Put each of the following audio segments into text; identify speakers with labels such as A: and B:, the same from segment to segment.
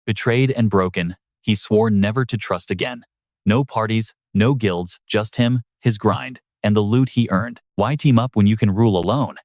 A: Betrayed and broken, he swore never to trust again. No parties, no guilds, just him, his grind, and the loot he earned. Why team up when you can rule alone?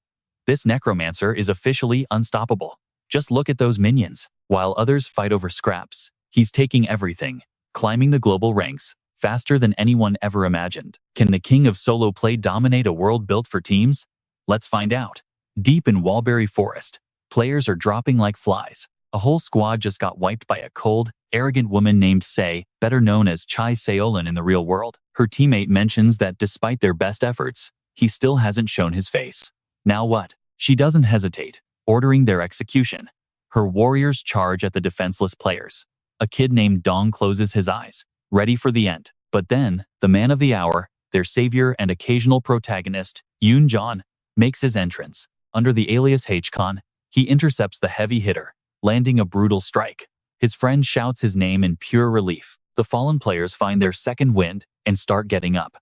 A: This necromancer is officially unstoppable. Just look at those minions. While others fight over scraps, he's taking everything, climbing the global ranks, faster than anyone ever imagined. Can the king of solo play dominate a world built for teams? Let's find out. Deep in Walberry Forest, players are dropping like flies. A whole squad just got wiped by a cold, arrogant woman named Sei, better known as Jae-Un in the real world. Her teammate mentions that despite their best efforts, he still hasn't shown his face. Now what? She doesn't hesitate, ordering their execution. Her warriors charge at the defenseless players. A kid named Dong closes his eyes, ready for the end. But then, the man of the hour, their savior and occasional protagonist, Yoon-Jon, makes his entrance. Under the alias H-Con, he intercepts the heavy hitter, landing a brutal strike. His friend shouts his name in pure relief. The fallen players find their second wind and start getting up.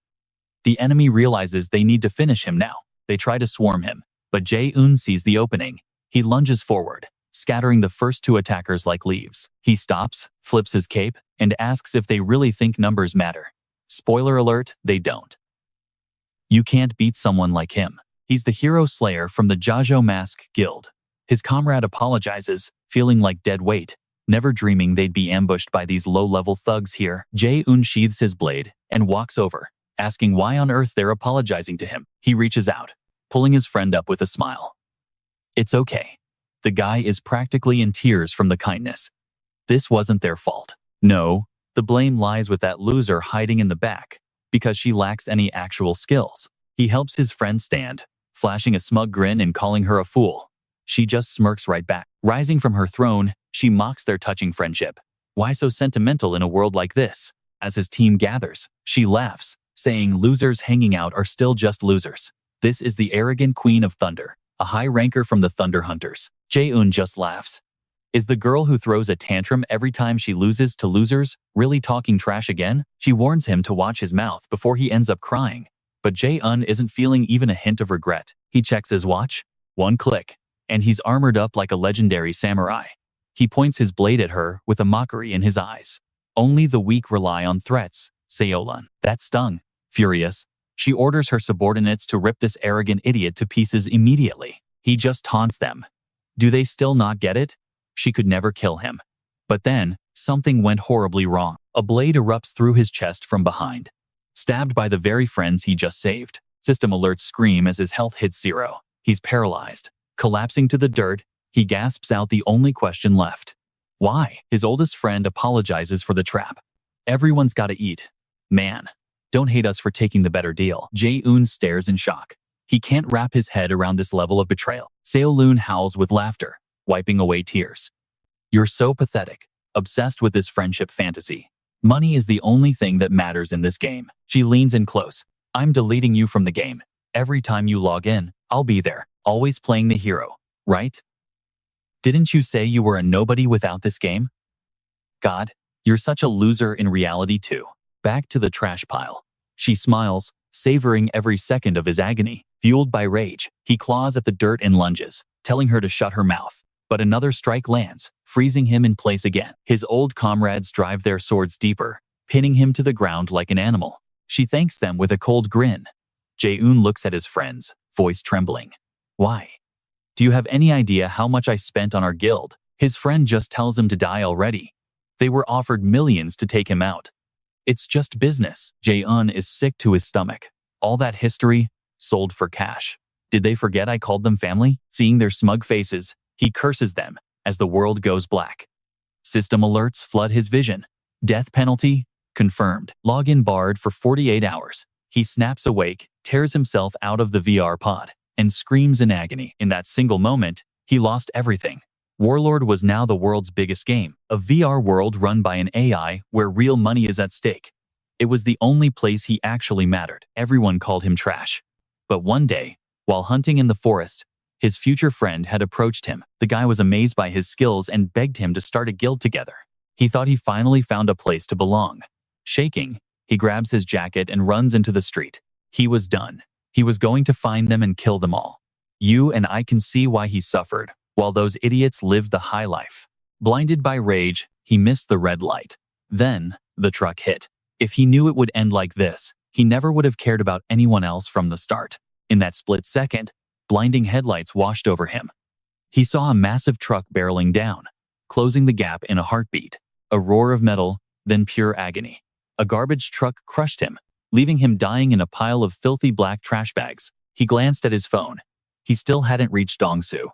A: The enemy realizes they need to finish him now. They try to swarm him, but Jae-Un sees the opening. He lunges forward, scattering the first two attackers like leaves. He stops, flips his cape, and asks if they really think numbers matter. Spoiler alert, they don't. You can't beat someone like him. He's the hero slayer from the Jae-Un Mask Guild. His comrade apologizes, feeling like dead weight, never dreaming they'd be ambushed by these low-level thugs here. Jae-Un sheathes his blade and walks over, asking why on earth they're apologizing to him. He reaches out, pulling his friend up with a smile. It's okay. The guy is practically in tears from the kindness. This wasn't their fault. No, the blame lies with that loser hiding in the back, because she lacks any actual skills. He helps his friend stand, flashing a smug grin and calling her a fool. She just smirks right back. Rising from her throne, she mocks their touching friendship. Why so sentimental in a world like this? As his team gathers, she laughs, saying losers hanging out are still just losers. This is the arrogant Queen of Thunder, a high ranker from the Thunder Hunters. Jae-Un just laughs. Is the girl who throws a tantrum every time she loses to losers really talking trash again? She warns him to watch his mouth before he ends up crying. But Jae-Un isn't feeling even a hint of regret. He checks his watch. One click, and he's armored up like a legendary samurai. He points his blade at her with a mockery in his eyes. Only the weak rely on threats, Seolan. That stung. Furious, she orders her subordinates to rip this arrogant idiot to pieces immediately. He just taunts them. Do they still not get it? She could never kill him. But then, something went horribly wrong. A blade erupts through his chest from behind. Stabbed by the very friends he just saved. System alerts scream as his health hits zero. He's paralyzed. Collapsing to the dirt, he gasps out the only question left. Why? His oldest friend apologizes for the trap. Everyone's gotta eat. Man, don't hate us for taking the better deal. Jae-Un stares in shock. He can't wrap his head around this level of betrayal. Seolun howls with laughter, wiping away tears. You're so pathetic, obsessed with this friendship fantasy. Money is the only thing that matters in this game. She leans in close. I'm deleting you from the game. Every time you log in, I'll be there, always playing the hero, right? Didn't you say you were a nobody without this game? God, you're such a loser in reality too. Back to the trash pile. She smiles, savoring every second of his agony. Fueled by rage, he claws at the dirt and lunges, telling her to shut her mouth. But another strike lands, freezing him in place again. His old comrades drive their swords deeper, pinning him to the ground like an animal. She thanks them with a cold grin. Jae-Un looks at his friends, voice trembling. Why? Do you have any idea how much I spent on our guild? His friend just tells him to die already. They were offered millions to take him out. It's just business. Jae-Un is sick to his stomach. All that history, sold for cash. Did they forget I called them family? Seeing their smug faces, he curses them as the world goes black. System alerts flood his vision. Death penalty confirmed. Login barred for 48 hours. He snaps awake, tears himself out of the VR pod, and screams in agony. In that single moment, he lost everything. Warlord was now the world's biggest game, a VR world run by an AI where real money is at stake. It was the only place he actually mattered. Everyone called him trash. But one day, while hunting in the forest, his future friend had approached him. The guy was amazed by his skills and begged him to start a guild together. He thought he finally found a place to belong. Shaking, he grabs his jacket and runs into the street. He was done. He was going to find them and kill them all. You and I can see why he suffered, while those idiots lived the high life. Blinded by rage, He missed the red light. Then, the truck hit. If he knew it would end like this, he never would have cared about anyone else from the start. In that split second, blinding headlights washed over him. He saw a massive truck barreling down, closing the gap in a heartbeat. A roar of metal, then pure agony. A garbage truck crushed him, leaving him dying in a pile of filthy black trash bags. He glanced at his phone. He still hadn't reached Dongsu.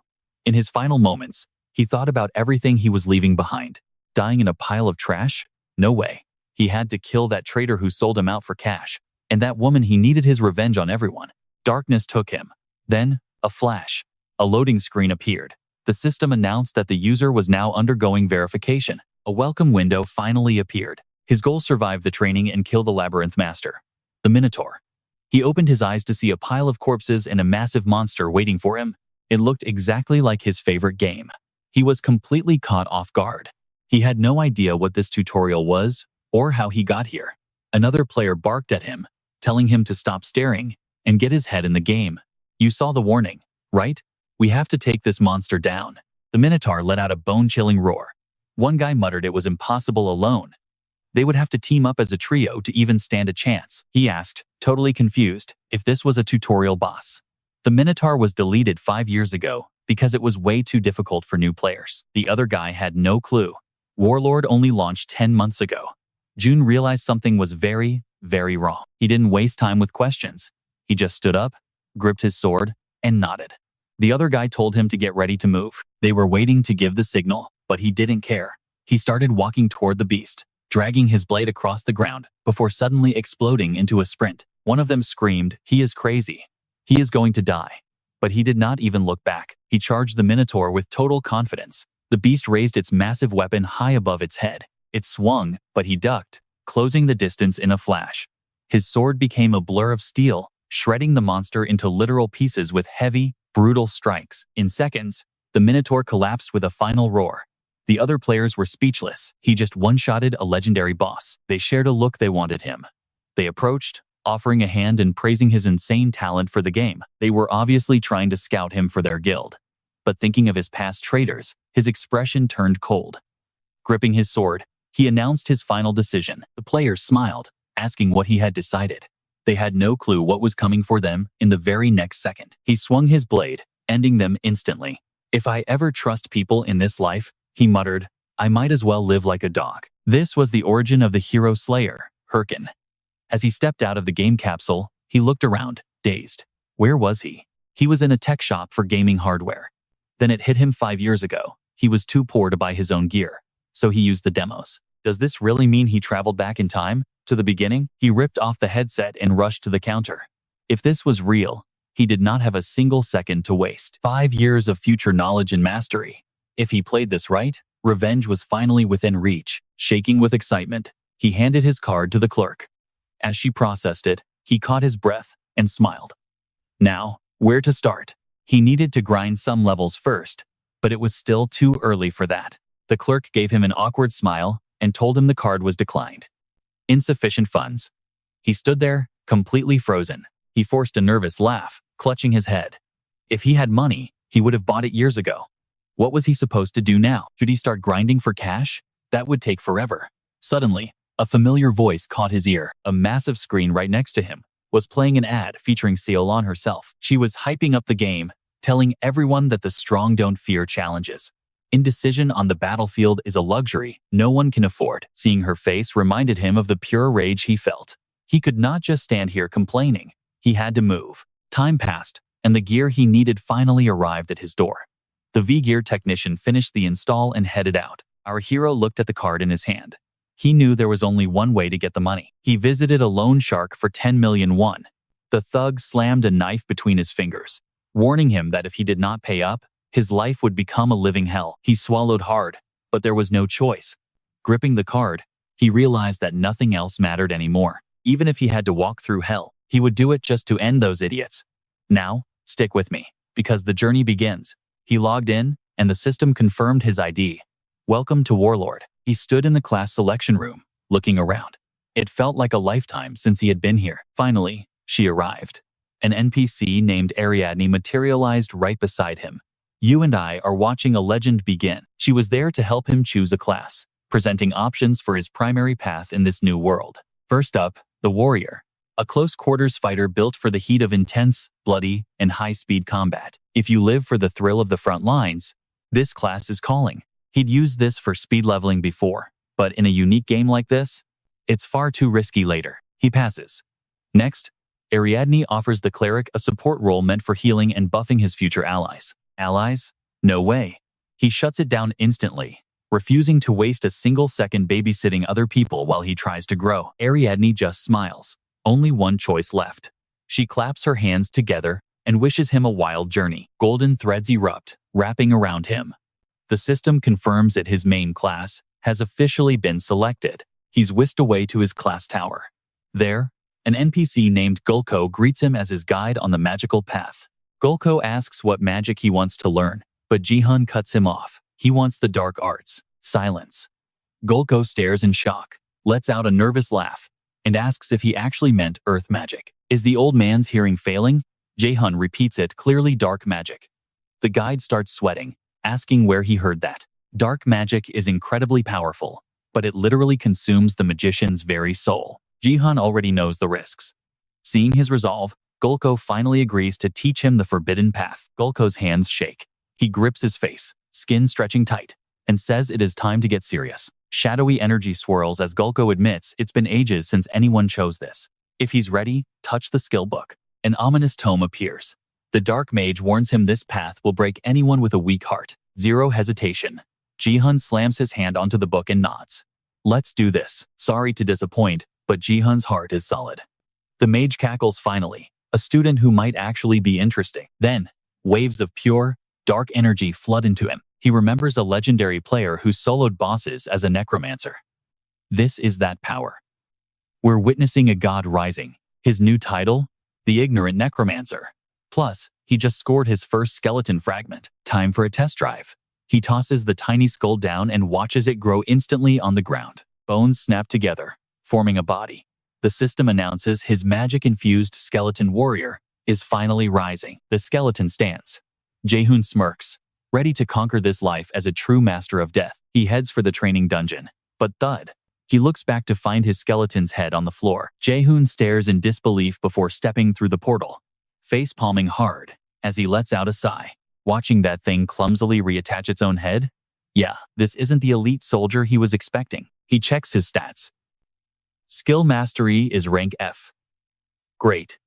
A: In his final moments, he thought about everything he was leaving behind. Dying in a pile of trash? No way. He had to kill that traitor who sold him out for cash. And that woman, he needed his revenge on everyone. Darkness took him. Then, a flash. A loading screen appeared. The system announced that the user was now undergoing verification. A welcome window finally appeared. His goal: survive the training and kill the Labyrinth Master, the Minotaur. He opened his eyes to see a pile of corpses and a massive monster waiting for him. It looked exactly like his favorite game. He was completely caught off guard. He had no idea what this tutorial was, or how he got here. Another player barked at him, telling him to stop staring and get his head in the game. You saw the warning, right? We have to take this monster down. The Minotaur let out a bone-chilling roar. One guy muttered it was impossible alone. They would have to team up as a trio to even stand a chance. He asked, totally confused, if this was a tutorial boss. The Minotaur was deleted 5 years ago because it was way too difficult for new players. The other guy had no clue. Warlord only launched 10 months ago. Jun realized something was very, very wrong. He didn't waste time with questions. He just stood up, gripped his sword, and nodded. The other guy told him to get ready to move. They were waiting to give the signal, but he didn't care. He started walking toward the beast, dragging his blade across the ground, before suddenly exploding into a sprint. One of them screamed, "He is crazy. He is going to die." But he did not even look back. He charged the Minotaur with total confidence. The beast raised its massive weapon high above its head. It swung, but he ducked, closing the distance in a flash. His sword became a blur of steel, shredding the monster into literal pieces with heavy, brutal strikes. In seconds, the Minotaur collapsed with a final roar. The other players were speechless. He just one-shotted a legendary boss. They shared a look they wanted him. They approached, offering a hand and praising his insane talent for the game. They were obviously trying to scout him for their guild. But thinking of his past traitors, his expression turned cold. Gripping his sword, he announced his final decision. The players smiled, asking what he had decided. They had no clue what was coming for them in the very next second. He swung his blade, ending them instantly. "If I ever trust people in this life," he muttered, "I might as well live like a dog." This was the origin of the hero slayer, Herkin. As he stepped out of the game capsule, he looked around, dazed. Where was he? He was in a tech shop for gaming hardware. Then it hit him 5 years ago. He was too poor to buy his own gear, so he used the demos. Does this really mean he traveled back in time, to the beginning? He ripped off the headset and rushed to the counter. If this was real, he did not have a single second to waste. 5 years of future knowledge and mastery. If he played this right, revenge was finally within reach. Shaking with excitement, he handed his card to the clerk. As she processed it, he caught his breath and smiled. Now, where to start? He needed to grind some levels first, but it was still too early for that. The clerk gave him an awkward smile and told him the card was declined. Insufficient funds. He stood there, completely frozen. He forced a nervous laugh, clutching his head. If he had money, he would have bought it years ago. What was he supposed to do now? Should he start grinding for cash? That would take forever. Suddenly, a familiar voice caught his ear. A massive screen right next to him was playing an ad featuring Jae-Un herself. She was hyping up the game, telling everyone that the strong don't fear challenges. Indecision on the battlefield is a luxury no one can afford. Seeing her face reminded him of the pure rage he felt. He could not just stand here complaining. He had to move. Time passed, and the gear he needed finally arrived at his door. The V-Gear technician finished the install and headed out. Our hero looked at the card in his hand. He knew there was only one way to get the money. He visited a loan shark for 10 million won. The thug slammed a knife between his fingers, warning him that if he did not pay up, his life would become a living hell. He swallowed hard, but there was no choice. Gripping the card, he realized that nothing else mattered anymore. Even if he had to walk through hell, he would do it just to end those idiots. Now, stick with me, because the journey begins. He logged in, and the system confirmed his ID. Welcome to Warlord. He stood in the class selection room, looking around. It felt like a lifetime since he had been here. Finally, she arrived. An NPC named Ariadne materialized right beside him. "You and I are watching a legend begin." She was there to help him choose a class. presenting options for his primary path in this new world. First up, the Warrior, a close-quarters fighter built for the heat of intense, bloody, and high-speed combat. If you live for the thrill of the front lines, this class is calling. He'd used this for speed leveling before, but in a unique game like this, it's far too risky later. He passes. Next, Ariadne offers the cleric a support role meant for healing and buffing his future allies. Allies? No way. He shuts it down instantly, refusing to waste a single second babysitting other people while he tries to grow. Ariadne just smiles. Only one choice left. She claps her hands together and wishes him a wild journey. Golden threads erupt, wrapping around him. The system confirms that his main class has officially been selected. He's whisked away to his class tower. There, an NPC named Gulko greets him as his guide on the magical path. Gulko asks what magic he wants to learn, but Jae-Un cuts him off. He wants the dark arts. Silence. Gulko stares in shock, lets out a nervous laugh, and asks if he actually meant earth magic. Is the old man's hearing failing? Jae-Un repeats it, clearly dark magic. The guide starts sweating, asking where he heard that. Dark magic is incredibly powerful, but it literally consumes the magician's very soul. Jae-Un already knows the risks. Seeing his resolve, Gulko finally agrees to teach him the forbidden path. Gulko's hands shake. He grips his face, skin stretching tight, and says it is time to get serious. Shadowy energy swirls as Gulko admits it's been ages since anyone chose this. If he's ready, touch the skill book. An ominous tome appears. The dark mage warns him this path will break anyone with a weak heart. Zero hesitation. Jae-Un slams his hand onto the book and nods. Let's do this. Sorry to disappoint, but Jae-Un's heart is solid. The mage cackles finally, a student who might actually be interesting. Then, waves of pure, dark energy flood into him. He remembers a legendary player who soloed bosses as a necromancer. This is that power. We're witnessing a god rising. His new title? The Ignorant Necromancer. Plus, he just scored his first skeleton fragment. Time for a test drive. He tosses the tiny skull down and watches it grow instantly on the ground. Bones snap together, forming a body. The system announces his magic-infused skeleton warrior is finally rising. The skeleton stands. Jae-Un smirks, ready to conquer this life as a true master of death. He heads for the training dungeon, but thud. He looks back to find his skeleton's head on the floor. Jae-Un stares in disbelief before stepping through the portal, face palming hard as he lets out a sigh. Watching that thing clumsily reattach its own head? Yeah, this isn't the elite soldier he was expecting. He checks his stats. Skill mastery is rank F. Great.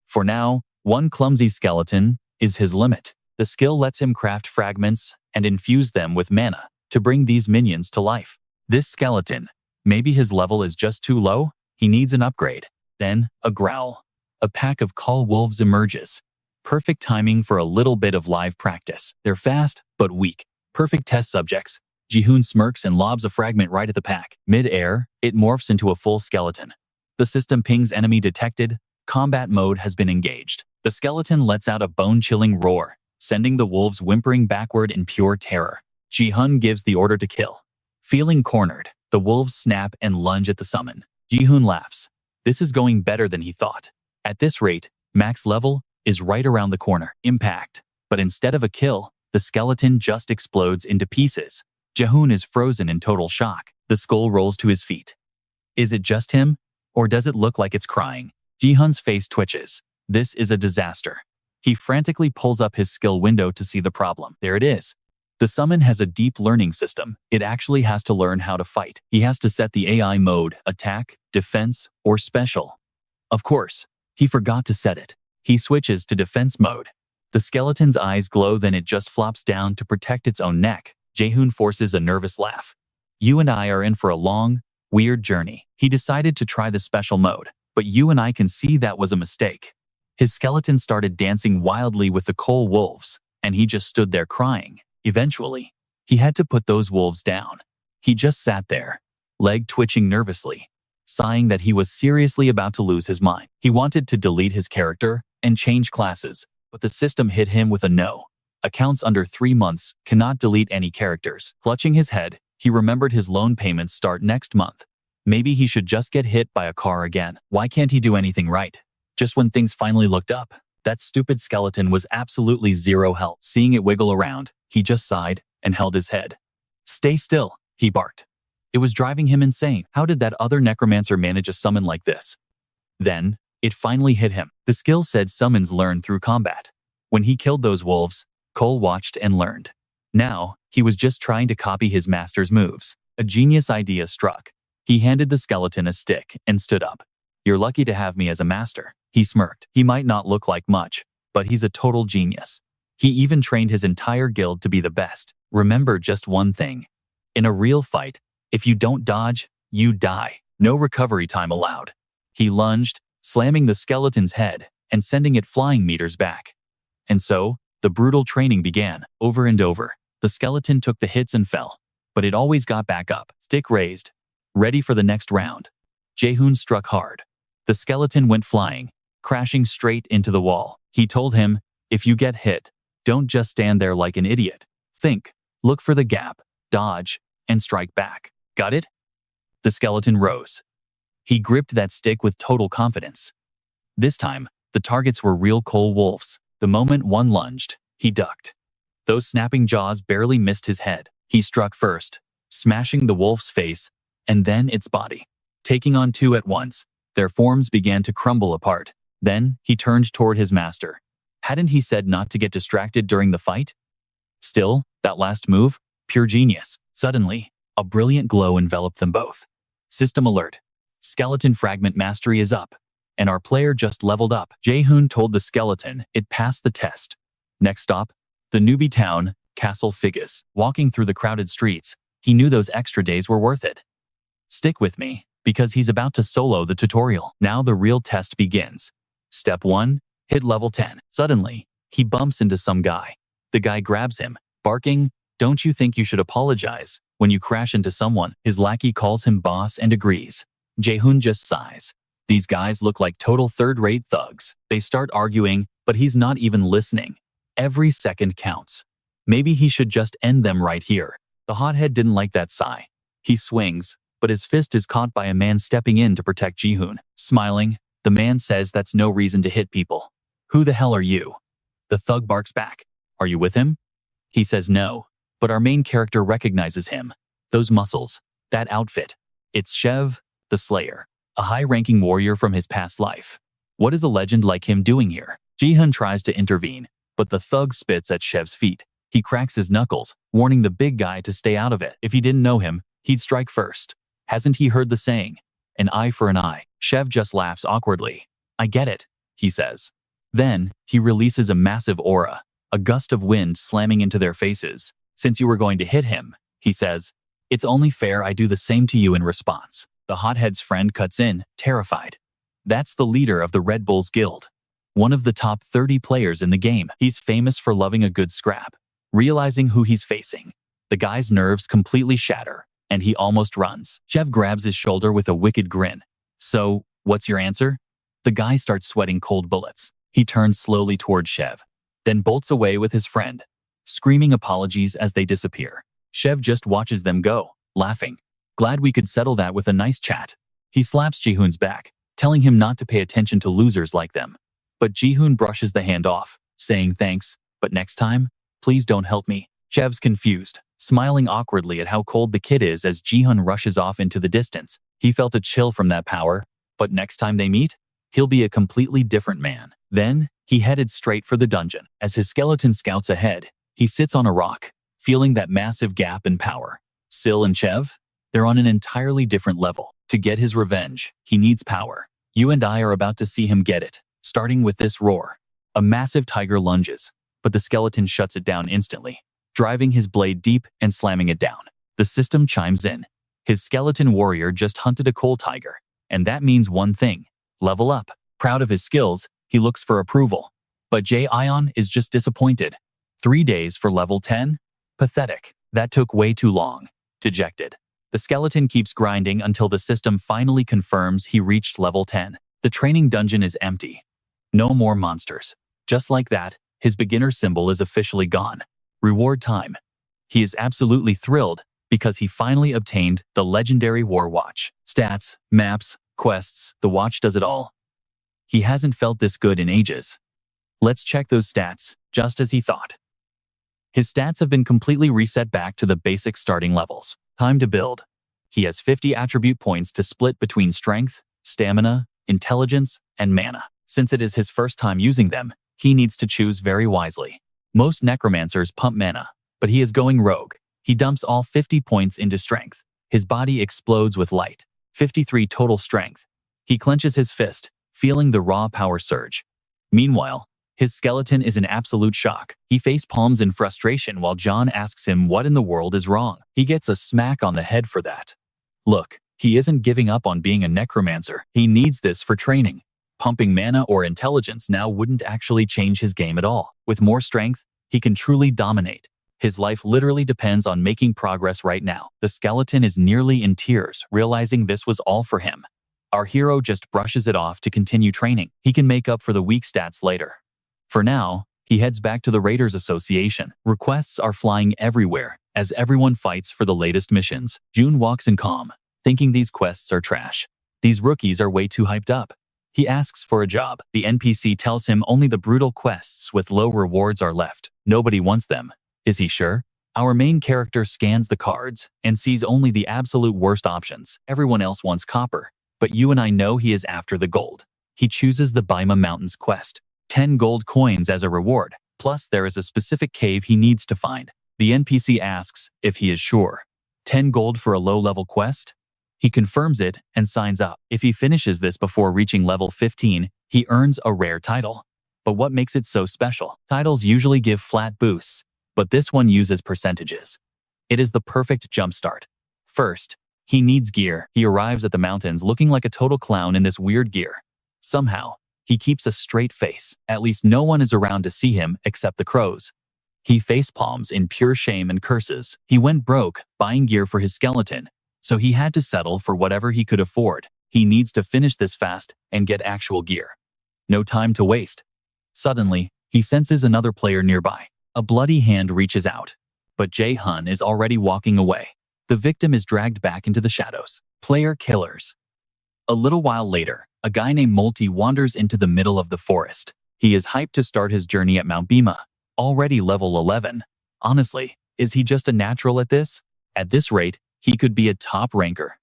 A: For now, one clumsy skeleton is his limit. The skill lets him craft fragments and infuse them with mana to bring these minions to life. This skeleton, maybe his level is just too low? He needs an upgrade. Then, a growl. A pack of call wolves emerges. Perfect timing for a little bit of live practice. They're fast, but weak. Perfect test subjects. Jae-Un smirks and lobs a fragment right at the pack. Mid-air, it morphs into a full skeleton. The system pings enemy detected. Combat mode has been engaged. The skeleton lets out a bone-chilling roar, sending the wolves whimpering backward in pure terror. Jae-Un gives the order to kill. Feeling cornered, the wolves snap and lunge at the summon. Jae-Un laughs. This is going better than he thought. At this rate, max level is right around the corner. Impact. But instead of a kill, the skeleton just explodes into pieces. Jae-Un is frozen in total shock. The skull rolls to his feet. Is it just him? Or does it look like it's crying? Jae-Un's face twitches. This is a disaster. He frantically pulls up his skill window to see the problem. There it is. The summon has a deep learning system. It actually has to learn how to fight. He has to set the AI mode, attack, defense, or special. Of course, he forgot to set it. He switches to defense mode. The skeleton's eyes glow, then it just flops down to protect its own neck. Jae-Un forces a nervous laugh. You and I are in for a long, weird journey. He decided to try the special mode, but you and I can see that was a mistake. His skeleton started dancing wildly with the coal wolves, and he just stood there crying. Eventually, he had to put those wolves down. He just sat there, leg twitching nervously, sighing that he was seriously about to lose his mind. He wanted to delete his character and change classes, but the system hit him with a no. Accounts under 3 months cannot delete any characters. Clutching his head, he remembered his loan payments start next month. Maybe he should just get hit by a car again. Why can't he do anything right? Just when things finally looked up, that stupid skeleton was absolutely zero help. Seeing it wiggle around, he just sighed and held his head. Stay still, he barked. It was driving him insane. How did that other necromancer manage a summon like this? Then, it finally hit him. The skill said summons learn through combat. When he killed those wolves, Cole watched and learned. Now, he was just trying to copy his master's moves. A genius idea struck. He handed the skeleton a stick and stood up. "You're lucky to have me as a master," he smirked. "He might not look like much, but he's a total genius. He even trained his entire guild to be the best. Remember just one thing. In a real fight, if you don't dodge, you die. No recovery time allowed." He lunged, slamming the skeleton's head and sending it flying meters back. And so, the brutal training began. Over and over, the skeleton took the hits and fell, but it always got back up, stick raised, ready for the next round. Jae-Un struck hard. The skeleton went flying, crashing straight into the wall. He told him, "If you get hit, don't just stand there like an idiot. Think, look for the gap, dodge, and strike back. Got it?" The skeleton rose. He gripped that stick with total confidence. This time, the targets were real coal wolves. The moment one lunged, he ducked. Those snapping jaws barely missed his head. He struck first, smashing the wolf's face, and then its body. Taking on two at once, their forms began to crumble apart. Then, he turned toward his master. Hadn't he said not to get distracted during the fight? Still, that last move, pure genius. Suddenly, a brilliant glow enveloped them both. System alert. Skeleton fragment mastery is up, and our player just leveled up. Jae-Un told the skeleton it passed the test. Next stop, the newbie town, Castle Figus. Walking through the crowded streets, he knew those extra days were worth it. Stick with me, because he's about to solo the tutorial. Now the real test begins. Step 1, hit level 10. Suddenly, he bumps into some guy. The guy grabs him, barking, "Don't you think you should apologize when you crash into someone?" His lackey calls him boss and agrees. Jae-Un just sighs. These guys look like total third-rate thugs. They start arguing, but he's not even listening. Every second counts. Maybe he should just end them right here. The hothead didn't like that sigh. He swings, but his fist is caught by a man stepping in to protect Jae-Un. Smiling, the man says that's no reason to hit people. "Who the hell are you?" The thug barks back. "Are you with him?" He says no, but our main character recognizes him. Those muscles, that outfit. It's Shev, the Slayer, a high-ranking warrior from his past life. What is a legend like him doing here? Jae-Un tries to intervene, but the thug spits at Shev's feet. He cracks his knuckles, warning the big guy to stay out of it. If he didn't know him, he'd strike first. Hasn't he heard the saying? An eye for an eye. Shev just laughs awkwardly. "I get it," he says. Then, he releases a massive aura, a gust of wind slamming into their faces. "Since you were going to hit him," he says, "it's only fair I do the same to you in response." The hothead's friend cuts in, terrified. That's the leader of the Red Bulls Guild. One of the top 30 players in the game. He's famous for loving a good scrap. Realizing who he's facing, the guy's nerves completely shatter, and he almost runs. Shev grabs his shoulder with a wicked grin. "So, what's your answer?" The guy starts sweating cold bullets. He turns slowly toward Shev, then bolts away with his friend, screaming apologies as they disappear. Shev just watches them go, laughing. "Glad we could settle that with a nice chat." He slaps Jae-Un's back, telling him not to pay attention to losers like them. But Jae-Un brushes the hand off, saying thanks, but next time, please don't help me. Shev's confused, smiling awkwardly at how cold the kid is as Jae-Un rushes off into the distance. He felt a chill from that power, but next time they meet, he'll be a completely different man. Then, he headed straight for the dungeon. As his skeleton scouts ahead, he sits on a rock, feeling that massive gap in power. Sil and Shev? They're on an entirely different level. To get his revenge, he needs power. You and I are about to see him get it, starting with this roar. A massive tiger lunges, but the skeleton shuts it down instantly, driving his blade deep and slamming it down. The system chimes in. His skeleton warrior just hunted a coal tiger, and that means one thing: level up. Proud of his skills, he looks for approval. But Jae-Un is just disappointed. 3 days for level 10? Pathetic. That took way too long. Dejected, the skeleton keeps grinding until the system finally confirms he reached level 10. The training dungeon is empty. No more monsters. Just like that, his beginner symbol is officially gone. Reward time. He is absolutely thrilled because he finally obtained the legendary War Watch. Stats, maps, quests, the watch does it all. He hasn't felt this good in ages. Let's check those stats, just as he thought. His stats have been completely reset back to the basic starting levels. Time to build. He has 50 attribute points to split between strength, stamina, intelligence, and mana. Since it is his first time using them, he needs to choose very wisely. Most necromancers pump mana, but he is going rogue. He dumps all 50 points into strength. His body explodes with light. 53 total strength. He clenches his fist, feeling the raw power surge. Meanwhile, his skeleton is in absolute shock. He face palms in frustration while John asks him what in the world is wrong. He gets a smack on the head for that. Look, he isn't giving up on being a necromancer. He needs this for training. Pumping mana or intelligence now wouldn't actually change his game at all. With more strength, he can truly dominate. His life literally depends on making progress right now. The skeleton is nearly in tears, realizing this was all for him. Our hero just brushes it off to continue training. He can make up for the weak stats later. For now, he heads back to the Raiders Association. Requests are flying everywhere as everyone fights for the latest missions. June walks in calm, thinking these quests are trash. These rookies are way too hyped up. He asks for a job. The NPC tells him only the brutal quests with low rewards are left. Nobody wants them. Is he sure? Our main character scans the cards and sees only the absolute worst options. Everyone else wants copper, but you and I know he is after the gold. He chooses the Baima Mountains quest. 10 gold coins as a reward, plus there is a specific cave he needs to find. The NPC asks if he is sure. 10 gold for a low-level quest? He confirms it and signs up. If he finishes this before reaching level 15, he earns a rare title. But what makes it so special? Titles usually give flat boosts, but this one uses percentages. It is the perfect jumpstart. First, he needs gear. He arrives at the mountains looking like a total clown in this weird gear. Somehow, he keeps a straight face. At least no one is around to see him except the crows. He facepalms in pure shame and curses. He went broke buying gear for his skeleton, so he had to settle for whatever he could afford. He needs to finish this fast and get actual gear. No time to waste. Suddenly, he senses another player nearby. A bloody hand reaches out, but Jae-Un is already walking away. The victim is dragged back into the shadows. Player killers. A little while later, a guy named Multi wanders into the middle of the forest. He is hyped to start his journey at Mount Bima, already level 11. Honestly, is he just a natural at this? At this rate, he could be a top ranker.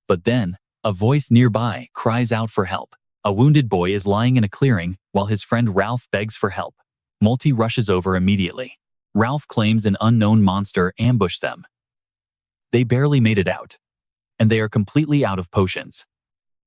A: But then, a voice nearby cries out for help. A wounded boy is lying in a clearing while his friend Ralph begs for help. Multi rushes over immediately. Ralph claims an unknown monster ambushed them. They barely made it out, and they are completely out of potions.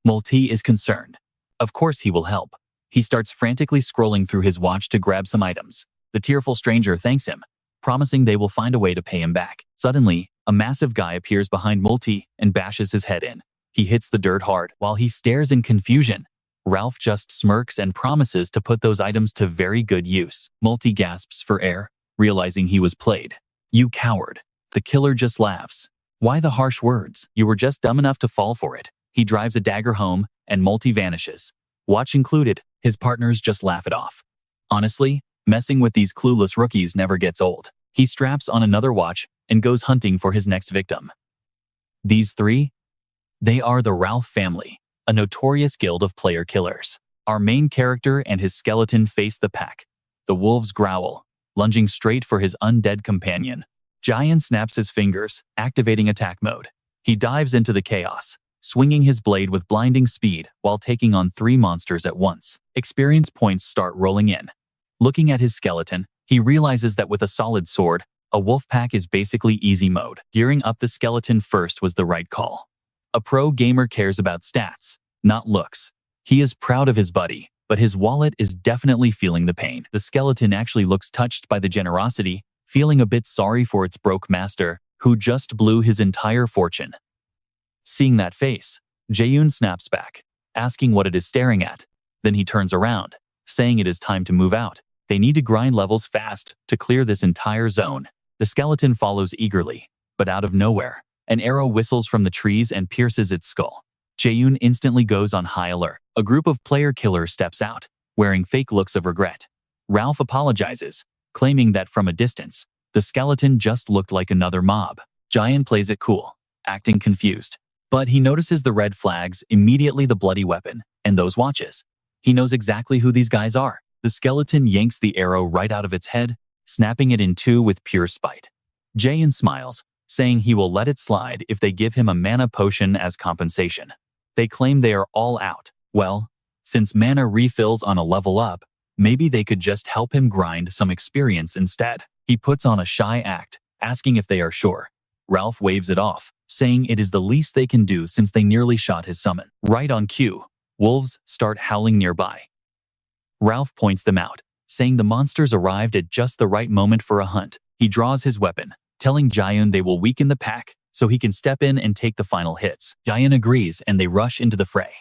A: Multi is concerned. Of course he will help. He starts frantically scrolling through his watch to grab some items. The tearful stranger thanks him, promising they will find a way to pay him back. Suddenly, a massive guy appears behind Multi and bashes his head in. He hits the dirt hard. While he stares in confusion, Ralph just smirks and promises to put those items to very good use. Multi gasps for air, realizing he was played. You coward. The killer just laughs. Why the harsh words? You were just dumb enough to fall for it. He drives a dagger home, and Multi vanishes. Watch included, his partners just laugh it off. Honestly, messing with these clueless rookies never gets old. He straps on another watch and goes hunting for his next victim. These three? They are the Ralph family, a notorious guild of player killers. Our main character and his skeleton face the pack. The wolves growl, lunging straight for his undead companion. Jae-Un snaps his fingers, activating attack mode. He dives into the chaos, swinging his blade with blinding speed while taking on 3 monsters at once. Experience points start rolling in. Looking at his skeleton, he realizes that with a solid sword, a wolf pack is basically easy mode. Gearing up the skeleton first was the right call. A pro gamer cares about stats, not looks. He is proud of his buddy, but his wallet is definitely feeling the pain. The skeleton actually looks touched by the generosity, feeling a bit sorry for its broke master, who just blew his entire fortune. Seeing that face, Jae-Un snaps back, asking what it is staring at. Then he turns around, saying it is time to move out. They need to grind levels fast to clear this entire zone. The skeleton follows eagerly, but out of nowhere, an arrow whistles from the trees and pierces its skull. Jae-Un instantly goes on high alert. A group of player killers steps out, wearing fake looks of regret. Ralph apologizes, claiming that from a distance, the skeleton just looked like another mob. Jae-Un plays it cool, acting confused. But he notices the red flags, immediately the bloody weapon, and those watches. He knows exactly who these guys are. The skeleton yanks the arrow right out of its head, snapping it in two with pure spite. Jae-Un smiles, saying he will let it slide if they give him a mana potion as compensation. They claim they are all out. Well, since mana refills on a level up, maybe they could just help him grind some experience instead. He puts on a shy act, asking if they are sure. Ralph waves it off, saying it is the least they can do since they nearly shot his summon. Right on cue, wolves start howling nearby. Ralph points them out, saying the monsters arrived at just the right moment for a hunt. He draws his weapon, telling Jae-Un they will weaken the pack so he can step in and take the final hits. Jae-Un agrees and they rush into the fray.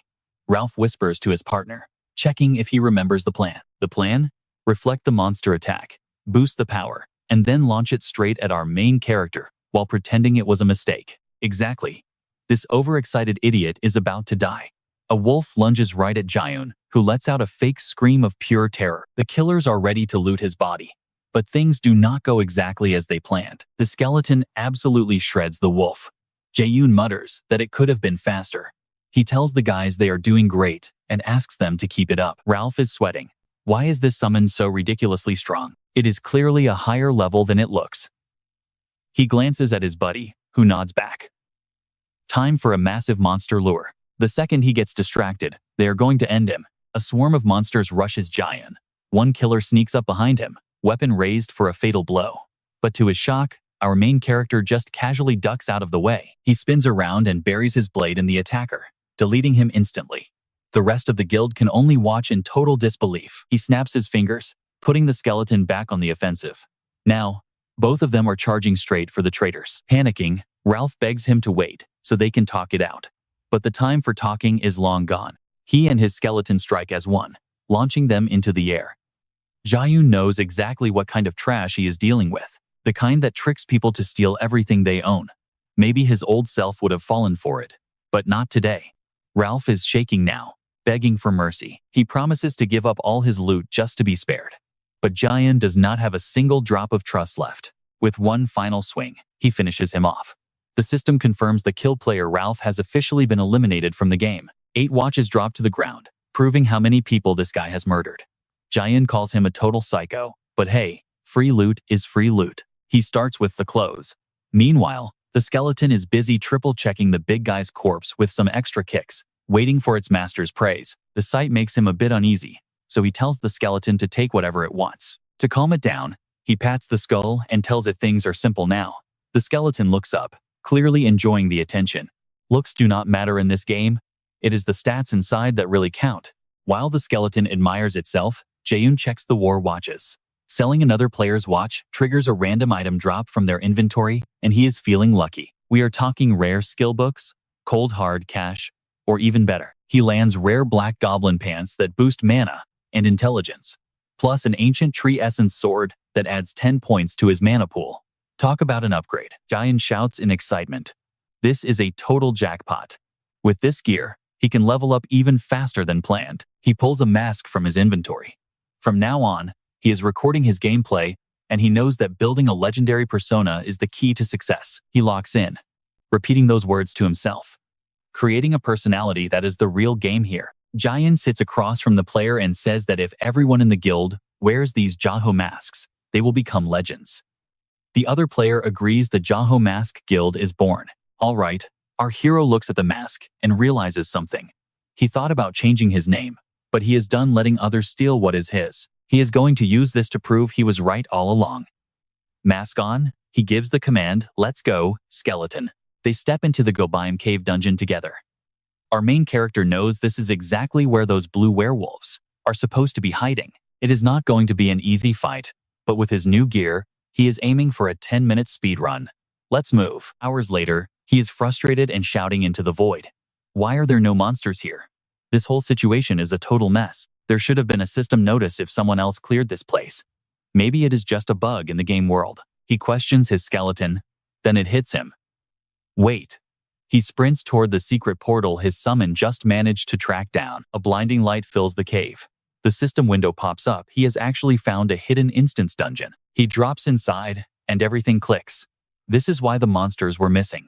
A: Ralph whispers to his partner, checking if he remembers the plan. The plan? Reflect the monster attack, boost the power, and then launch it straight at our main character while pretending it was a mistake. Exactly. This overexcited idiot is about to die. A wolf lunges right at Jae-Un, who lets out a fake scream of pure terror. The killers are ready to loot his body. But things do not go exactly as they planned. The skeleton absolutely shreds the wolf. Jae-Un mutters that it could have been faster. He tells the guys they are doing great and asks them to keep it up. Ralph is sweating. Why is this summon so ridiculously strong? It is clearly a higher level than it looks. He glances at his buddy, who nods back. Time for a massive monster lure. The second he gets distracted, they are going to end him. A swarm of monsters rushes Jae-Un. One killer sneaks up behind him, weapon raised for a fatal blow. But to his shock, our main character just casually ducks out of the way. He spins around and buries his blade in the attacker, deleting him instantly. The rest of the guild can only watch in total disbelief. He snaps his fingers, putting the skeleton back on the offensive. Now, both of them are charging straight for the traitors. Panicking, Ralph begs him to wait so they can talk it out. But the time for talking is long gone. He and his skeleton strike as one, launching them into the air. Jae-Un knows exactly what kind of trash he is dealing with, the kind that tricks people to steal everything they own. Maybe his old self would have fallen for it, but not today. Ralph is shaking now, begging for mercy. He promises to give up all his loot just to be spared. But Jae-Un does not have a single drop of trust left. With one final swing, he finishes him off. The system confirms the kill player Ralph has officially been eliminated from the game. 8 watches drop to the ground, proving how many people this guy has murdered. Jae-Un calls him a total psycho, but hey, free loot is free loot. He starts with the clothes. Meanwhile, the skeleton is busy triple-checking the big guy's corpse with some extra kicks, waiting for its master's praise. The sight makes him a bit uneasy, so he tells the skeleton to take whatever it wants. To calm it down, he pats the skull and tells it things are simple now. The skeleton looks up, clearly enjoying the attention. Looks do not matter in this game. It is the stats inside that really count. While the skeleton admires itself, Jae-Un checks the war watches. Selling another player's watch triggers a random item drop from their inventory, and he is feeling lucky. We are talking rare skill books, cold hard cash, or even better. He lands rare black goblin pants that boost mana and intelligence, plus an ancient tree essence sword that adds 10 points to his mana pool. Talk about an upgrade. Jae-Un shouts in excitement. This is a total jackpot. With this gear, he can level up even faster than planned. He pulls a mask from his inventory. From now on, he is recording his gameplay, and he knows that building a legendary persona is the key to success. He locks in, repeating those words to himself, creating a personality that is the real game here. Jae-Un sits across from the player and says that if everyone in the guild wears these Jaho masks, they will become legends. The other player agrees the Jaho Mask Guild is born. All right, our hero looks at the mask and realizes something. He thought about changing his name, but he is done letting others steal what is his. He is going to use this to prove he was right all along. Mask on, he gives the command, let's go, skeleton. They step into the Gobiam Cave dungeon together. Our main character knows this is exactly where those blue werewolves are supposed to be hiding. It is not going to be an easy fight, but with his new gear, he is aiming for a 10-minute speed run. Let's move. Hours later, he is frustrated and shouting into the void. Why are there no monsters here? This whole situation is a total mess. There should have been a system notice if someone else cleared this place. Maybe it is just a bug in the game world. He questions his skeleton, then it hits him. Wait. He sprints toward the secret portal his summon just managed to track down. A blinding light fills the cave. The system window pops up. He has actually found a hidden instance dungeon. He drops inside, and everything clicks. This is why the monsters were missing.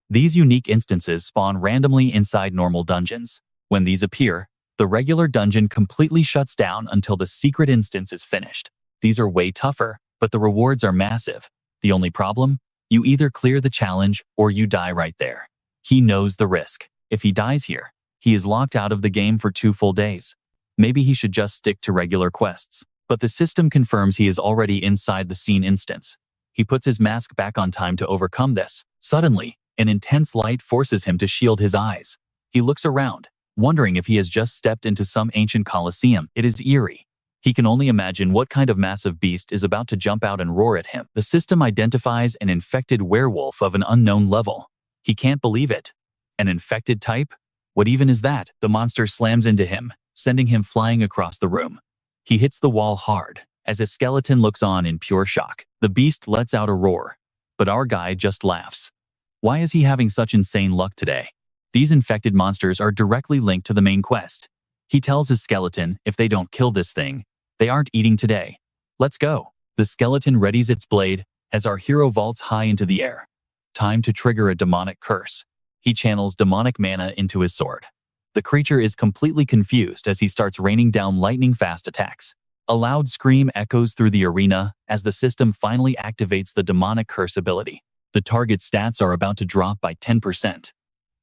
A: These unique instances spawn randomly inside normal dungeons. When these appear, the regular dungeon completely shuts down until the secret instance is finished. These are way tougher, but the rewards are massive. The only problem? You either clear the challenge or you die right there. He knows the risk. If he dies here, he is locked out of the game for 2 full days. Maybe he should just stick to regular quests. But the system confirms he is already inside the scene instance. He puts his mask back on time to overcome this. Suddenly, an intense light forces him to shield his eyes. He looks around, wondering if he has just stepped into some ancient coliseum. It is eerie. He can only imagine what kind of massive beast is about to jump out and roar at him. The system identifies an infected werewolf of an unknown level. He can't believe it. An infected type? What even is that? The monster slams into him, sending him flying across the room. He hits the wall hard, as a skeleton looks on in pure shock. The beast lets out a roar, but our guy just laughs. Why is he having such insane luck today? These infected monsters are directly linked to the main quest. He tells his skeleton if they don't kill this thing, they aren't eating today. Let's go. The skeleton readies its blade as our hero vaults high into the air. Time to trigger a demonic curse. He channels demonic mana into his sword. The creature is completely confused as he starts raining down lightning-fast attacks. A loud scream echoes through the arena as the system finally activates the demonic curse ability. The target stats are about to drop by 10%.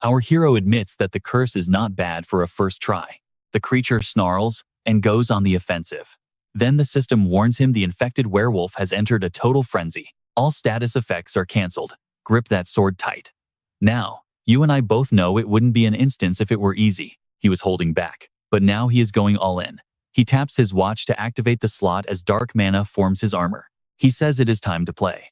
A: Our hero admits that the curse is not bad for a first try. The creature snarls and goes on the offensive. Then the system warns him the infected werewolf has entered a total frenzy. All status effects are cancelled. Grip that sword tight. Now, you and I both know it wouldn't be an instance if it were easy. He was holding back, but now he is going all in. He taps his watch to activate the slot as dark mana forms his armor. He says it is time to play.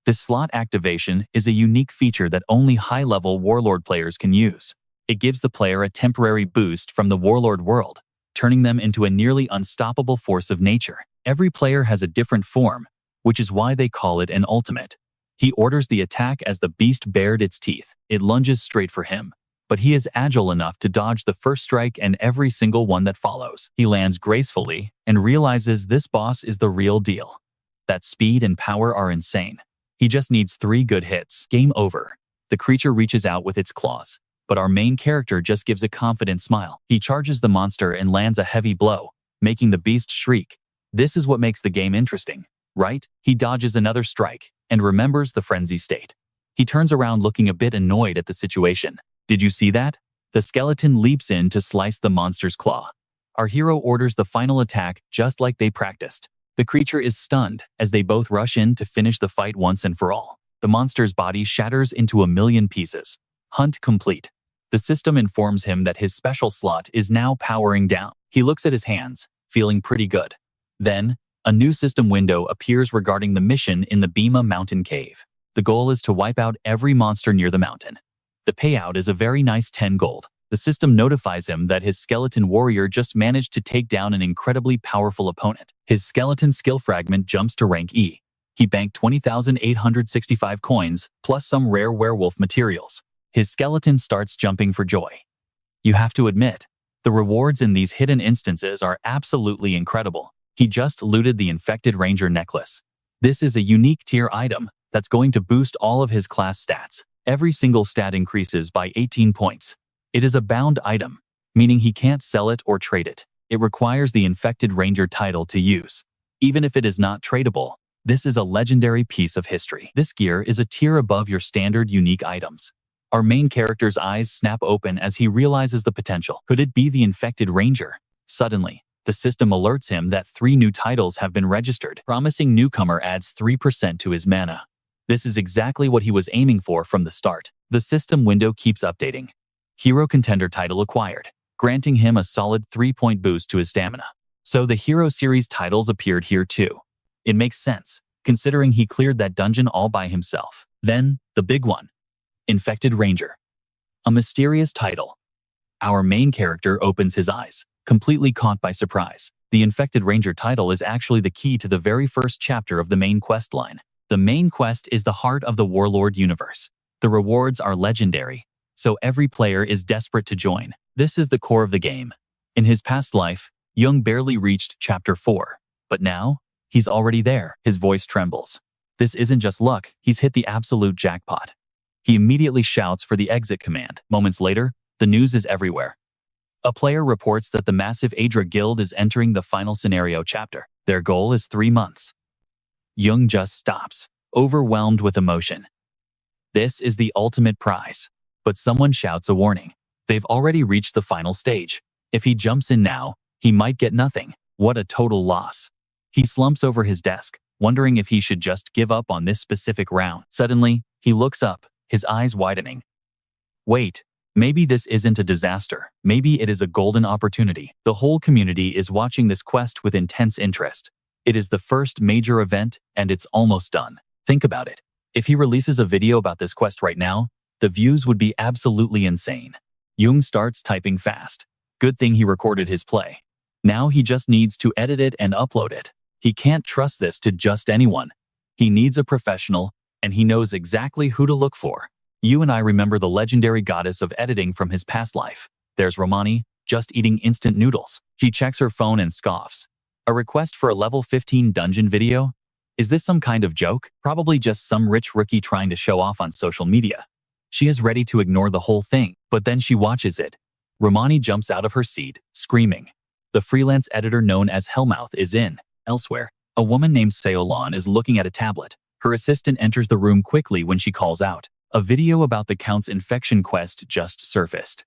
A: This slot activation is a unique feature that only high-level Warlord players can use. It gives the player a temporary boost from the Warlord world, turning them into a nearly unstoppable force of nature. Every player has a different form, which is why they call it an ultimate. He orders the attack as the beast bared its teeth. It lunges straight for him, but he is agile enough to dodge the first strike and every single one that follows. He lands gracefully and realizes this boss is the real deal. That speed and power are insane. He just needs 3 good hits. Game over. The creature reaches out with its claws, but our main character just gives a confident smile. He charges the monster and lands a heavy blow, making the beast shriek. This is what makes the game interesting, right? He dodges another strike and remembers the frenzy state. He turns around looking a bit annoyed at the situation. Did you see that? The skeleton leaps in to slice the monster's claw. Our hero orders the final attack just like they practiced. The creature is stunned as they both rush in to finish the fight once and for all. The monster's body shatters into a million pieces. Hunt complete. The system informs him that his special slot is now powering down. He looks at his hands, feeling pretty good. Then, a new system window appears regarding the mission in the Bima Mountain Cave. The goal is to wipe out every monster near the mountain. The payout is a very nice 10 gold. The system notifies him that his skeleton warrior just managed to take down an incredibly powerful opponent. His skeleton skill fragment jumps to rank E. He banked 20,865 coins, plus some rare werewolf materials. His skeleton starts jumping for joy. You have to admit, the rewards in these hidden instances are absolutely incredible. He just looted the infected ranger necklace. This is a unique tier item that's going to boost all of his class stats. Every single stat increases by 18 points. It is a bound item, meaning he can't sell it or trade it. It requires the infected ranger title to use. Even if it is not tradable, this is a legendary piece of history. This gear is a tier above your standard unique items. Our main character's eyes snap open as he realizes the potential. Could it be the infected ranger? Suddenly, the system alerts him that 3 new titles have been registered. Promising newcomer adds 3% to his mana. This is exactly what he was aiming for from the start. The system window keeps updating. Hero contender title acquired, granting him a solid 3-point boost to his stamina. So the Hero series titles appeared here too. It makes sense, considering he cleared that dungeon all by himself. Then, the big one. Infected Ranger. A mysterious title. Our main character opens his eyes, completely caught by surprise. The Infected Ranger title is actually the key to the very first chapter of the main quest line. The main quest is the heart of the Warlord universe. The rewards are legendary, so every player is desperate to join. This is the core of the game. In his past life, Jung barely reached Chapter 4, but now, he's already there. His voice trembles. This isn't just luck, he's hit the absolute jackpot. He immediately shouts for the exit command. Moments later, the news is everywhere. A player reports that the massive Adra Guild is entering the final scenario chapter. Their goal is 3 months. Jung just stops, overwhelmed with emotion. This is the ultimate prize. But someone shouts a warning. They've already reached the final stage. If he jumps in now, he might get nothing. What a total loss. He slumps over his desk, wondering if he should just give up on this specific round. Suddenly, he looks up, his eyes widening. Wait, maybe this isn't a disaster. Maybe it is a golden opportunity. The whole community is watching this quest with intense interest. It is the first major event, and it's almost done. Think about it. If he releases a video about this quest right now, the views would be absolutely insane. Jung starts typing fast. Good thing he recorded his play. Now he just needs to edit it and upload it. He can't trust this to just anyone. He needs a professional, and he knows exactly who to look for. You and I remember the legendary goddess of editing from his past life. There's Romani, just eating instant noodles. She checks her phone and scoffs. A request for a level 15 dungeon video? Is this some kind of joke? Probably just some rich rookie trying to show off on social media. She is ready to ignore the whole thing, but then she watches it. Romani jumps out of her seat, screaming. The freelance editor known as Hellmouth is in. Elsewhere, a woman named Seolan is looking at a tablet. Her assistant enters the room quickly when she calls out. A video about the Count's infection quest just surfaced.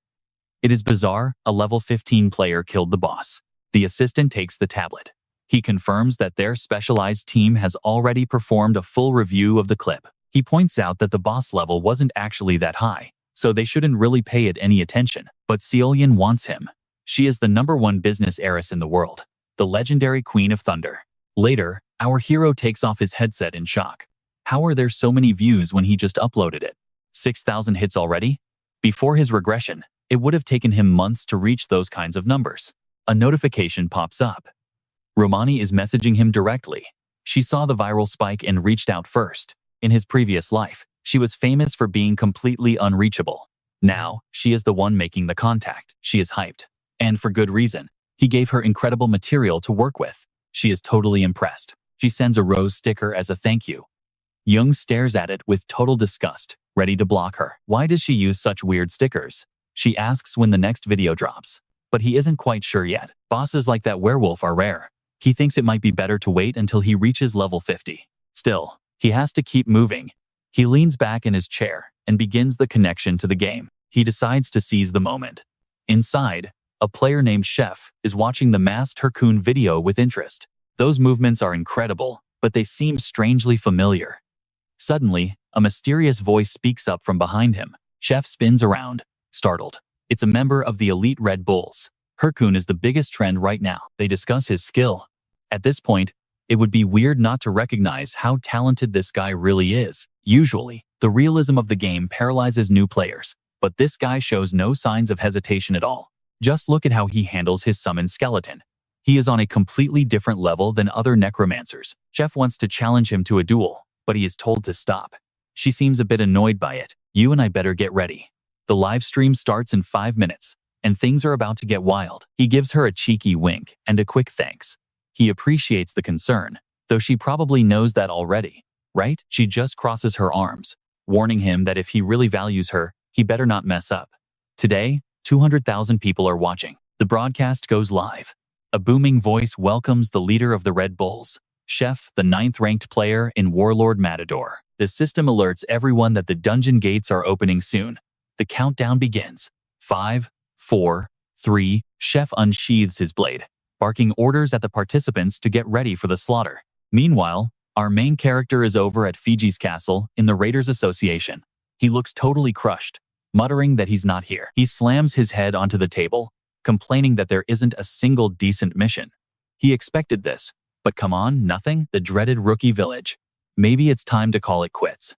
A: It is bizarre, a level 15 player killed the boss. The assistant takes the tablet. He confirms that their specialized team has already performed a full review of the clip. He points out that the boss level wasn't actually that high, so they shouldn't really pay it any attention. But Seolyan wants him. She is the #1 business heiress in the world, the legendary Queen of Thunder. Later, our hero takes off his headset in shock. How are there so many views when he just uploaded it? 6,000 hits already? Before his regression, it would have taken him months to reach those kinds of numbers. A notification pops up. Romani is messaging him directly. She saw the viral spike and reached out first. In his previous life, she was famous for being completely unreachable. Now, she is the one making the contact. She is hyped. And for good reason. He gave her incredible material to work with. She is totally impressed. She sends a rose sticker as a thank you. Jung stares at it with total disgust, ready to block her. Why does she use such weird stickers? She asks when the next video drops. But he isn't quite sure yet. Bosses like that werewolf are rare. He thinks it might be better to wait until he reaches level 50. Still, he has to keep moving. He leans back in his chair and begins the connection to the game. He decides to seize the moment. Inside, a player named Chef is watching the masked Hercune video with interest. Those movements are incredible, but they seem strangely familiar. Suddenly, a mysterious voice speaks up from behind him. Chef spins around, startled. It's a member of the elite Red Bulls. Hercune is the biggest trend right now. They discuss his skill. At this point, it would be weird not to recognize how talented this guy really is. Usually, the realism of the game paralyzes new players, but this guy shows no signs of hesitation at all. Just look at how he handles his summoned skeleton. He is on a completely different level than other necromancers. Chef wants to challenge him to a duel, but he is told to stop. She seems a bit annoyed by it. You and I better get ready. The live stream starts in 5 minutes, and things are about to get wild. He gives her a cheeky wink and a quick thanks. He appreciates the concern, though she probably knows that already, right? She just crosses her arms, warning him that if he really values her, he better not mess up. Today, 200,000 people are watching. The broadcast goes live. A booming voice welcomes the leader of the Red Bulls, Chef, the 9th-ranked player in Warlord Matador. The system alerts everyone that the dungeon gates are opening soon. The countdown begins. 5, 4, 3. Chef unsheathes his blade, barking orders at the participants to get ready for the slaughter. Meanwhile, our main character is over at Fiji's castle in the Raiders Association. He looks totally crushed, muttering that he's not here. He slams his head onto the table, complaining that there isn't a single decent mission. He expected this, but come on, nothing? The dreaded rookie village. Maybe it's time to call it quits.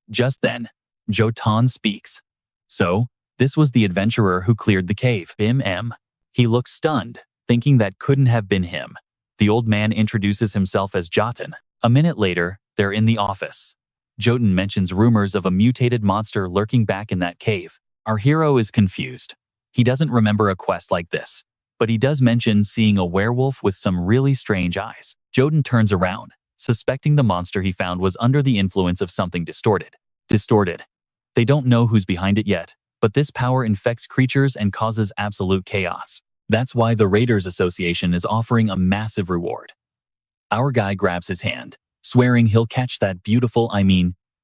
A: Just then, Jotan speaks. So, this was the adventurer who cleared the cave. Bim. He looks stunned, thinking that couldn't have been him. The old man introduces himself as Jotan. A minute later, they're in the office. Jotan mentions rumors of a mutated monster lurking back in that cave. Our hero is confused. He doesn't remember a quest like this, but he does mention seeing a werewolf with some really strange eyes. Jotan turns around, suspecting the monster he found was under the influence of something distorted. They don't know who's behind it yet, but this power infects creatures and causes absolute chaos. That's why the Raiders Association is offering a massive reward. Our guy grabs his hand, swearing he'll catch that beautiful,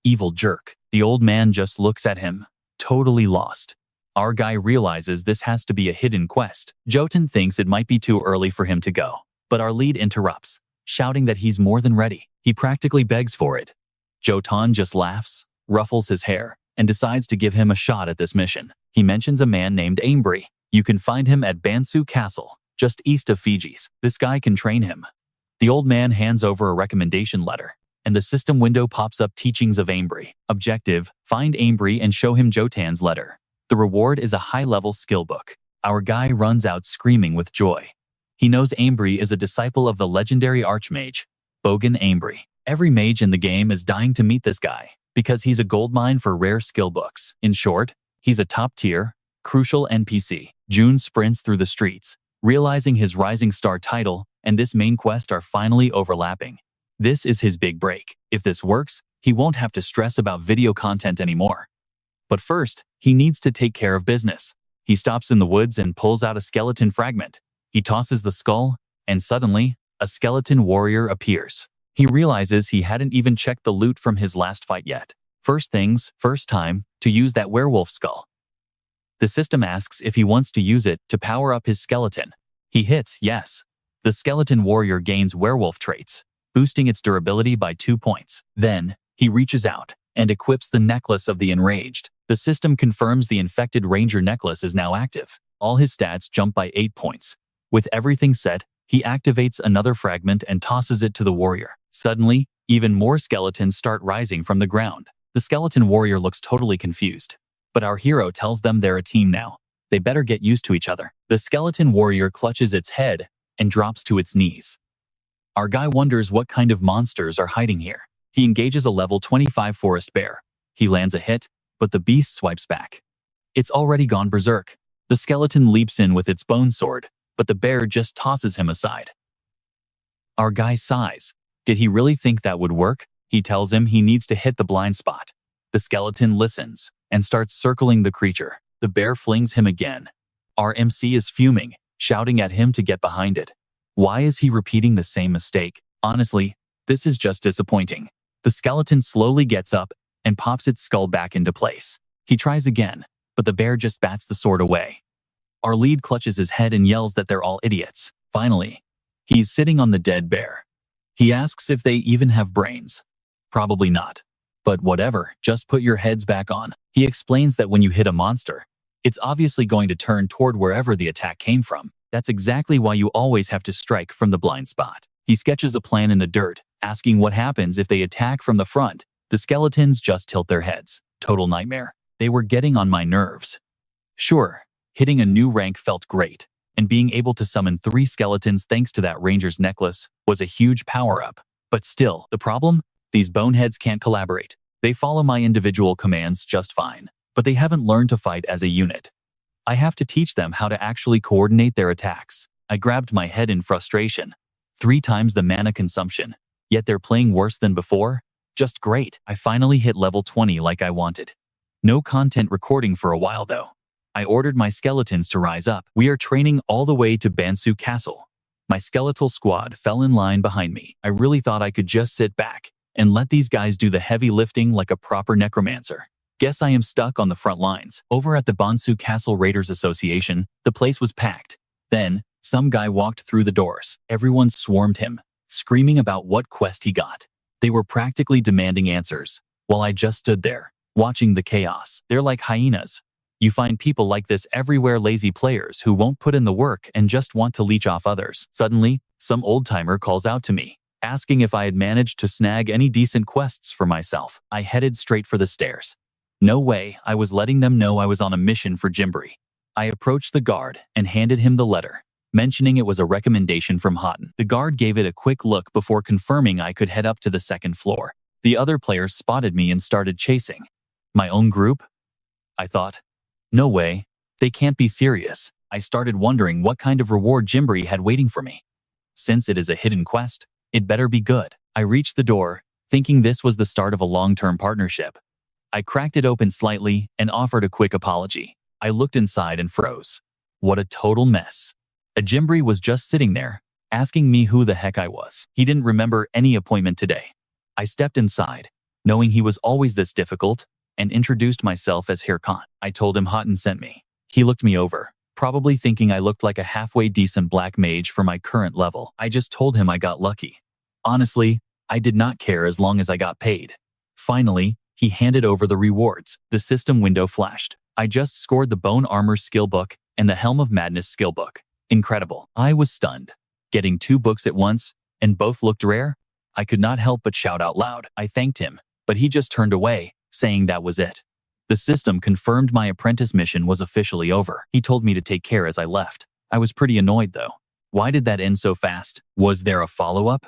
A: evil jerk. The old man just looks at him, totally lost. Our guy realizes this has to be a hidden quest. Jotun thinks it might be too early for him to go, but our lead interrupts, shouting that he's more than ready. He practically begs for it. Jotun just laughs, ruffles his hair, and decides to give him a shot at this mission. He mentions a man named Ainbury. You can find him at Bansu Castle, just east of Fiji's. This guy can train him. The old man hands over a recommendation letter, and the system window pops up teachings of Ainbury. Objective: find Ainbury and show him Jotan's letter. The reward is a high-level skill book. Our guy runs out screaming with joy. He knows Ainbury is a disciple of the legendary archmage, Bogan Ainbury. Every mage in the game is dying to meet this guy, because he's a goldmine for rare skill books. In short, he's a top-tier, crucial NPC. June sprints through the streets, realizing his rising star title and this main quest are finally overlapping. This is his big break. If this works, he won't have to stress about video content anymore. But first, he needs to take care of business. He stops in the woods and pulls out a skeleton fragment. He tosses the skull, and suddenly, a skeleton warrior appears. He realizes he hadn't even checked the loot from his last fight yet. First things, first time, to use that werewolf skull. The system asks if he wants to use it to power up his skeleton. He hits yes. The skeleton warrior gains werewolf traits, boosting its durability by 2 points. Then, he reaches out and equips the necklace of the enraged. The system confirms the infected ranger necklace is now active. All his stats jump by 8 points. With everything set, he activates another fragment and tosses it to the warrior. Suddenly, even more skeletons start rising from the ground. The skeleton warrior looks totally confused, but our hero tells them they're a team now. They better get used to each other. The skeleton warrior clutches its head and drops to its knees. Our guy wonders what kind of monsters are hiding here. He engages a level 25 forest bear. He lands a hit, but the beast swipes back. It's already gone berserk. The skeleton leaps in with its bone sword, but the bear just tosses him aside. Our guy sighs. Did he really think that would work? He tells him he needs to hit the blind spot. The skeleton listens and starts circling the creature. The bear flings him again. Our MC is fuming, shouting at him to get behind it. Why is he repeating the same mistake? Honestly, this is just disappointing. The skeleton slowly gets up and pops its skull back into place. He tries again, but the bear just bats the sword away. Our lead clutches his head and yells that they're all idiots. Finally, he's sitting on the dead bear. He asks if they even have brains. Probably not. But whatever, just put your heads back on. He explains that when you hit a monster, it's obviously going to turn toward wherever the attack came from. That's exactly why you always have to strike from the blind spot. He sketches a plan in the dirt, asking what happens if they attack from the front. The skeletons just tilt their heads. Total nightmare. They were getting on my nerves. Sure, hitting a new rank felt great, and being able to summon 3 skeletons thanks to that ranger's necklace was a huge power-up. But still, the problem? These boneheads can't collaborate. They follow my individual commands just fine, but they haven't learned to fight as a unit. I have to teach them how to actually coordinate their attacks. I grabbed my head in frustration. 3 times the mana consumption. Yet they're playing worse than before? Just great. I finally hit level 20 like I wanted. No content recording for a while though. I ordered my skeletons to rise up. We are training all the way to Bansu Castle. My skeletal squad fell in line behind me. I really thought I could just sit back and let these guys do the heavy lifting like a proper necromancer. Guess I am stuck on the front lines. Over at the Bansu Castle Raiders Association, the place was packed. Then, some guy walked through the doors. Everyone swarmed him, screaming about what quest he got. They were practically demanding answers, while I just stood there, watching the chaos. They're like hyenas. You find people like this everywhere, lazy players who won't put in the work and just want to leech off others. Suddenly, some old-timer calls out to me, asking if I had managed to snag any decent quests for myself. I headed straight for the stairs. No way, I was letting them know I was on a mission for Jimbri. I approached the guard and handed him the letter, mentioning it was a recommendation from Houghton. The guard gave it a quick look before confirming I could head up to the 2nd floor. The other players spotted me and started chasing. My own group? I thought. No way. They can't be serious. I started wondering what kind of reward Jimbri had waiting for me. Since it is a hidden quest, it better be good. I reached the door, thinking this was the start of a long-term partnership. I cracked it open slightly and offered a quick apology. I looked inside and froze. What a total mess. A Jimbri was just sitting there, asking me who the heck I was. He didn't remember any appointment today. I stepped inside, knowing he was always this difficult, and introduced myself as Hirkan. I told him Hotten sent me. He looked me over, probably thinking I looked like a halfway decent black mage for my current level. I just told him I got lucky. Honestly, I did not care as long as I got paid. Finally, he handed over the rewards. The system window flashed. I just scored the Bone Armor skill book and the Helm of Madness skill book. Incredible. I was stunned. Getting 2 books at once, and both looked rare? I could not help but shout out loud. I thanked him, but he just turned away, saying that was it. The system confirmed my apprentice mission was officially over. He told me to take care as I left. I was pretty annoyed though. Why did that end so fast? Was there a follow-up?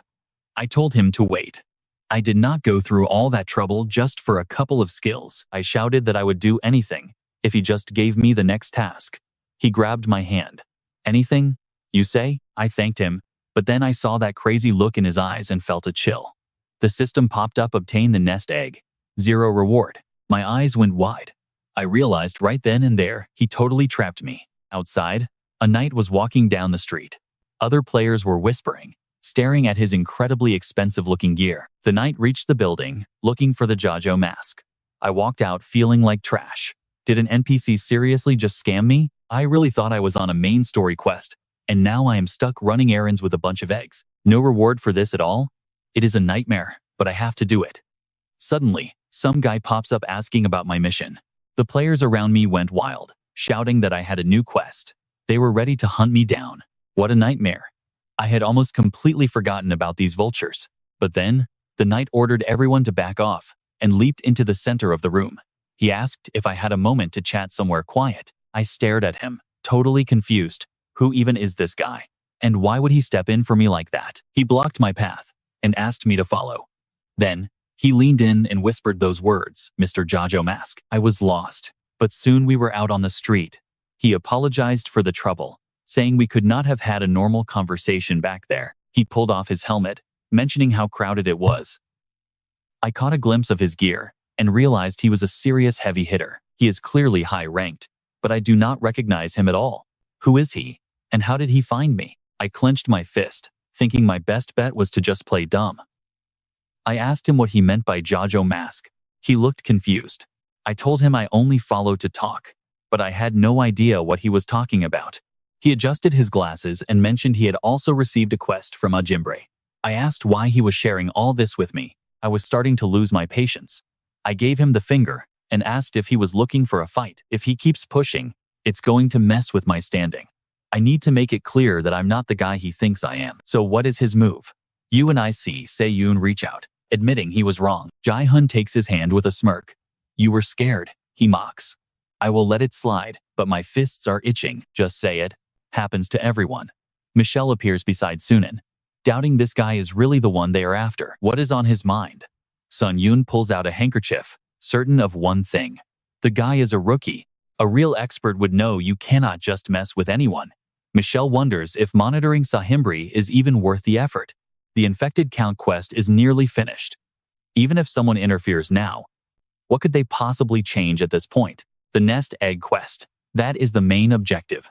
A: I told him to wait. I did not go through all that trouble just for a couple of skills. I shouted that I would do anything if he just gave me the next task. He grabbed my hand. Anything? You say? I thanked him, but then I saw that crazy look in his eyes and felt a chill. The system popped up, obtain the nest egg. 0 reward. My eyes went wide. I realized right then and there he totally trapped me. Outside, a knight was walking down the street. Other players were whispering, staring at his incredibly expensive-looking gear. The knight reached the building, looking for the Jae-Un mask. I walked out feeling like trash. Did an NPC seriously just scam me? I really thought I was on a main story quest, and now I am stuck running errands with a bunch of eggs. No reward for this at all? It is a nightmare, but I have to do it. Suddenly, some guy pops up asking about my mission. The players around me went wild, shouting that I had a new quest. They were ready to hunt me down. What a nightmare. I had almost completely forgotten about these vultures. But then, the knight ordered everyone to back off and leaped into the center of the room. He asked if I had a moment to chat somewhere quiet. I stared at him, totally confused. Who even is this guy? And why would he step in for me like that? He blocked my path and asked me to follow. Then, he leaned in and whispered those words, Mr. Jae-Un mask. I was lost, but soon we were out on the street. He apologized for the trouble, saying we could not have had a normal conversation back there. He pulled off his helmet, mentioning how crowded it was. I caught a glimpse of his gear and realized he was a serious heavy hitter. He is clearly high-ranked, but I do not recognize him at all. Who is he? And how did he find me? I clenched my fist, thinking my best bet was to just play dumb. I asked him what he meant by Jae-Un mask. He looked confused. I told him I only followed to talk, but I had no idea what he was talking about. He adjusted his glasses and mentioned he had also received a quest from Ajimbre. I asked why he was sharing all this with me. I was starting to lose my patience. I gave him the finger and asked if he was looking for a fight. If he keeps pushing, it's going to mess with my standing. I need to make it clear that I'm not the guy he thinks I am. So what is his move? Jae-Un reach out, admitting he was wrong. Jae-Un takes his hand with a smirk. You were scared, he mocks. I will let it slide, but my fists are itching. Just say it. Happens to everyone. Michelle appears beside Sunan, doubting this guy is really the one they are after. What is on his mind? Sun Yoon pulls out a handkerchief, certain of one thing. The guy is a rookie. A real expert would know you cannot just mess with anyone. Michelle wonders if monitoring Sahimbri is even worth the effort. The infected count quest is nearly finished. Even if someone interferes now, what could they possibly change at this point? The nest egg quest. That is the main objective.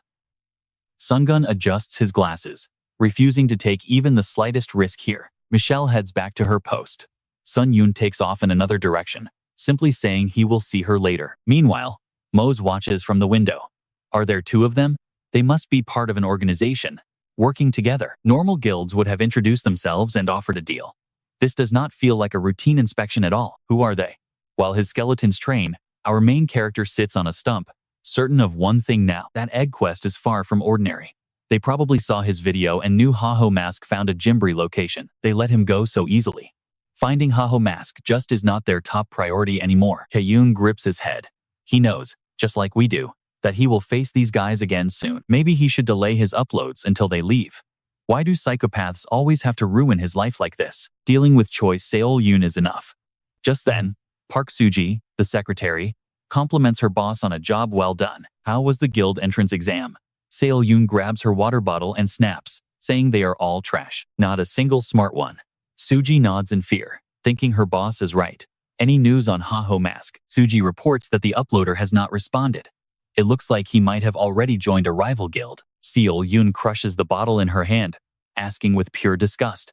A: Sungun adjusts his glasses, refusing to take even the slightest risk here. Michelle heads back to her post. Sun Yoon takes off in another direction, simply saying he will see her later. Meanwhile, Mose watches from the window. Are there 2 of them? They must be part of an organization, working together. Normal guilds would have introduced themselves and offered a deal. This does not feel like a routine inspection at all. Who are they? While his skeletons train, our main character sits on a stump, certain of one thing now. That egg quest is far from ordinary. They probably saw his video and knew Haho Mask found a Jimbri location. They let him go so easily. Finding Haho Mask just is not their top priority anymore. Jae-Un grips his head. He knows, just like we do, that he will face these guys again soon. Maybe he should delay his uploads until they leave. Why do psychopaths always have to ruin his life like this? Dealing with Choi Seol-yoon is enough. Just then, Park Suji, the secretary, compliments her boss on a job well done. How was the guild entrance exam? Seol-yoon grabs her water bottle and snaps, saying they are all trash. Not a single smart one. Suji nods in fear, thinking her boss is right. Any news on Haho Mask? Suji reports that the uploader has not responded. It looks like he might have already joined a rival guild. Seol-yoon crushes the bottle in her hand, asking with pure disgust.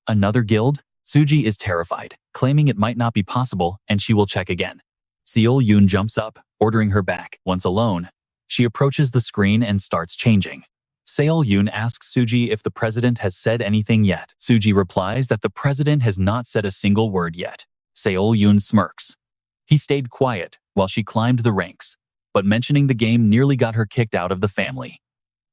A: Another guild? Suji is terrified, claiming it might not be possible and she will check again. Jae-Un jumps up, ordering her back. Once alone, she approaches the screen and starts changing. Jae-Un asks Suji if the president has said anything yet. Suji replies that the president has not said a single word yet. Jae-Un smirks. He stayed quiet while she climbed the ranks, but mentioning the game nearly got her kicked out of the family.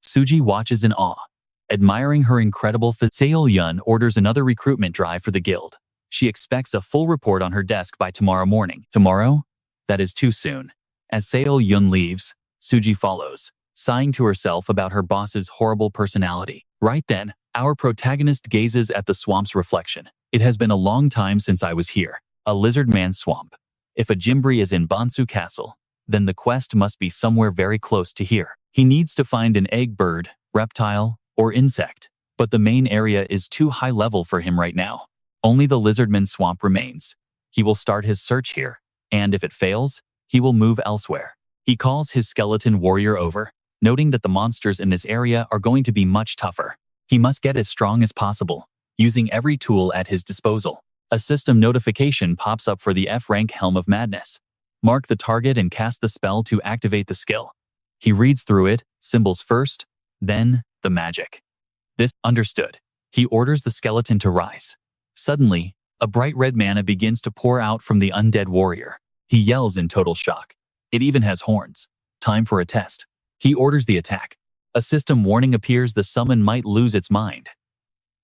A: Suji watches in awe, admiring her incredible Jae-Un orders another recruitment drive for the guild. She expects a full report on her desk by tomorrow morning. Tomorrow? That is too soon. As Jae-Un leaves, Suji follows, sighing to herself about her boss's horrible personality. Right then, our protagonist gazes at the swamp's reflection. It has been a long time since I was here. A lizard man swamp. If a Jimbri is in Bansu Castle, then the quest must be somewhere very close to here. He needs to find an egg bird, reptile, or insect, but the main area is too high level for him right now. Only the Lizardman Swamp remains. He will start his search here, and if it fails, he will move elsewhere. He calls his skeleton warrior over, noting that the monsters in this area are going to be much tougher. He must get as strong as possible, using every tool at his disposal. A system notification pops up for the F-rank Helm of Madness. Mark the target and cast the spell to activate the skill. He reads through it, symbols first, then the magic. This understood. He orders the skeleton to rise. Suddenly, a bright red mana begins to pour out from the undead warrior. He yells in total shock. It even has horns. Time for a test. He orders the attack. A system warning appears the summon might lose its mind.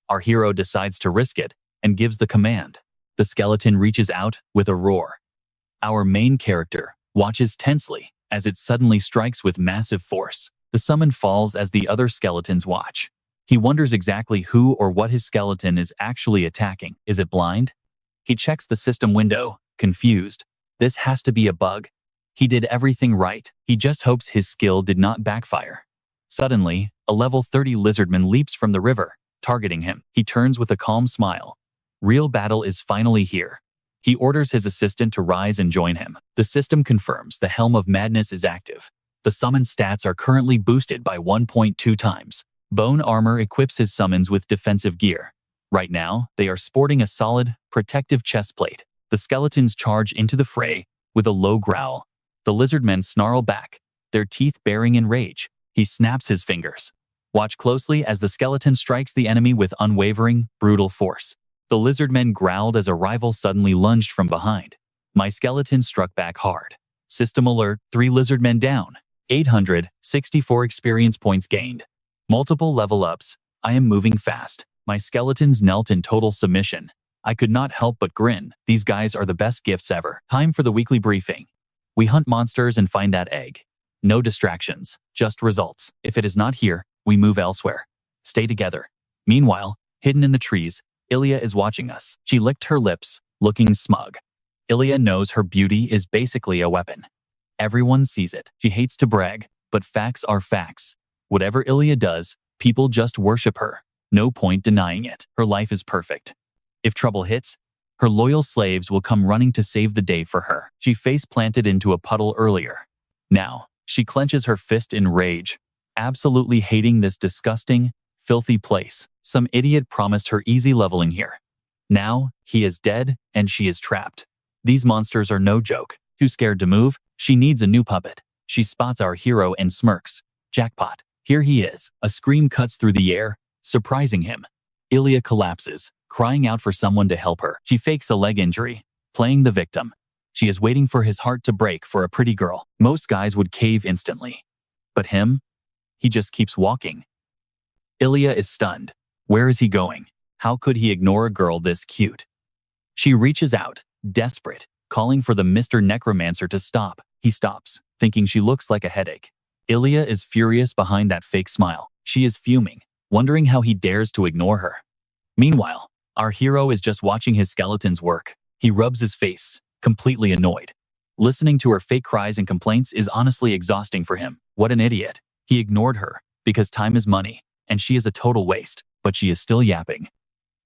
A: Our hero decides to risk it and gives the command. The skeleton reaches out with a roar. Our main character watches tensely as it suddenly strikes with massive force. The summon falls as the other skeletons watch. He wonders exactly who or what his skeleton is actually attacking. Is it blind? He checks the system window, confused. This has to be a bug. He did everything right. He just hopes his skill did not backfire. Suddenly, a level 30 lizardman leaps from the river, targeting him. He turns with a calm smile. Real battle is finally here. He orders his assistant to rise and join him. The system confirms the Helm of Madness is active. The summon stats are currently boosted by 1.2 times. Bone Armor equips his summons with defensive gear. Right now, they are sporting a solid, protective chestplate. The skeletons charge into the fray with a low growl. The lizardmen snarl back, their teeth baring in rage. He snaps his fingers. Watch closely as the skeleton strikes the enemy with unwavering, brutal force. The lizardmen growled as a rival suddenly lunged from behind. My skeleton struck back hard. System alert, 3 lizardmen down. 864 experience points gained. Multiple level ups. I am moving fast. My skeletons knelt in total submission. I could not help but grin. These guys are the best gifts ever. Time for the weekly briefing. We hunt monsters and find that egg. No distractions, just results. If it is not here, we move elsewhere. Stay together. Meanwhile, hidden in the trees, Ilya is watching us. She licked her lips, looking smug. Ilya knows her beauty is basically a weapon. Everyone sees it. She hates to brag, but facts are facts. Whatever Ilya does, people just worship her. No point denying it. Her life is perfect. If trouble hits, her loyal slaves will come running to save the day for her. She face-planted into a puddle earlier. Now, she clenches her fist in rage, absolutely hating this disgusting, filthy place. Some idiot promised her easy leveling here. Now, he is dead and she is trapped. These monsters are no joke. Too scared to move, she needs a new puppet. She spots our hero and smirks. Jackpot. Here he is. A scream cuts through the air, surprising him. Ilya collapses, crying out for someone to help her. She fakes a leg injury, playing the victim. She is waiting for his heart to break for a pretty girl. Most guys would cave instantly. But him? He just keeps walking. Ilya is stunned. Where is he going? How could he ignore a girl this cute? She reaches out, desperate, calling for the Mr. Necromancer to stop. He stops, thinking she looks like a headache. Ilya is furious behind that fake smile. She is fuming, wondering how he dares to ignore her. Meanwhile, our hero is just watching his skeletons work. He rubs his face, completely annoyed. Listening to her fake cries and complaints is honestly exhausting for him. What an idiot. He ignored her, because time is money, and she is a total waste, but she is still yapping.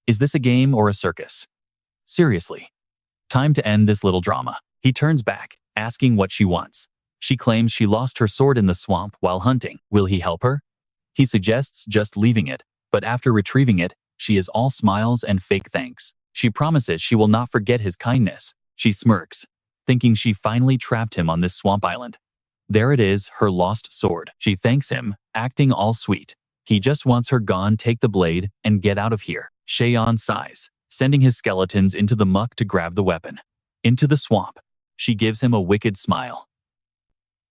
A: Is this a game or a circus? Seriously. Time to end this little drama. He turns back, asking what she wants. She claims she lost her sword in the swamp while hunting. Will he help her? He suggests just leaving it, but after retrieving it, she is all smiles and fake thanks. She promises she will not forget his kindness. She smirks, thinking she finally trapped him on this swamp island. There it is, her lost sword. She thanks him, acting all sweet. He just wants her gone. Take the blade and get out of here. Jae-Un sighs, sending his skeletons into the muck to grab the weapon. Into the swamp. She gives him a wicked smile.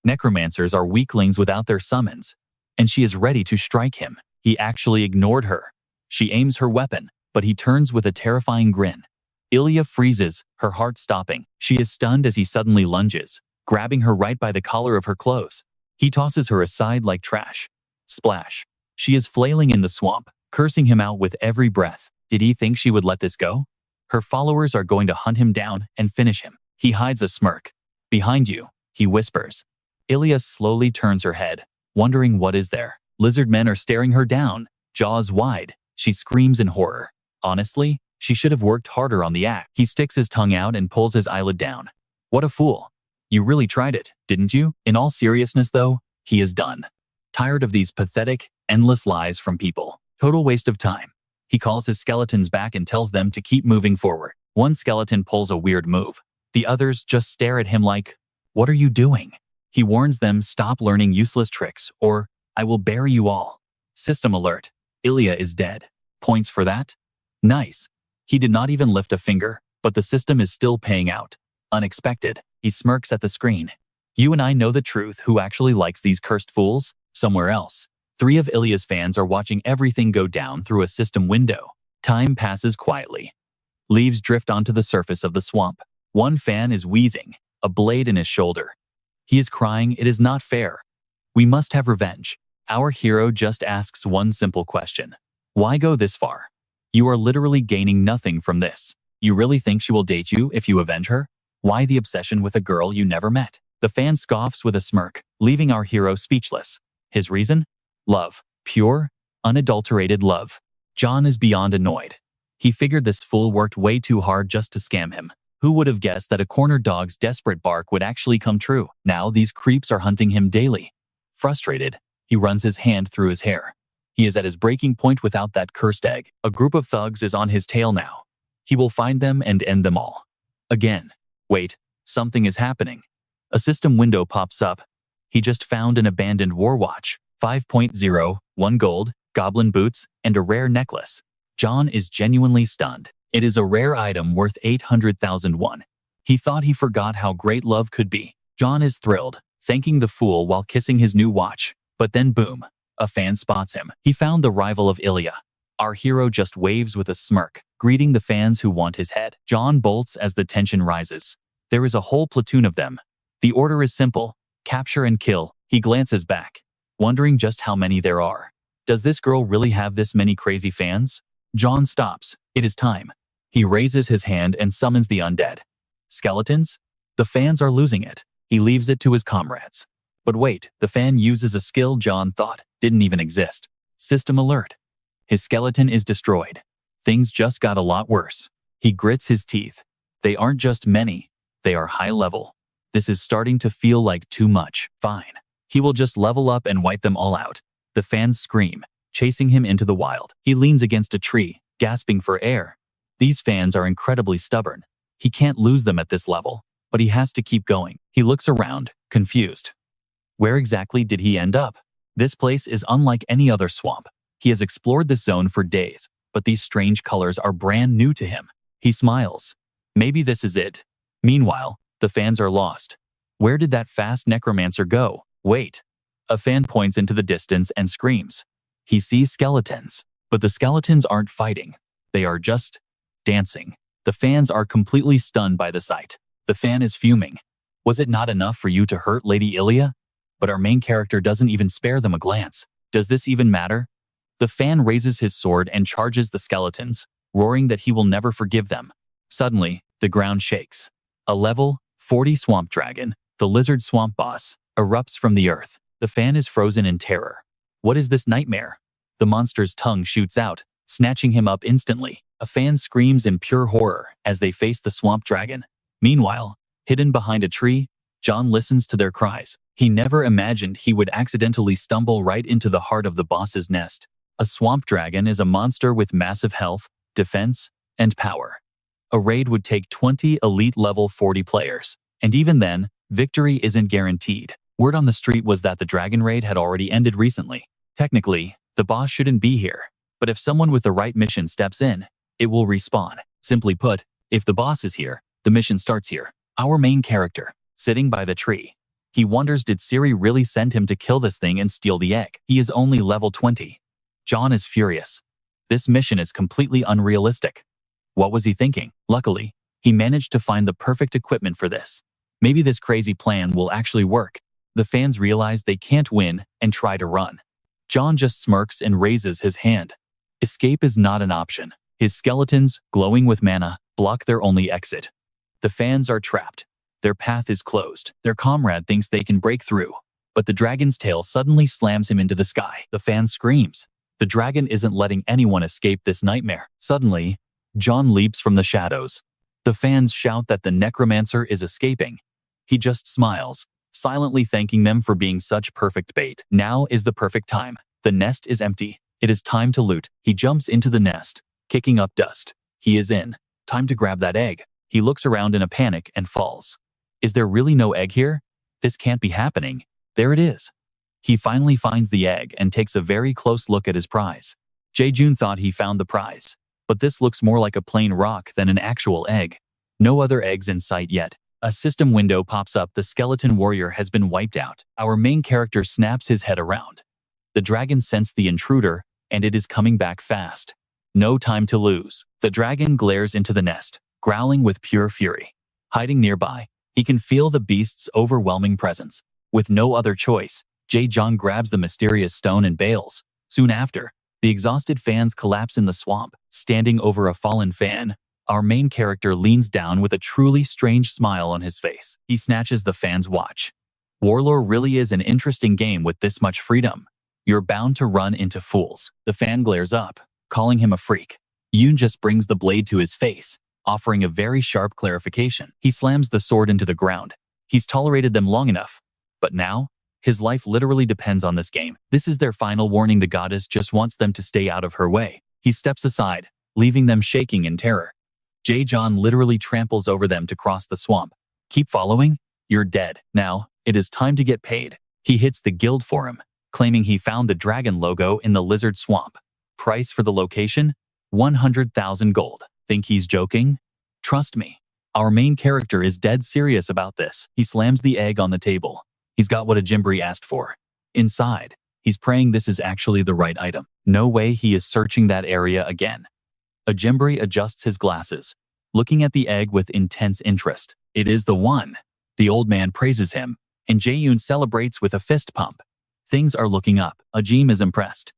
A: Necromancers are weaklings without their summons, and she is ready to strike him. He actually ignored her. She aims her weapon, but he turns with a terrifying grin. Ilya freezes, her heart stopping. She is stunned as he suddenly lunges, grabbing her right by the collar of her clothes. He tosses her aside like trash. Splash. She is flailing in the swamp, cursing him out with every breath. Did he think she would let this go? Her followers are going to hunt him down and finish him. He hides a smirk. Behind you, he whispers. Ilya slowly turns her head, wondering what is there. Lizard men are staring her down, jaws wide. She screams in horror. Honestly, she should have worked harder on the act. He sticks his tongue out and pulls his eyelid down. What a fool. You really tried it, didn't you? In all seriousness though, he is done. Tired of these pathetic, endless lies from people. Total waste of time. He calls his skeletons back and tells them to keep moving forward. One skeleton pulls a weird move. The others just stare at him like, what are you doing? He warns them, stop learning useless tricks, or I will bury you all. System alert. Ilya is dead. Points for that? Nice. He did not even lift a finger, but the system is still paying out. Unexpected. He smirks at the screen. You and I know the truth. Who actually likes these cursed fools? Somewhere else. 3 of Ilya's fans are watching everything go down through a system window. Time passes quietly. Leaves drift onto the surface of the swamp. One fan is wheezing, a blade in his shoulder. He is crying, it is not fair. We must have revenge. Our hero just asks one simple question. Why go this far? You are literally gaining nothing from this. You really think she will date you if you avenge her? Why the obsession with a girl you never met? The fan scoffs with a smirk, leaving our hero speechless. His reason? Love. Pure, unadulterated love. John is beyond annoyed. He figured this fool worked way too hard just to scam him. Who would have guessed that a corner dog's desperate bark would actually come true? Now these creeps are hunting him daily. Frustrated, he runs his hand through his hair. He is at his breaking point without that cursed egg. A group of thugs is on his tail now. He will find them and end them all. Again. Wait, something is happening. A system window pops up. He just found an abandoned war watch. 5.0, 1 gold, goblin boots, and a rare necklace. John is genuinely stunned. It is a rare item worth 800,000 won. He thought he forgot how great love could be. John is thrilled, thanking the fool while kissing his new watch. But then boom, a fan spots him. He found the rival of Ilya. Our hero just waves with a smirk, greeting the fans who want his head. John bolts as the tension rises. There is a whole platoon of them. The order is simple, capture and kill. He glances back, wondering just how many there are. Does this girl really have this many crazy fans? John stops. It is time. He raises his hand and summons the undead. Skeletons? The fans are losing it. He leaves it to his comrades. But wait, the fan uses a skill John thought didn't even exist. System alert. His skeleton is destroyed. Things just got a lot worse. He grits his teeth. They aren't just many. They are high level. This is starting to feel like too much. Fine. He will just level up and wipe them all out. The fans scream, chasing him into the wild. He leans against a tree, gasping for air. These fans are incredibly stubborn. He can't lose them at this level, but he has to keep going. He looks around, confused. Where exactly did he end up? This place is unlike any other swamp. He has explored this zone for days, but these strange colors are brand new to him. He smiles. Maybe this is it. Meanwhile, the fans are lost. Where did that fast necromancer go? Wait. A fan points into the distance and screams. He sees skeletons, but the skeletons aren't fighting. They are just dancing. The fans are completely stunned by the sight. The fan is fuming. Was it not enough for you to hurt Lady Ilya? But our main character doesn't even spare them a glance. Does this even matter? The fan raises his sword and charges the skeletons, roaring that he will never forgive them. Suddenly, the ground shakes. A level 40 swamp dragon, the lizard swamp boss, erupts from the earth. The fan is frozen in terror. What is this nightmare? The monster's tongue shoots out, snatching him up instantly. A fan screams in pure horror as they face the swamp dragon. Meanwhile, hidden behind a tree, John listens to their cries. He never imagined he would accidentally stumble right into the heart of the boss's nest. A swamp dragon is a monster with massive health, defense, and power. A raid would take 20 elite level 40 players. And even then, victory isn't guaranteed. Word on the street was that the dragon raid had already ended recently. Technically, the boss shouldn't be here. But if someone with the right mission steps in, it will respawn. Simply put, if the boss is here, the mission starts here. Our main character, sitting by the tree. He wonders, did Siri really send him to kill this thing and steal the egg? He is only level 20. John is furious. This mission is completely unrealistic. What was he thinking? Luckily, he managed to find the perfect equipment for this. Maybe this crazy plan will actually work. The fans realize they can't win and try to run. John just smirks and raises his hand. Escape is not an option. His skeletons, glowing with mana, block their only exit. The fans are trapped. Their path is closed. Their comrade thinks they can break through. But the dragon's tail suddenly slams him into the sky. The fan screams. The dragon isn't letting anyone escape this nightmare. Suddenly, John leaps from the shadows. The fans shout that the necromancer is escaping. He just smiles, silently thanking them for being such perfect bait. Now is the perfect time. The nest is empty. It is time to loot. He jumps into the nest, kicking up dust. He is in. Time to grab that egg. He looks around in a panic and falls. Is there really no egg here? This can't be happening. There it is. He finally finds the egg and takes a very close look at his prize. Jae-Un thought he found the prize, but this looks more like a plain rock than an actual egg. No other eggs in sight yet. A system window pops up. The skeleton warrior has been wiped out. Our main character snaps his head around. The dragon sensed the intruder, and it is coming back fast. No time to lose. The dragon glares into the nest, growling with pure fury. Hiding nearby, he can feel the beast's overwhelming presence. With no other choice, Jae-Un grabs the mysterious stone and bails. Soon after, the exhausted fans collapse in the swamp. Standing over a fallen fan, our main character leans down with a truly strange smile on his face. He snatches the fan's watch. Warlord really is an interesting game with this much freedom. You're bound to run into fools. The fan glares up, calling him a freak. Yoon just brings the blade to his face, offering a very sharp clarification. He slams the sword into the ground. He's tolerated them long enough. But now, his life literally depends on this game. This is their final warning. The goddess just wants them to stay out of her way. He steps aside, leaving them shaking in terror. Jae-Un literally tramples over them to cross the swamp. Keep following? You're dead. Now, it is time to get paid. He hits the guild forum, claiming he found the dragon logo in the lizard swamp. Price for the location? 100,000 gold. Think he's joking? Trust me. Our main character is dead serious about this. He slams the egg on the table. He's got what a Jimbri asked for. Inside, he's praying this is actually the right item. No way he is searching that area again. A Jimbri adjusts his glasses, looking at the egg with intense interest. It is the one. The old man praises him, and Jae-Un celebrates with a fist pump. Things are looking up. Ajim is impressed.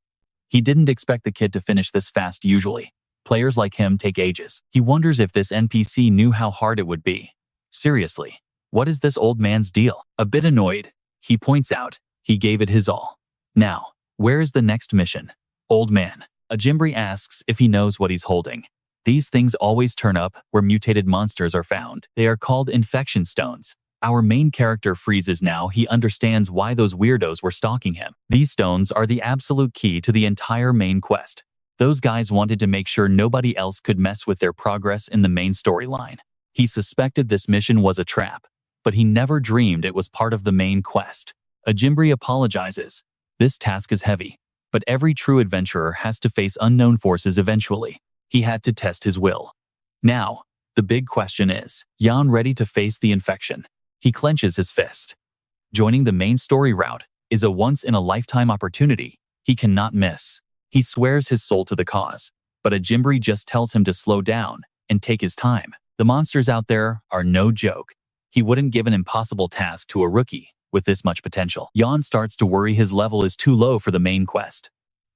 A: He didn't expect the kid to finish this fast usually. Players like him take ages. He wonders if this NPC knew how hard it would be. Seriously, what is this old man's deal? A bit annoyed, he points out, he gave it his all. Now, where is the next mission? Old man. A Jimbri asks if he knows what he's holding. These things always turn up where mutated monsters are found. They are called infection stones. Our main character freezes now. He understands why those weirdos were stalking him. These stones are the absolute key to the entire main quest. Those guys wanted to make sure nobody else could mess with their progress in the main storyline. He suspected this mission was a trap, but he never dreamed it was part of the main quest. A Jimbri apologizes. This task is heavy, but every true adventurer has to face unknown forces eventually. He had to test his will. Now, the big question is, Jan ready to face the infection? He clenches his fist. Joining the main story route is a once-in-a-lifetime opportunity he cannot miss. He swears his soul to the cause, but a Jimbri just tells him to slow down and take his time. The monsters out there are no joke. He wouldn't give an impossible task to a rookie with this much potential. Jan starts to worry his level is too low for the main quest.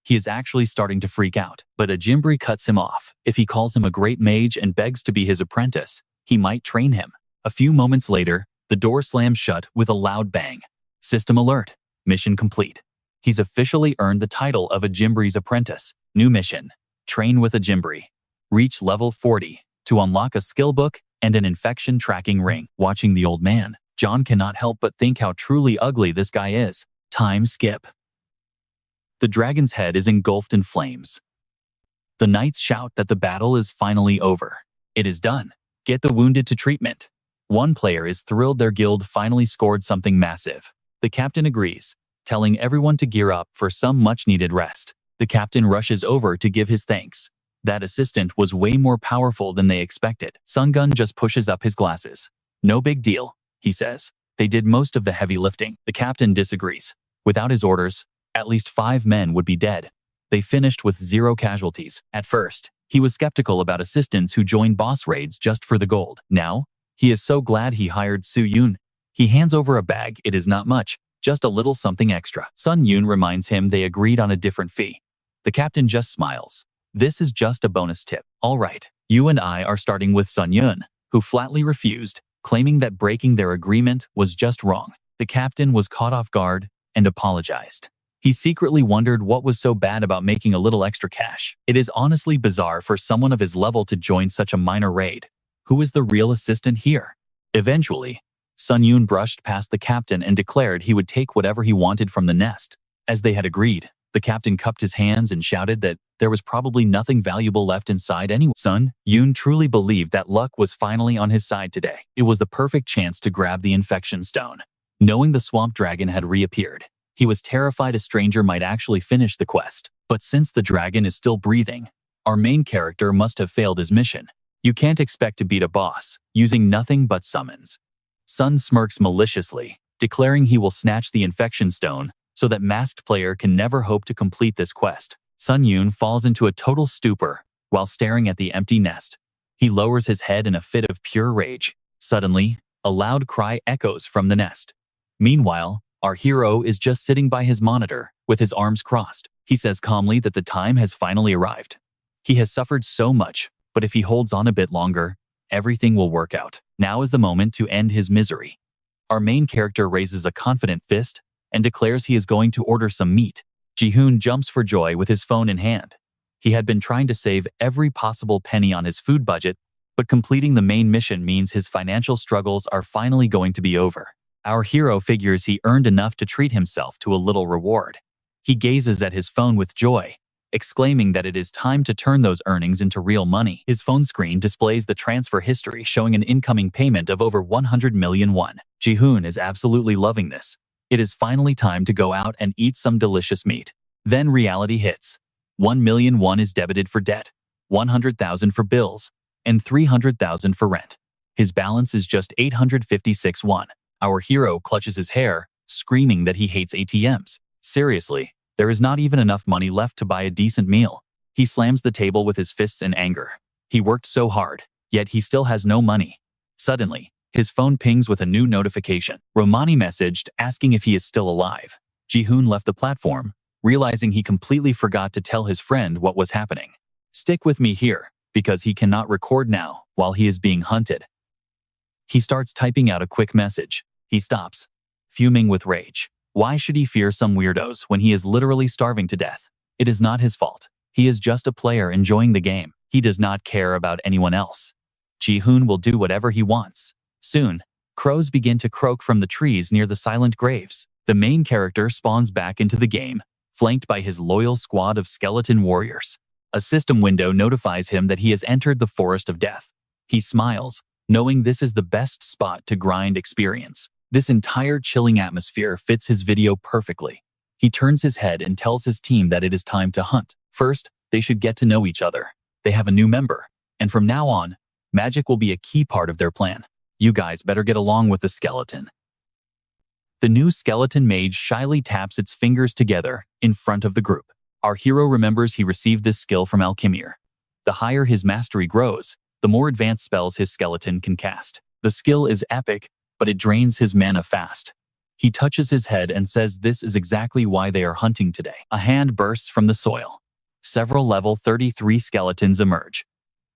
A: He is actually starting to freak out, but a Jimbri cuts him off. If he calls him a great mage and begs to be his apprentice, he might train him. A few moments later, the door slams shut with a loud bang. System alert. Mission complete. He's officially earned the title of a Jimbri's apprentice. New mission. Train with a Jimbri. Reach level 40 to unlock a skill book and an infection tracking ring. Watching the old man, John cannot help but think how truly ugly this guy is. Time skip. The dragon's head is engulfed in flames. The knights shout that the battle is finally over. It is done. Get the wounded to treatment. One player is thrilled their guild finally scored something massive. The captain agrees, telling everyone to gear up for some much-needed rest. The captain rushes over to give his thanks. That assistant was way more powerful than they expected. Sungun just pushes up his glasses. No big deal, he says. They did most of the heavy lifting. The captain disagrees. Without his orders, at least 5 men would be dead. They finished with 0 casualties. At first, he was skeptical about assistants who joined boss raids just for the gold. Now, he is so glad he hired Su-Yun. He hands over a bag. It is not much, just a little something extra. Sun-Yun reminds him they agreed on a different fee. The captain just smiles. This is just a bonus tip. All right, you and I are starting with Sun-Yun, who flatly refused, claiming that breaking their agreement was just wrong. The captain was caught off guard and apologized. He secretly wondered what was so bad about making a little extra cash. It is honestly bizarre for someone of his level to join such a minor raid. Who is the real assistant here? Eventually, Sun-Yun brushed past the captain and declared he would take whatever he wanted from the nest. As they had agreed, the captain cupped his hands and shouted that there was probably nothing valuable left inside anyway. Sun-Yun truly believed that luck was finally on his side today. It was the perfect chance to grab the infection stone. Knowing the swamp dragon had reappeared, he was terrified a stranger might actually finish the quest. But since the dragon is still breathing, our main character must have failed his mission. You can't expect to beat a boss using nothing but summons. Sun smirks maliciously, declaring he will snatch the infection stone so that masked player can never hope to complete this quest. Sun-Yun falls into a total stupor while staring at the empty nest. He lowers his head in a fit of pure rage. Suddenly, a loud cry echoes from the nest. Meanwhile, our hero is just sitting by his monitor, with his arms crossed. He says calmly that the time has finally arrived. He has suffered so much, but if he holds on a bit longer, everything will work out. Now is the moment to end his misery. Our main character raises a confident fist and declares he is going to order some meat. Jae-Un jumps for joy with his phone in hand. He had been trying to save every possible penny on his food budget, but completing the main mission means his financial struggles are finally going to be over. Our hero figures he earned enough to treat himself to a little reward. He gazes at his phone with joy, exclaiming that it is time to turn those earnings into real money. His phone screen displays the transfer history showing an incoming payment of over 100 million won. Jae-Un is absolutely loving this. It is finally time to go out and eat some delicious meat. Then reality hits. 1 million won is debited for debt, 100,000 for bills, and 300,000 for rent. His balance is just 856 won. Our hero clutches his hair, screaming that he hates ATMs. Seriously, there is not even enough money left to buy a decent meal. He slams the table with his fists in anger. He worked so hard, yet he still has no money. Suddenly, his phone pings with a new notification. Romani messaged asking if he is still alive. Jae-Un left the platform, realizing he completely forgot to tell his friend what was happening. Stick with me here, because he cannot record now while he is being hunted. He starts typing out a quick message. He stops, fuming with rage. Why should he fear some weirdos when he is literally starving to death? It is not his fault. He is just a player enjoying the game. He does not care about anyone else. Jae-Un will do whatever he wants. Soon, crows begin to croak from the trees near the silent graves. The main character spawns back into the game, flanked by his loyal squad of skeleton warriors. A system window notifies him that he has entered the forest of death. He smiles, knowing this is the best spot to grind experience. This entire chilling atmosphere fits his video perfectly. He turns his head and tells his team that it is time to hunt. First, they should get to know each other. They have a new member, and from now on, magic will be a key part of their plan. You guys better get along with the skeleton. The new skeleton mage shyly taps its fingers together in front of the group. Our hero remembers he received this skill from Alchemir. The higher his mastery grows, the more advanced spells his skeleton can cast. The skill is epic, but it drains his mana fast. He touches his head and says this is exactly why they are hunting today. A hand bursts from the soil. Several level 33 skeletons emerge.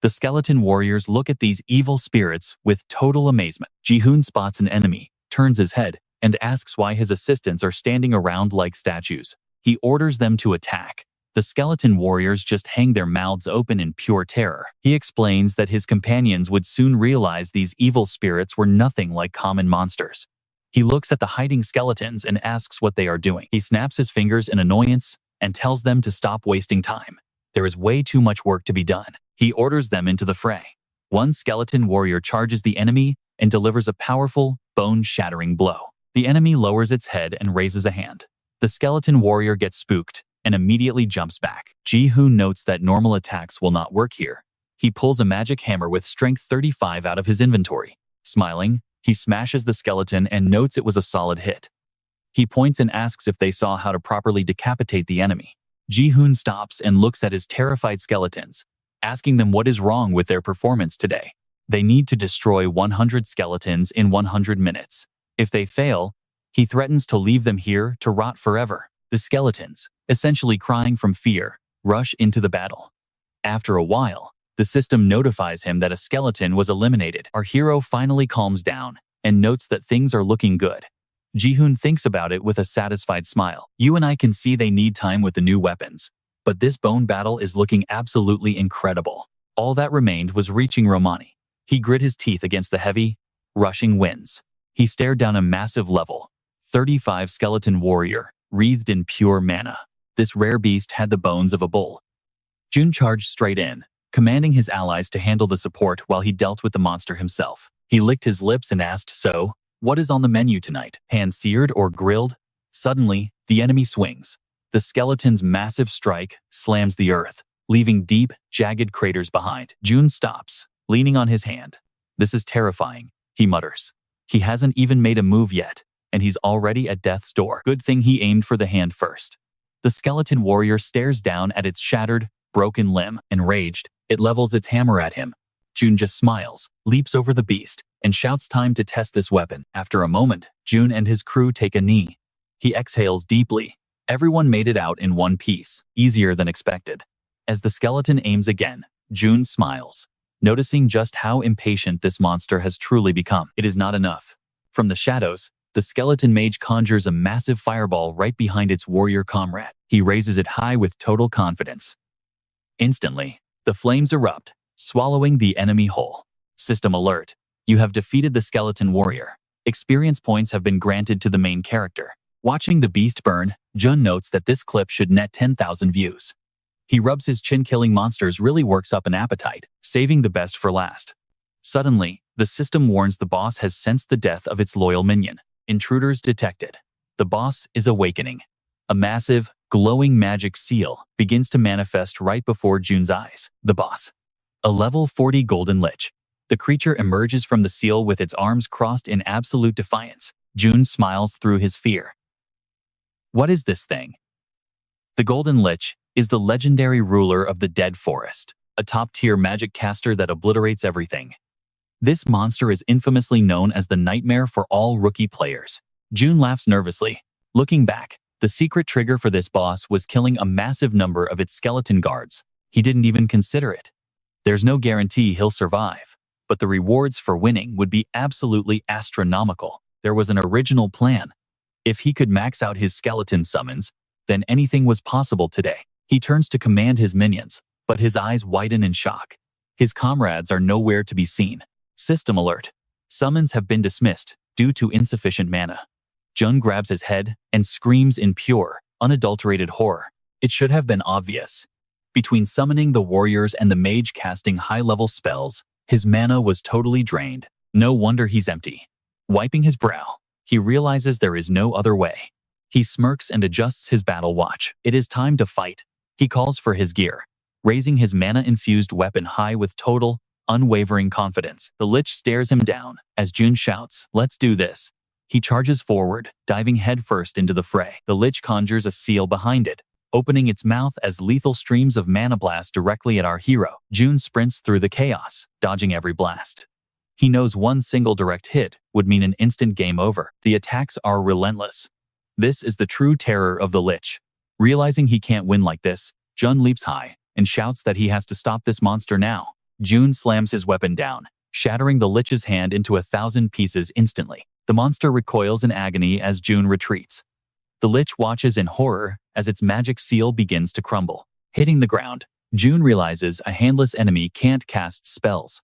A: The skeleton warriors look at these evil spirits with total amazement. Jae-Un spots an enemy, turns his head, and asks why his assistants are standing around like statues. He orders them to attack. The skeleton warriors just hang their mouths open in pure terror. He explains that his companions would soon realize these evil spirits were nothing like common monsters. He looks at the hiding skeletons and asks what they are doing. He snaps his fingers in annoyance and tells them to stop wasting time. There is way too much work to be done. He orders them into the fray. One skeleton warrior charges the enemy and delivers a powerful, bone-shattering blow. The enemy lowers its head and raises a hand. The skeleton warrior gets spooked and immediately jumps back. Jae-Un notes that normal attacks will not work here. He pulls a magic hammer with strength 35 out of his inventory. Smiling, he smashes the skeleton and notes it was a solid hit. He points and asks if they saw how to properly decapitate the enemy. Jae-Un stops and looks at his terrified skeletons, asking them what is wrong with their performance today. They need to destroy 100 skeletons in 100 minutes. If they fail, he threatens to leave them here to rot forever. The skeletons, essentially crying from fear, rush into the battle. After a while, the system notifies him that a skeleton was eliminated. Our hero finally calms down and notes that things are looking good. Jae-Un thinks about it with a satisfied smile. You and I can see they need time with the new weapons, but this bone battle is looking absolutely incredible. All that remained was reaching Romani. He grit his teeth against the heavy, rushing winds. He stared down a massive level 35 skeleton warrior, wreathed in pure mana. This rare beast had the bones of a bull. Jun charged straight in, commanding his allies to handle the support while he dealt with the monster himself. He licked his lips and asked, "So, what is on the menu tonight? Pan-seared or grilled?" Suddenly, the enemy swings. The skeleton's massive strike slams the earth, leaving deep, jagged craters behind. Jun stops, leaning on his hand. "This is terrifying," he mutters. He hasn't even made a move yet, and he's already at death's door. Good thing he aimed for the hand first. The skeleton warrior stares down at its shattered, broken limb. Enraged, it levels its hammer at him. Jun just smiles, leaps over the beast, and shouts time to test this weapon. After a moment, Jun and his crew take a knee. He exhales deeply. Everyone made it out in one piece, easier than expected. As the skeleton aims again, Jun smiles, noticing just how impatient this monster has truly become. It is not enough. From the shadows, the skeleton mage conjures a massive fireball right behind its warrior comrade. He raises it high with total confidence. Instantly, the flames erupt, swallowing the enemy whole. System alert. You have defeated the skeleton warrior. Experience points have been granted to the main character. Watching the beast burn, Jun notes that this clip should net 10,000 views. He rubs his chin. Killing monsters really works up an appetite, saving the best for last. Suddenly, the system warns the boss has sensed the death of its loyal minion. Intruders detected. The boss is awakening. A massive, glowing magic seal begins to manifest right before Jun's eyes. The boss. A level 40 golden lich. The creature emerges from the seal with its arms crossed in absolute defiance. Jun smiles through his fear. What is this thing? The golden lich is the legendary ruler of the Dead Forest, a top-tier magic caster that obliterates everything. This monster is infamously known as the nightmare for all rookie players. Jun laughs nervously. Looking back, the secret trigger for this boss was killing a massive number of its skeleton guards. He didn't even consider it. There's no guarantee he'll survive, but the rewards for winning would be absolutely astronomical. There was an original plan. If he could max out his skeleton summons, then anything was possible today. He turns to command his minions, but his eyes widen in shock. His comrades are nowhere to be seen. System alert. Summons have been dismissed due to insufficient mana. Jun grabs his head and screams in pure, unadulterated horror. It should have been obvious. Between summoning the warriors and the mage casting high-level spells, his mana was totally drained. No wonder he's empty. Wiping his brow, he realizes there is no other way. He smirks and adjusts his battle watch. It is time to fight. He calls for his gear, raising his mana-infused weapon high with total, unwavering confidence. The lich stares him down as Jun shouts, "Let's do this." He charges forward, diving headfirst into the fray. The lich conjures a seal behind it, opening its mouth as lethal streams of mana blast directly at our hero. Jun sprints through the chaos, dodging every blast. He knows one single direct hit would mean an instant game over. The attacks are relentless. This is the true terror of the lich. Realizing he can't win like this, Jun leaps high and shouts that he has to stop this monster now. Jun slams his weapon down, shattering the lich's hand into 1,000 pieces instantly. The monster recoils in agony as Jun retreats. The lich watches in horror as its magic seal begins to crumble. Hitting the ground, Jun realizes a handless enemy can't cast spells.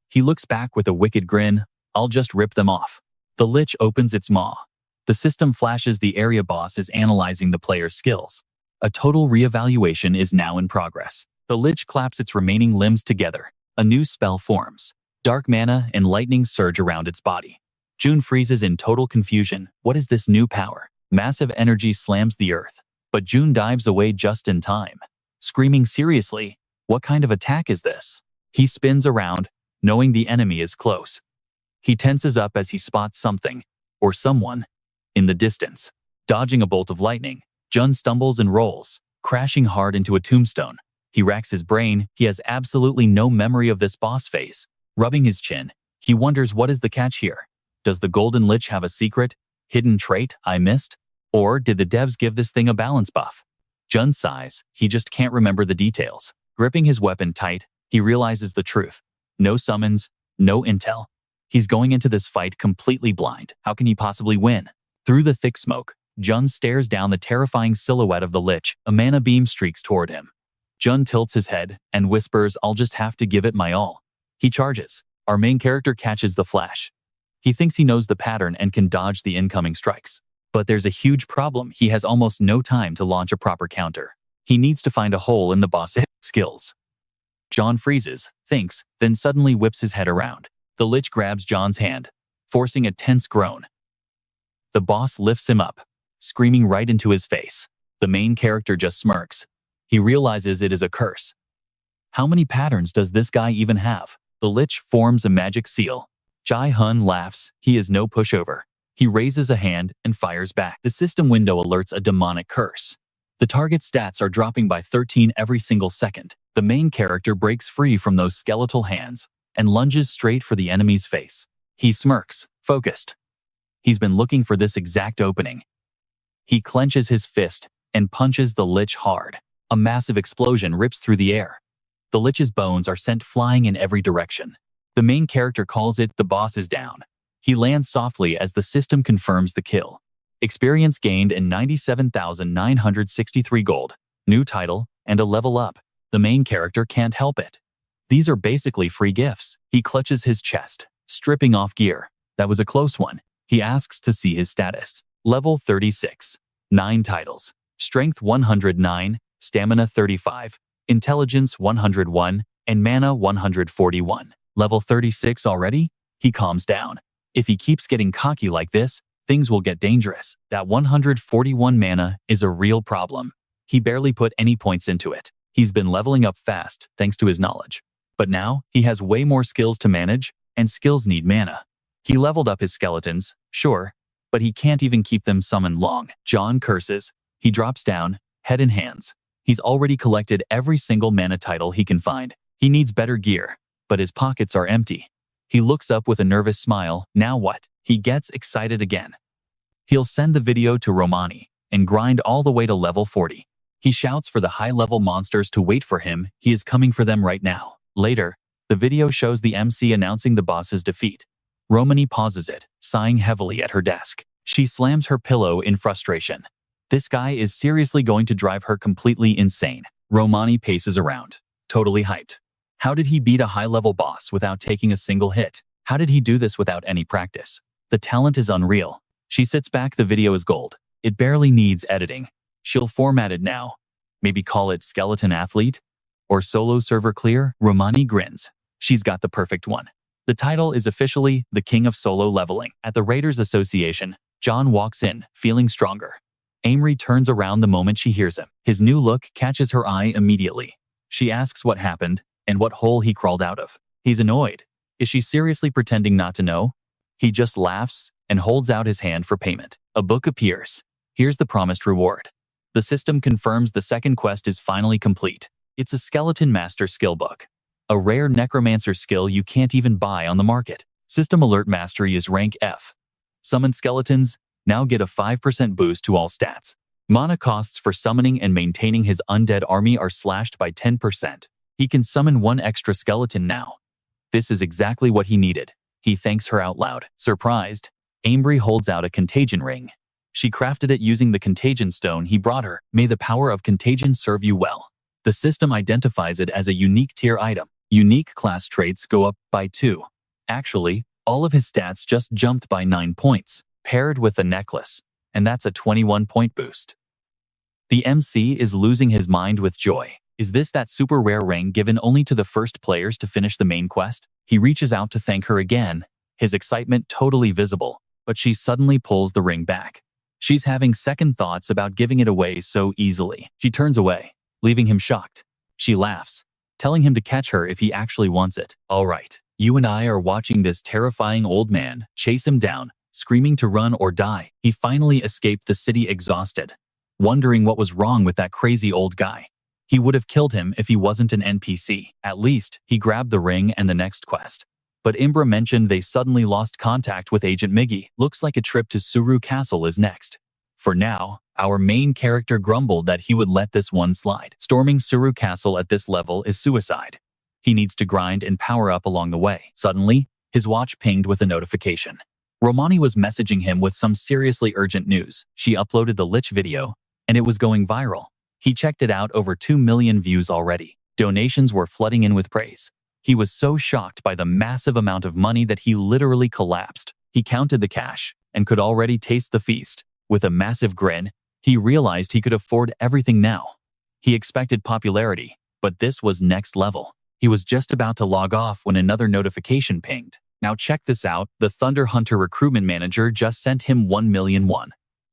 A: He looks back with a wicked grin. "I'll just rip them off." The lich opens its maw. The system flashes the area boss is analyzing the player's skills. A total reevaluation is now in progress. The lich claps its remaining limbs together, A new spell forms. Dark mana and lightning surge around its body. Jun freezes in total confusion. What is this new power? Massive energy slams the earth, but Jun dives away just in time. Screaming seriously, what kind of attack is this? He spins around, knowing the enemy is close. He tenses up as he spots something, or someone, in the distance. Dodging a bolt of lightning, Jun stumbles and rolls, crashing hard into a tombstone. He racks his brain. He has absolutely no memory of this boss phase. Rubbing his chin, he wonders what is the catch here. Does the Golden Lich have a secret, hidden trait I missed? Or did the devs give this thing a balance buff? Jun sighs. He just can't remember the details. Gripping his weapon tight, he realizes the truth. No summons, no intel. He's going into this fight completely blind. How can he possibly win? Through the thick smoke, Jun stares down the terrifying silhouette of the Lich. A mana beam streaks toward him. Jun tilts his head and whispers, "I'll just have to give it my all." He charges. Our main character catches the flash. He thinks he knows the pattern and can dodge the incoming strikes. But there's a huge problem. He has almost no time to launch a proper counter. He needs to find a hole in the boss's skills. Jun freezes, thinks, then suddenly whips his head around. The Lich grabs Jon's hand, forcing a tense groan. The boss lifts him up, screaming right into his face. The main character just smirks. He realizes it is a curse. How many patterns does this guy even have? The Lich forms a magic seal. Jae-Un laughs. He is no pushover. He raises a hand and fires back. The system window alerts a demonic curse. The target stats are dropping by 13 every single second. The main character breaks free from those skeletal hands and lunges straight for the enemy's face. He smirks, focused. He's been looking for this exact opening. He clenches his fist and punches the Lich hard. A massive explosion rips through the air. The Lich's bones are sent flying in every direction. The main character calls it, "The boss is down." He lands softly as the system confirms the kill. Experience gained in 97,963 gold, new title, and a level up. The main character can't help it. These are basically free gifts. He clutches his chest, stripping off gear. That was a close one. He asks to see his status. Level 36. 9 titles. Strength 109, Stamina 35, Intelligence 101, and Mana 141. Level 36 already? He calms down. If he keeps getting cocky like this, things will get dangerous. That 141 mana is a real problem. He barely put any points into it. He's been leveling up fast thanks to his knowledge. But now, he has way more skills to manage, and skills need mana. He leveled up his skeletons, sure, but he can't even keep them summoned long. Jun curses. He drops down, head in hands. He's already collected every single mana title he can find. He needs better gear, but his pockets are empty. He looks up with a nervous smile. Now what? He gets excited again. He'll send the video to Romani and grind all the way to level 40. He shouts for the high-level monsters to wait for him. He is coming for them right now. Later, the video shows the MC announcing the boss's defeat. Romani pauses it, sighing heavily at her desk. She slams her pillow in frustration. This guy is seriously going to drive her completely insane. Romani paces around, totally hyped. How did he beat a high-level boss without taking a single hit? How did he do this without any practice? The talent is unreal. She sits back. The video is gold. It barely needs editing. She'll format it now. Maybe call it Skeleton Athlete? Or Solo Server Clear? Romani grins. She's got the perfect one. The title is officially the King of Solo Leveling. At the Raiders Association, Jun walks in, feeling stronger. Amory turns around the moment she hears him. His new look catches her eye immediately. She asks what happened and what hole he crawled out of. He's annoyed. Is she seriously pretending not to know? He just laughs and holds out his hand for payment. A book appears. Here's the promised reward. The system confirms the second quest is finally complete. It's a Skeleton Master skill book. A rare necromancer skill you can't even buy on the market. System alert mastery is rank F. Summoned skeletons now get a 5% boost to all stats. Mana costs for summoning and maintaining his undead army are slashed by 10%. He can summon 1 extra skeleton now. This is exactly what he needed. He thanks her out loud. Surprised, Amory holds out a contagion ring. She crafted it using the contagion stone he brought her. May the power of contagion serve you well. The system identifies it as a unique tier item. Unique class traits go up by 2. Actually, all of his stats just jumped by 9 points, paired with the necklace, and that's a 21-point boost. The MC is losing his mind with joy. Is this that super rare ring given only to the first players to finish the main quest? He reaches out to thank her again, his excitement totally visible, but she suddenly pulls the ring back. She's having second thoughts about giving it away so easily. She turns away, leaving him shocked. She laughs, telling him to catch her if he actually wants it. All right, you and I are watching this terrifying old man chase him down, screaming to run or die. He finally escaped the city exhausted, wondering what was wrong with that crazy old guy. He would have killed him if he wasn't an NPC. At least, he grabbed the ring and the next quest. But Imbra mentioned they suddenly lost contact with Agent Miggy. Looks like a trip to Suru Castle is next. For now, our main character grumbled that he would let this one slide. Storming Suru Castle at this level is suicide. He needs to grind and power up along the way. Suddenly, his watch pinged with a notification. Romani was messaging him with some seriously urgent news. She uploaded the Lich video, and it was going viral. He checked it out, over 2 million views already. Donations were flooding in with praise. He was so shocked by the massive amount of money that he literally collapsed. He counted the cash and could already taste the feast. With a massive grin, he realized he could afford everything now. He expected popularity, but this was next level. He was just about to log off when another notification pinged. Now check this out, the Thunder Hunter recruitment manager just sent him 1 million won.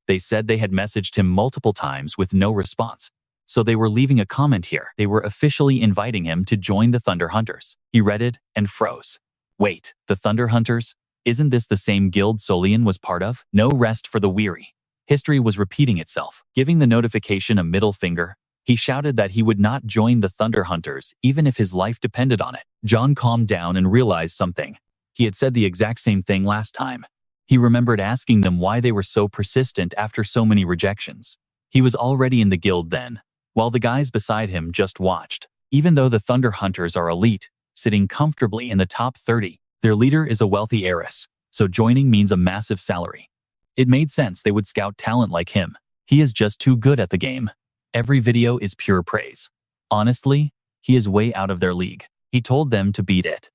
A: They said they had messaged him multiple times with no response. So they were leaving a comment here. They were officially inviting him to join the Thunder Hunters. He read it and froze. Wait, the Thunder Hunters? Isn't this the same guild Solian was part of? No rest for the weary. History was repeating itself. Giving the notification a middle finger, he shouted that he would not join the Thunder Hunters even if his life depended on it. John calmed down and realized something. He had said the exact same thing last time. He remembered asking them why they were so persistent after so many rejections. He was already in the guild then, while the guys beside him just watched. Even though the Thunder Hunters are elite, sitting comfortably in the top 30, their leader is a wealthy heiress, so joining means a massive salary. It made sense they would scout talent like him. He is just too good at the game. Every video is pure praise. Honestly, he is way out of their league. He told them to beat it.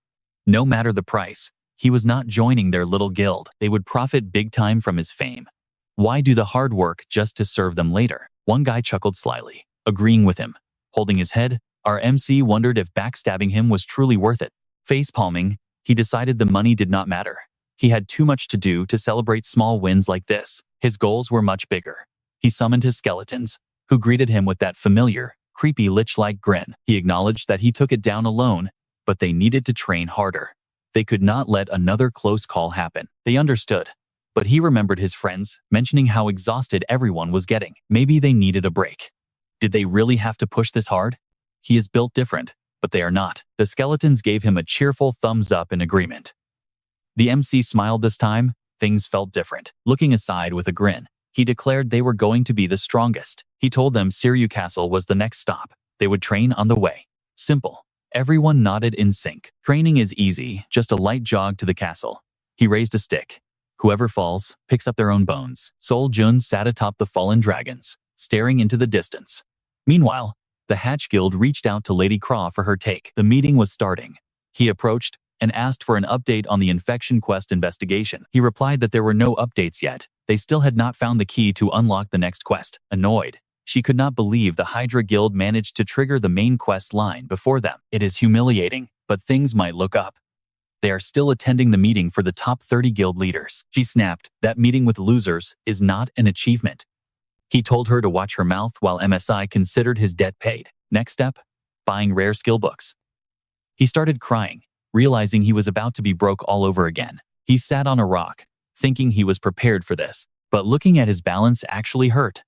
A: No matter the price, he was not joining their little guild. They would profit big time from his fame. Why do the hard work just to serve them later? One guy chuckled slyly, agreeing with him. Holding his head, our MC wondered if backstabbing him was truly worth it. Face-palming, he decided the money did not matter. He had too much to do to celebrate small wins like this. His goals were much bigger. He summoned his skeletons, who greeted him with that familiar, creepy lich-like grin. He acknowledged that he took it down alone, but they needed to train harder. They could not let another close call happen. They understood. But he remembered his friends, mentioning how exhausted everyone was getting. Maybe they needed a break. Did they really have to push this hard? He is built different, but they are not. The skeletons gave him a cheerful thumbs up in agreement. The MC smiled this time. Things felt different. Looking aside with a grin, he declared they were going to be the strongest. He told them Suru Castle was the next stop. They would train on the way. Simple. Everyone nodded in sync. Training is easy, just a light jog to the castle. He raised a stick. Whoever falls, picks up their own bones. Sol Jun sat atop the fallen dragons, staring into the distance. Meanwhile, the Hatch Guild reached out to Lady Craw for her take. The meeting was starting. He approached and asked for an update on the infection quest investigation. He replied that there were no updates yet. They still had not found the key to unlock the next quest. Annoyed, she could not believe the Hydra Guild managed to trigger the main quest line before them. It is humiliating, but things might look up. They are still attending the meeting for the top 30 guild leaders. She snapped, that meeting with losers is not an achievement. He told her to watch her mouth while MSI considered his debt paid. Next step, buying rare skill books. He started crying, realizing he was about to be broke all over again. He sat on a rock, thinking he was prepared for this, but looking at his balance actually hurt.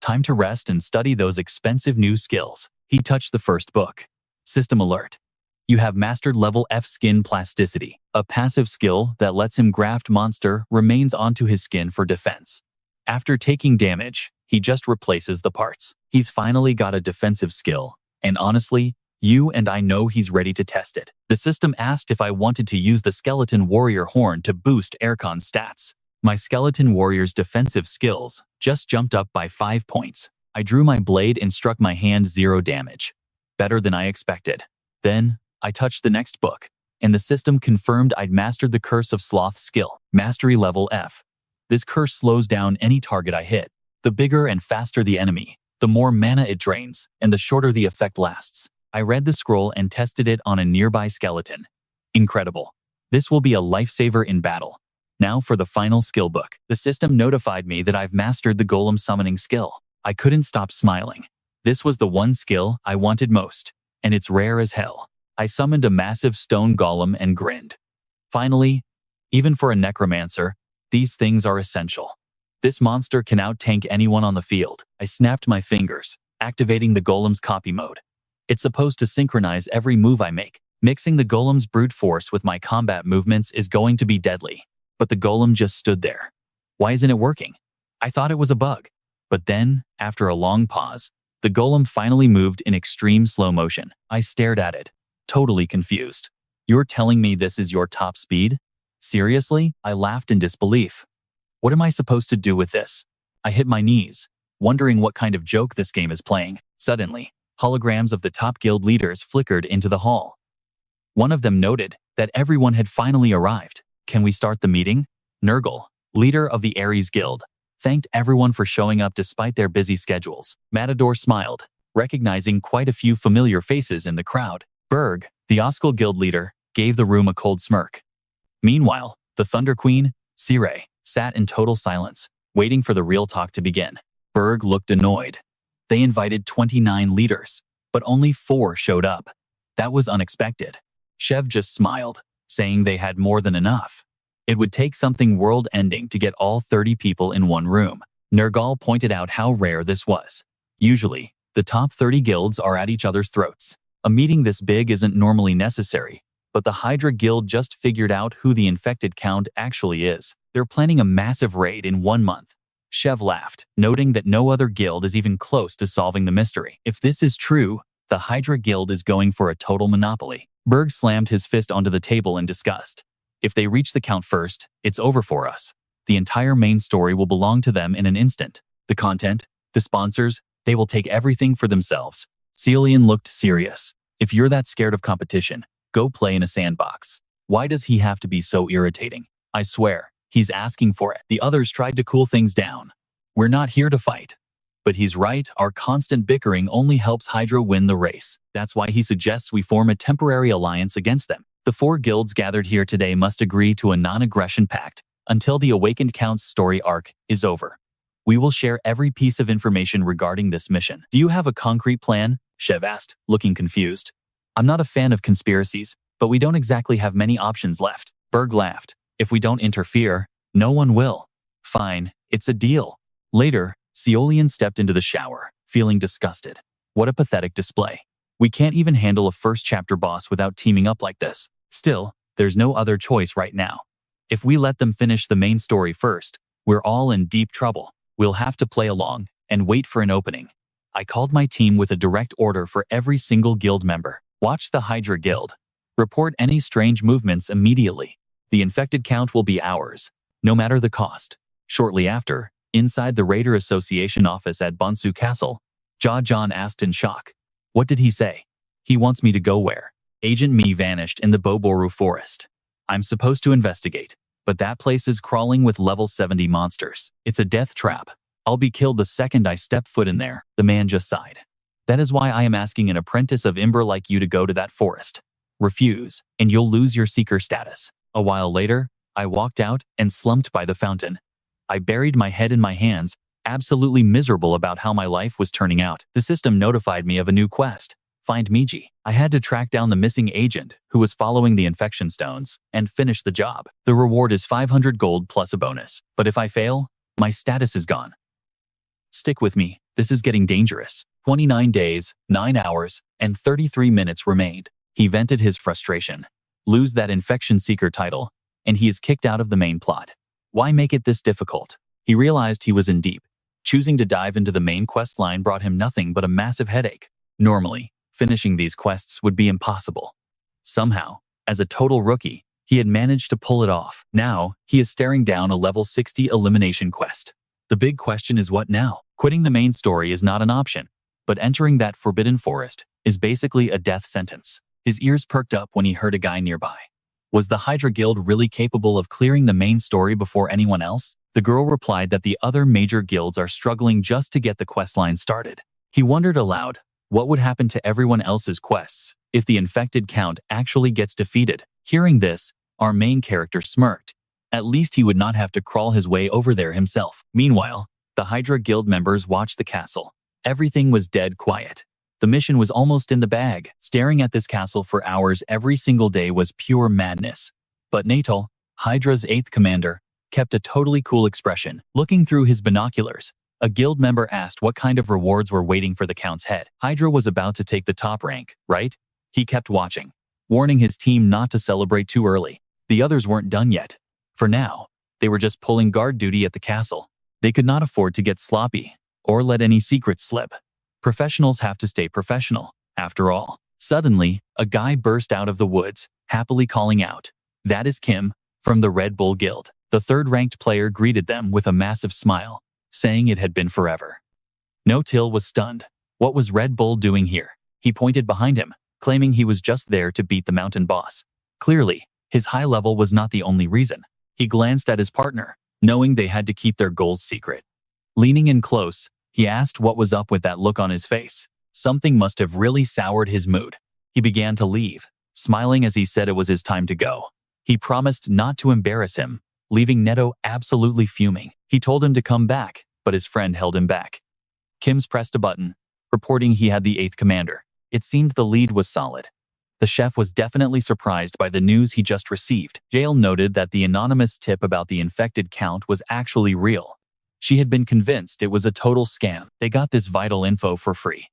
A: Time to rest and study those expensive new skills. He touched the first book. System alert. You have mastered level F skin plasticity, a passive skill that lets him graft monster remains onto his skin for defense. After taking damage, he just replaces the parts. He's finally got a defensive skill, and honestly, you and I know he's ready to test it. The system asked if I wanted to use the Skeleton Warrior Horn to boost Aircon's stats. My Skeleton Warrior's defensive skills just jumped up by 5 points. I drew my blade and struck my hand 0 damage. Better than I expected. Then, I touched the next book, and the system confirmed I'd mastered the Curse of Sloth skill. Mastery level F. This curse slows down any target I hit. The bigger and faster the enemy, the more mana it drains, and the shorter the effect lasts. I read the scroll and tested it on a nearby skeleton. Incredible. This will be a lifesaver in battle. Now for the final skill book. The system notified me that I've mastered the golem summoning skill. I couldn't stop smiling. This was the one skill I wanted most, and it's rare as hell. I summoned a massive stone golem and grinned. Finally, even for a necromancer, these things are essential. This monster can out-tank anyone on the field. I snapped my fingers, activating the golem's copy mode. It's supposed to synchronize every move I make. Mixing the golem's brute force with my combat movements is going to be deadly. But the golem just stood there. Why isn't it working? I thought it was a bug. But then, after a long pause, the golem finally moved in extreme slow motion. I stared at it, totally confused. You're telling me this is your top speed? Seriously? I laughed in disbelief. What am I supposed to do with this? I hit my knees, wondering what kind of joke this game is playing. Suddenly, holograms of the top guild leaders flickered into the hall. One of them noted that everyone had finally arrived. Can we start the meeting? Nurgle, leader of the Ares Guild, thanked everyone for showing up despite their busy schedules. Matador smiled, recognizing quite a few familiar faces in the crowd. Berg, the Oskel Guild leader, gave the room a cold smirk. Meanwhile, the Thunder Queen, Sire, sat in total silence, waiting for the real talk to begin. Berg looked annoyed. They invited 29 leaders, but only 4 showed up. That was unexpected. Shev just smiled, saying they had more than enough. It would take something world-ending to get all 30 people in one room. Nergal pointed out how rare this was. Usually, the top 30 guilds are at each other's throats. A meeting this big isn't normally necessary, but the Hydra Guild just figured out who the infected count actually is. They're planning a massive raid in 1 month. Shev laughed, noting that no other guild is even close to solving the mystery. If this is true, the Hydra Guild is going for a total monopoly. Berg slammed his fist onto the table in disgust. If they reach the count first, it's over for us. The entire main story will belong to them in an instant. The content, the sponsors, they will take everything for themselves. Celian looked serious. If you're that scared of competition, go play in a sandbox. Why does he have to be so irritating? I swear, he's asking for it. The others tried to cool things down. We're not here to fight. But he's right, our constant bickering only helps Hydra win the race. That's why he suggests we form a temporary alliance against them. The 4 guilds gathered here today must agree to a non-aggression pact until the Awakened Count's story arc is over. We will share every piece of information regarding this mission. Do you have a concrete plan? Shev asked, looking confused. I'm not a fan of conspiracies, but we don't exactly have many options left. Berg laughed. If we don't interfere, no one will. Fine, it's a deal. Later, Celian stepped into the shower, feeling disgusted. What a pathetic display. We can't even handle a first chapter boss without teaming up like this. Still, there's no other choice right now. If we let them finish the main story first, we're all in deep trouble. We'll have to play along and wait for an opening. I called my team with a direct order for every single guild member. Watch the Hydra Guild. Report any strange movements immediately. The infected count will be ours, no matter the cost. Shortly after, inside the Raider Association office at Bonsu Castle, Jae-Un asked in shock. What did he say? He wants me to go where? Agent Me vanished in the Boboru forest. I'm supposed to investigate, but that place is crawling with level 70 monsters. It's a death trap. I'll be killed the second I step foot in there. The man just sighed. That is why I am asking an apprentice of Imber like you to go to that forest. Refuse, and you'll lose your seeker status. A while later, I walked out and slumped by the fountain. I buried my head in my hands, absolutely miserable about how my life was turning out. The system notified me of a new quest. Find Miji. I had to track down the missing agent who was following the infection stones and finish the job. The reward is 500 gold plus a bonus, but if I fail, my status is gone. Stick with me, this is getting dangerous. 29 days, 9 hours, and 33 minutes remained. He vented his frustration. Lose that infection seeker title, and he is kicked out of the main plot. Why make it this difficult? He realized he was in deep. Choosing to dive into the main quest line brought him nothing but a massive headache. Normally, finishing these quests would be impossible. Somehow, as a total rookie, he had managed to pull it off. Now, he is staring down a level 60 elimination quest. The big question is what now? Quitting the main story is not an option, but entering that forbidden forest is basically a death sentence. His ears perked up when he heard a guy nearby. Was the Hydra Guild really capable of clearing the main story before anyone else? The girl replied that the other major guilds are struggling just to get the questline started. He wondered aloud, what would happen to everyone else's quests if the infected count actually gets defeated? Hearing this, our main character smirked. At least he would not have to crawl his way over there himself. Meanwhile, the Hydra Guild members watched the castle. Everything was dead quiet. The mission was almost in the bag. Staring at this castle for hours every single day was pure madness. But Natal, Hydra's 8th commander, kept a totally cool expression. Looking through his binoculars, a guild member asked what kind of rewards were waiting for the count's head. Hydra was about to take the top rank, right? He kept watching, warning his team not to celebrate too early. The others weren't done yet. For now, they were just pulling guard duty at the castle. They could not afford to get sloppy or let any secrets slip. Professionals have to stay professional, after all. Suddenly, a guy burst out of the woods, happily calling out, "That is Kim, from the Red Bull Guild." The third-ranked player greeted them with a massive smile, saying it had been forever. No-Till was stunned. What was Red Bull doing here? He pointed behind him, claiming he was just there to beat the mountain boss. Clearly, his high level was not the only reason. He glanced at his partner, knowing they had to keep their goals secret. Leaning in close, he asked what was up with that look on his face. Something must have really soured his mood. He began to leave, smiling as he said it was his time to go. He promised not to embarrass him, leaving Neto absolutely fuming. He told him to come back, but his friend held him back. Kim's pressed a button, reporting he had the 8th commander. It seemed the lead was solid. The chef was definitely surprised by the news he just received. Jae-Un noted that the anonymous tip about the infected count was actually real. She had been convinced it was a total scam. They got this vital info for free.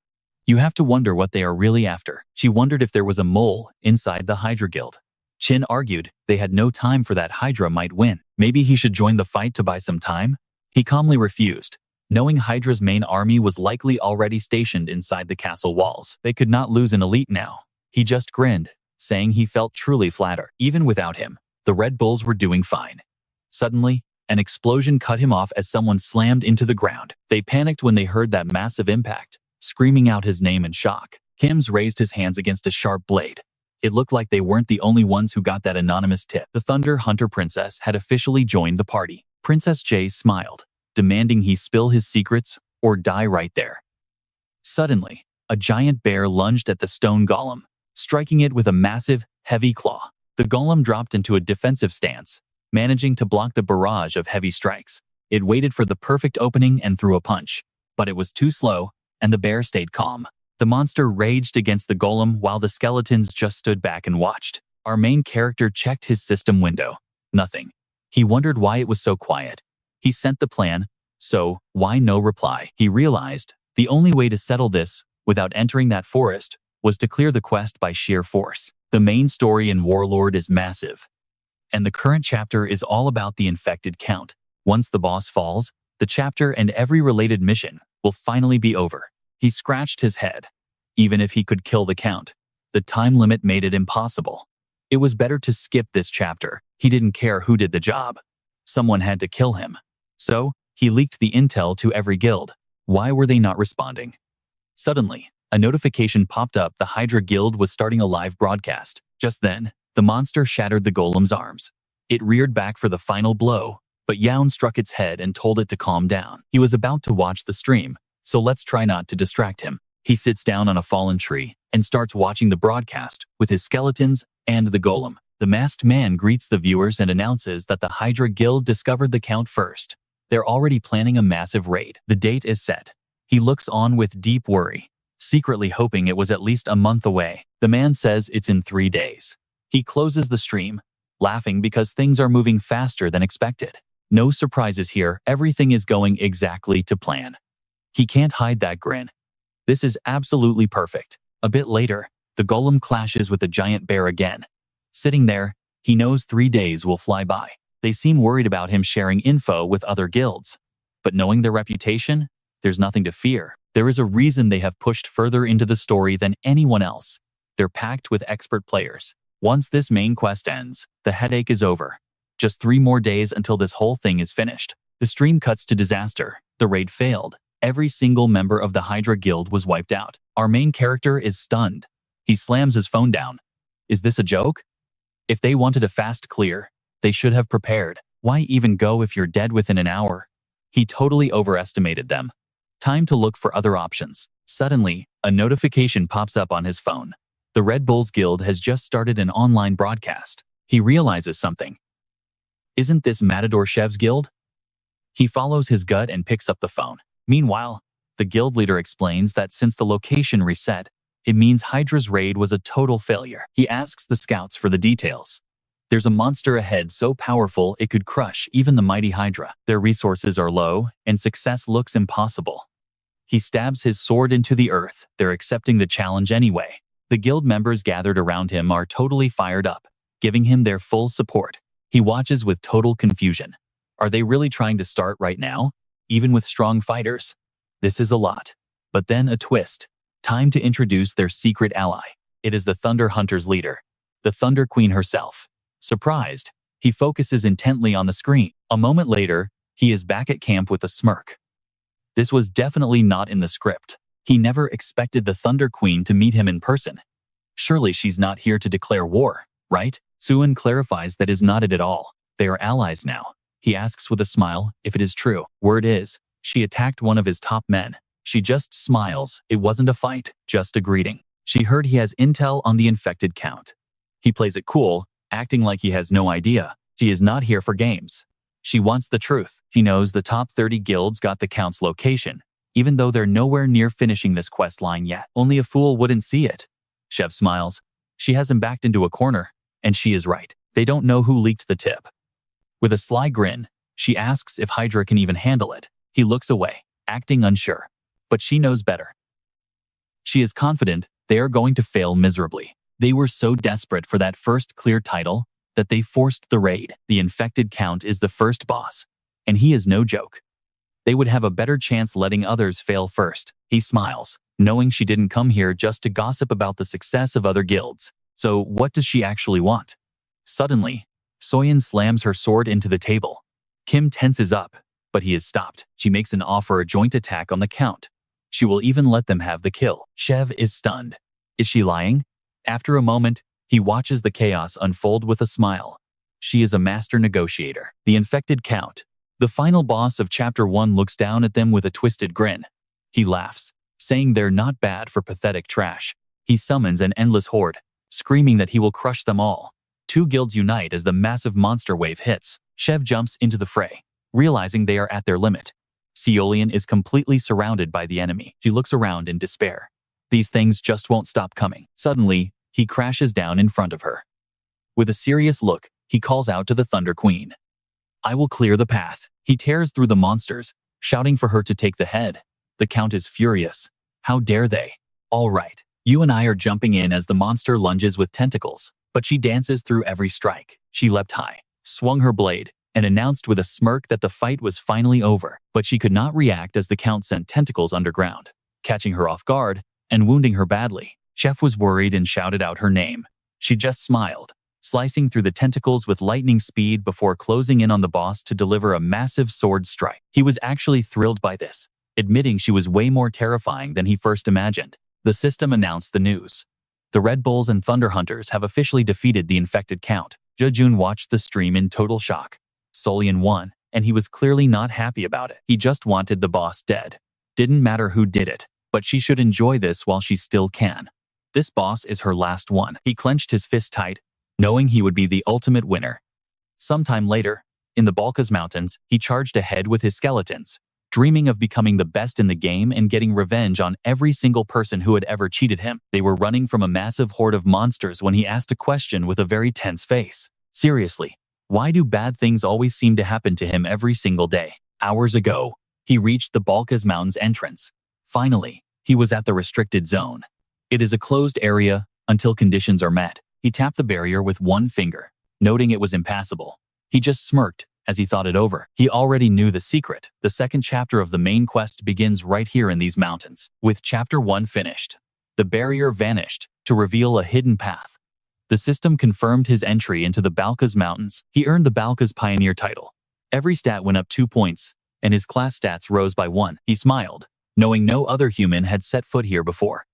A: You have to wonder what they are really after. She wondered if there was a mole inside the Hydra Guild. Chin argued they had no time for that. Hydra might win. Maybe he should join the fight to buy some time? He calmly refused, knowing Hydra's main army was likely already stationed inside the castle walls. They could not lose an elite now. He just grinned, saying he felt truly flattered. Even without him, the Red Bulls were doing fine. Suddenly, an explosion cut him off as someone slammed into the ground. They panicked when they heard that massive impact, screaming out his name in shock. Kims raised his hands against a sharp blade. It looked like they weren't the only ones who got that anonymous tip. The Thunder Hunter Princess had officially joined the party. Princess Jae smiled, demanding he spill his secrets or die right there. Suddenly, a giant bear lunged at the stone golem, striking it with a massive, heavy claw. The golem dropped into a defensive stance, managing to block the barrage of heavy strikes. It waited for the perfect opening and threw a punch, but it was too slow, and the bear stayed calm. The monster raged against the golem while the skeletons just stood back and watched. Our main character checked his system window. Nothing. He wondered why it was so quiet. He sent the plan, so why no reply? He realized the only way to settle this, without entering that forest, was to clear the quest by sheer force. The main story in Warlord is massive, and the current chapter is all about the infected count. Once the boss falls, the chapter and every related mission will finally be over. He scratched his head. Even if he could kill the count, the time limit made it impossible. It was better to skip this chapter. He didn't care who did the job. Someone had to kill him. So, he leaked the intel to every guild. Why were they not responding? Suddenly, a notification popped up. The Hydra Guild was starting a live broadcast. Just then, the monster shattered the golem's arms. It reared back for the final blow, but Jae-Un struck its head and told it to calm down. He was about to watch the stream, so let's try not to distract him. He sits down on a fallen tree and starts watching the broadcast with his skeletons and the golem. The masked man greets the viewers and announces that the Hydra Guild discovered the count first. They're already planning a massive raid. The date is set. He looks on with deep worry, secretly hoping it was at least a month away. The man says it's in 3 days. He closes the stream, laughing because things are moving faster than expected. No surprises here. Everything is going exactly to plan. He can't hide that grin. This is absolutely perfect. A bit later, the golem clashes with the giant bear again. Sitting there, he knows 3 days will fly by. They seem worried about him sharing info with other guilds. But knowing their reputation, there's nothing to fear. There is a reason they have pushed further into the story than anyone else. They're packed with expert players. Once this main quest ends, the headache is over. Just 3 more days until this whole thing is finished. The stream cuts to disaster. The raid failed. Every single member of the Hydra Guild was wiped out. Our main character is stunned. He slams his phone down. Is this a joke? If they wanted a fast clear, they should have prepared. Why even go if you're dead within an hour? He totally overestimated them. Time to look for other options. Suddenly, a notification pops up on his phone. The Red Bulls Guild has just started an online broadcast. He realizes something. Isn't this Matador Chev's guild? He follows his gut and picks up the phone. Meanwhile, the guild leader explains that since the location reset, it means Hydra's raid was a total failure. He asks the scouts for the details. There's a monster ahead so powerful it could crush even the mighty Hydra. Their resources are low, and success looks impossible. He stabs his sword into the earth. They're accepting the challenge anyway. The guild members gathered around him are totally fired up, giving him their full support. He watches with total confusion. Are they really trying to start right now? Even with strong fighters? This is a lot. But then a twist. Time to introduce their secret ally. It is the Thunder Hunters leader, the Thunder Queen herself. Surprised, he focuses intently on the screen. A moment later, he is back at camp with a smirk. This was definitely not in the script. He never expected the Thunder Queen to meet him in person. Surely she's not here to declare war, right? Jae-Un clarifies that is not it at all. They are allies now. He asks with a smile if it is true. Word is, she attacked one of his top men. She just smiles. It wasn't a fight, just a greeting. She heard he has intel on the infected count. He plays it cool, acting like he has no idea. She is not here for games. She wants the truth. She knows the top 30 guilds got the count's location, even though they're nowhere near finishing this quest line yet. Only a fool wouldn't see it. Chev smiles. She has him backed into a corner, and she is right. They don't know who leaked the tip. With a sly grin, she asks if Hydra can even handle it. He looks away, acting unsure. But she knows better. She is confident they are going to fail miserably. They were so desperate for that first clear title that they forced the raid. The infected count is the first boss, and he is no joke. They would have a better chance letting others fail first. He smiles, knowing she didn't come here just to gossip about the success of other guilds. So what does she actually want? Suddenly, Soyeon slams her sword into the table. Kim tenses up, but he is stopped. She makes an offer a joint attack on the count. She will even let them have the kill. Chev is stunned. Is she lying? After a moment, he watches the chaos unfold with a smile. She is a master negotiator. The infected count, the final boss of Chapter 1, looks down at them with a twisted grin. He laughs, saying they're not bad for pathetic trash. He summons an endless horde, screaming that he will crush them all. Two guilds unite as the massive monster wave hits. Chev jumps into the fray, realizing they are at their limit. Seolian is completely surrounded by the enemy. She looks around in despair. These things just won't stop coming. Suddenly, he crashes down in front of her. With a serious look, he calls out to the Thunder Queen. I will clear the path. He tears through the monsters, shouting for her to take the head. The Count is furious. How dare they? All right, you and I are jumping in as the monster lunges with tentacles, but she dances through every strike. She leapt high, swung her blade, and announced with a smirk that the fight was finally over. But she could not react as the Count sent tentacles underground, catching her off guard and wounding her badly. Chef was worried and shouted out her name. She just smiled, slicing through the tentacles with lightning speed before closing in on the boss to deliver a massive sword strike. He was actually thrilled by this, admitting she was way more terrifying than he first imagined. The system announced the news. The Red Bulls and Thunder Hunters have officially defeated the infected count. Jae-Un watched the stream in total shock. Seolian won, and he was clearly not happy about it. He just wanted the boss dead. Didn't matter who did it, but she should enjoy this while she still can. This boss is her last one. He clenched his fist tight, knowing he would be the ultimate winner. Sometime later, in the Balkaz Mountains, he charged ahead with his skeletons, dreaming of becoming the best in the game and getting revenge on every single person who had ever cheated him. They were running from a massive horde of monsters when he asked a question with a very tense face. Seriously, why do bad things always seem to happen to him every single day? Hours ago, he reached the Balkaz Mountains entrance. Finally, he was at the restricted zone. It is a closed area until conditions are met. He tapped the barrier with one finger, noting it was impassable. He just smirked as he thought it over. He already knew the secret. The second chapter of the main quest begins right here in these mountains. With Chapter 1 finished, the barrier vanished to reveal a hidden path. The system confirmed his entry into the Balkaz Mountains. He earned the Balkaz Pioneer title. Every stat went up 2 points, and his class stats rose by 1. He smiled, knowing no other human had set foot here before.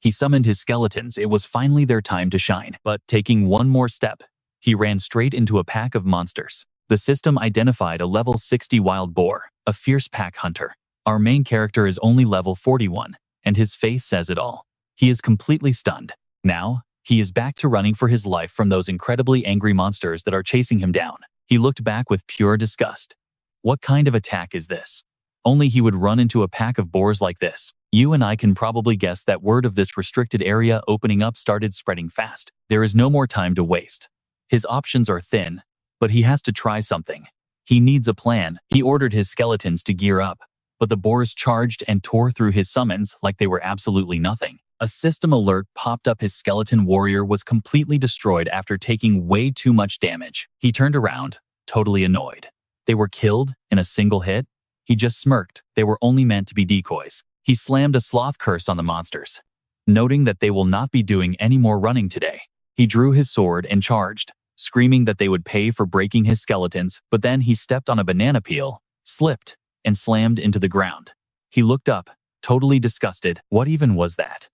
A: He summoned his skeletons. It was finally their time to shine. But taking one more step, he ran straight into a pack of monsters. The system identified a level 60 wild boar, a fierce pack hunter. Our main character is only level 41, and his face says it all. He is completely stunned. Now, he is back to running for his life from those incredibly angry monsters that are chasing him down. He looked back with pure disgust. What kind of attack is this? Only he would run into a pack of boars like this. You and I can probably guess that word of this restricted area opening up started spreading fast. There is no more time to waste. His options are thin, but he has to try something. He needs a plan. He ordered his skeletons to gear up, but the boars charged and tore through his summons like they were absolutely nothing. A system alert popped up. His skeleton warrior was completely destroyed after taking way too much damage. He turned around, totally annoyed. They were killed in a single hit? He just smirked. They were only meant to be decoys. He slammed a sloth curse on the monsters, noting that they will not be doing any more running today. He drew his sword and charged, screaming that they would pay for breaking his skeletons, but then he stepped on a banana peel, slipped, and slammed into the ground. He looked up, totally disgusted. What even was that?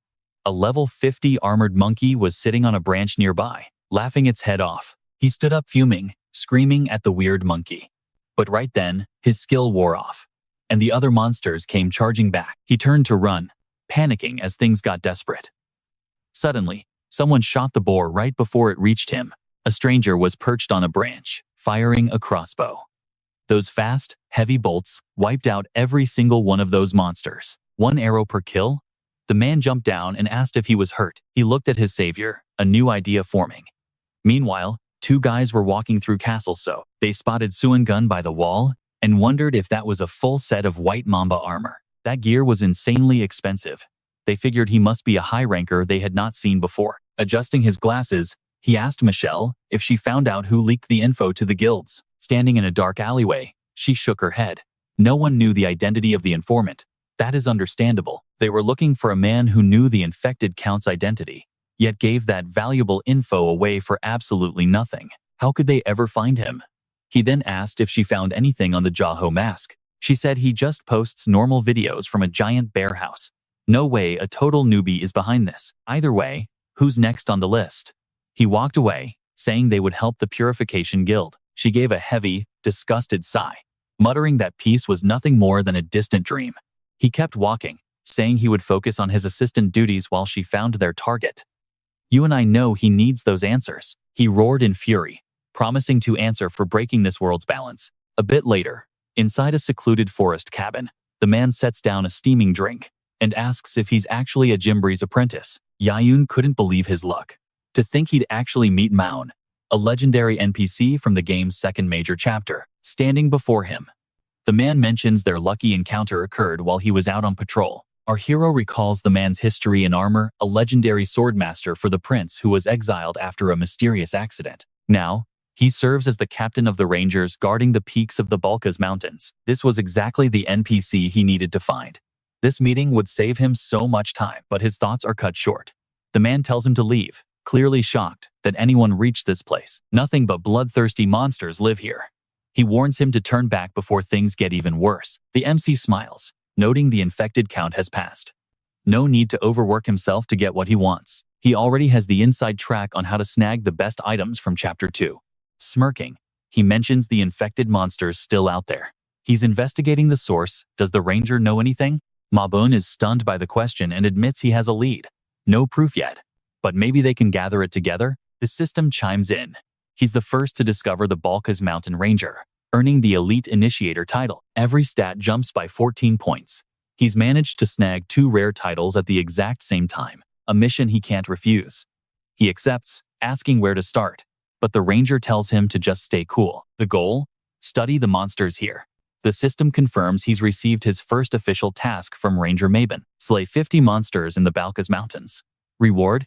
A: A level 50 armored monkey was sitting on a branch nearby, laughing its head off. He stood up fuming, screaming at the weird monkey. But right then, his skill wore off, and the other monsters came charging back. He turned to run, panicking as things got desperate. Suddenly, someone shot the boar right before it reached him. A stranger was perched on a branch, firing a crossbow. Those fast, heavy bolts wiped out every single one of those monsters. 1 arrow per kill? The man jumped down and asked if he was hurt. He looked at his savior, a new idea forming. Meanwhile, 2 guys were walking through castle, so they spotted Suan gun by the wall and wondered if that was a full set of white mamba armor. That gear was insanely expensive. They figured he must be a high ranker they had not seen before. Adjusting his glasses, he asked Michelle if she found out who leaked the info to the guilds. Standing in a dark alleyway, she shook her head. No one knew the identity of the informant. That is understandable. They were looking for a man who knew the infected count's identity, yet gave that valuable info away for absolutely nothing. How could they ever find him? He then asked if she found anything on the Jae-Un mask. She said he just posts normal videos from a giant bear house. No way a total newbie is behind this. Either way, who's next on the list? He walked away, saying they would help the Purification Guild. She gave a heavy, disgusted sigh, muttering that peace was nothing more than a distant dream. He kept walking, saying he would focus on his assistant duties while she found their target. You and I know he needs those answers. He roared in fury, promising to answer for breaking this world's balance. A bit later, inside a secluded forest cabin, the man sets down a steaming drink and asks if he's actually a Jimbree's apprentice. Jae-Un couldn't believe his luck. To think he'd actually meet Maun, a legendary NPC from the game's second major chapter, standing before him. The man mentions their lucky encounter occurred while he was out on patrol. Our hero recalls the man's history in armor, a legendary swordmaster for the prince who was exiled after a mysterious accident. Now, he serves as the captain of the Rangers guarding the peaks of the Balkaz Mountains. This was exactly the NPC he needed to find. This meeting would save him so much time, but his thoughts are cut short. The man tells him to leave, clearly shocked that anyone reached this place. Nothing but bloodthirsty monsters live here. He warns him to turn back before things get even worse. The MC smiles, noting the infected count has passed. No need to overwork himself to get what he wants. He already has the inside track on how to snag the best items from Chapter 2. Smirking, he mentions the infected monsters still out there. He's investigating the source. Does the ranger know anything? Mabun is stunned by the question and admits he has a lead. No proof yet, but maybe they can gather it together. The system chimes in. He's the first to discover the Balkaz Mountain Ranger, earning the Elite Initiator title. Every stat jumps by 14 points. He's managed to snag 2 rare titles at the exact same time, a mission he can't refuse. He accepts, asking where to start, but the ranger tells him to just stay cool. The goal? Study the monsters here. The system confirms he's received his first official task from Ranger Mabon. Slay 50 monsters in the Balkaz Mountains. Reward?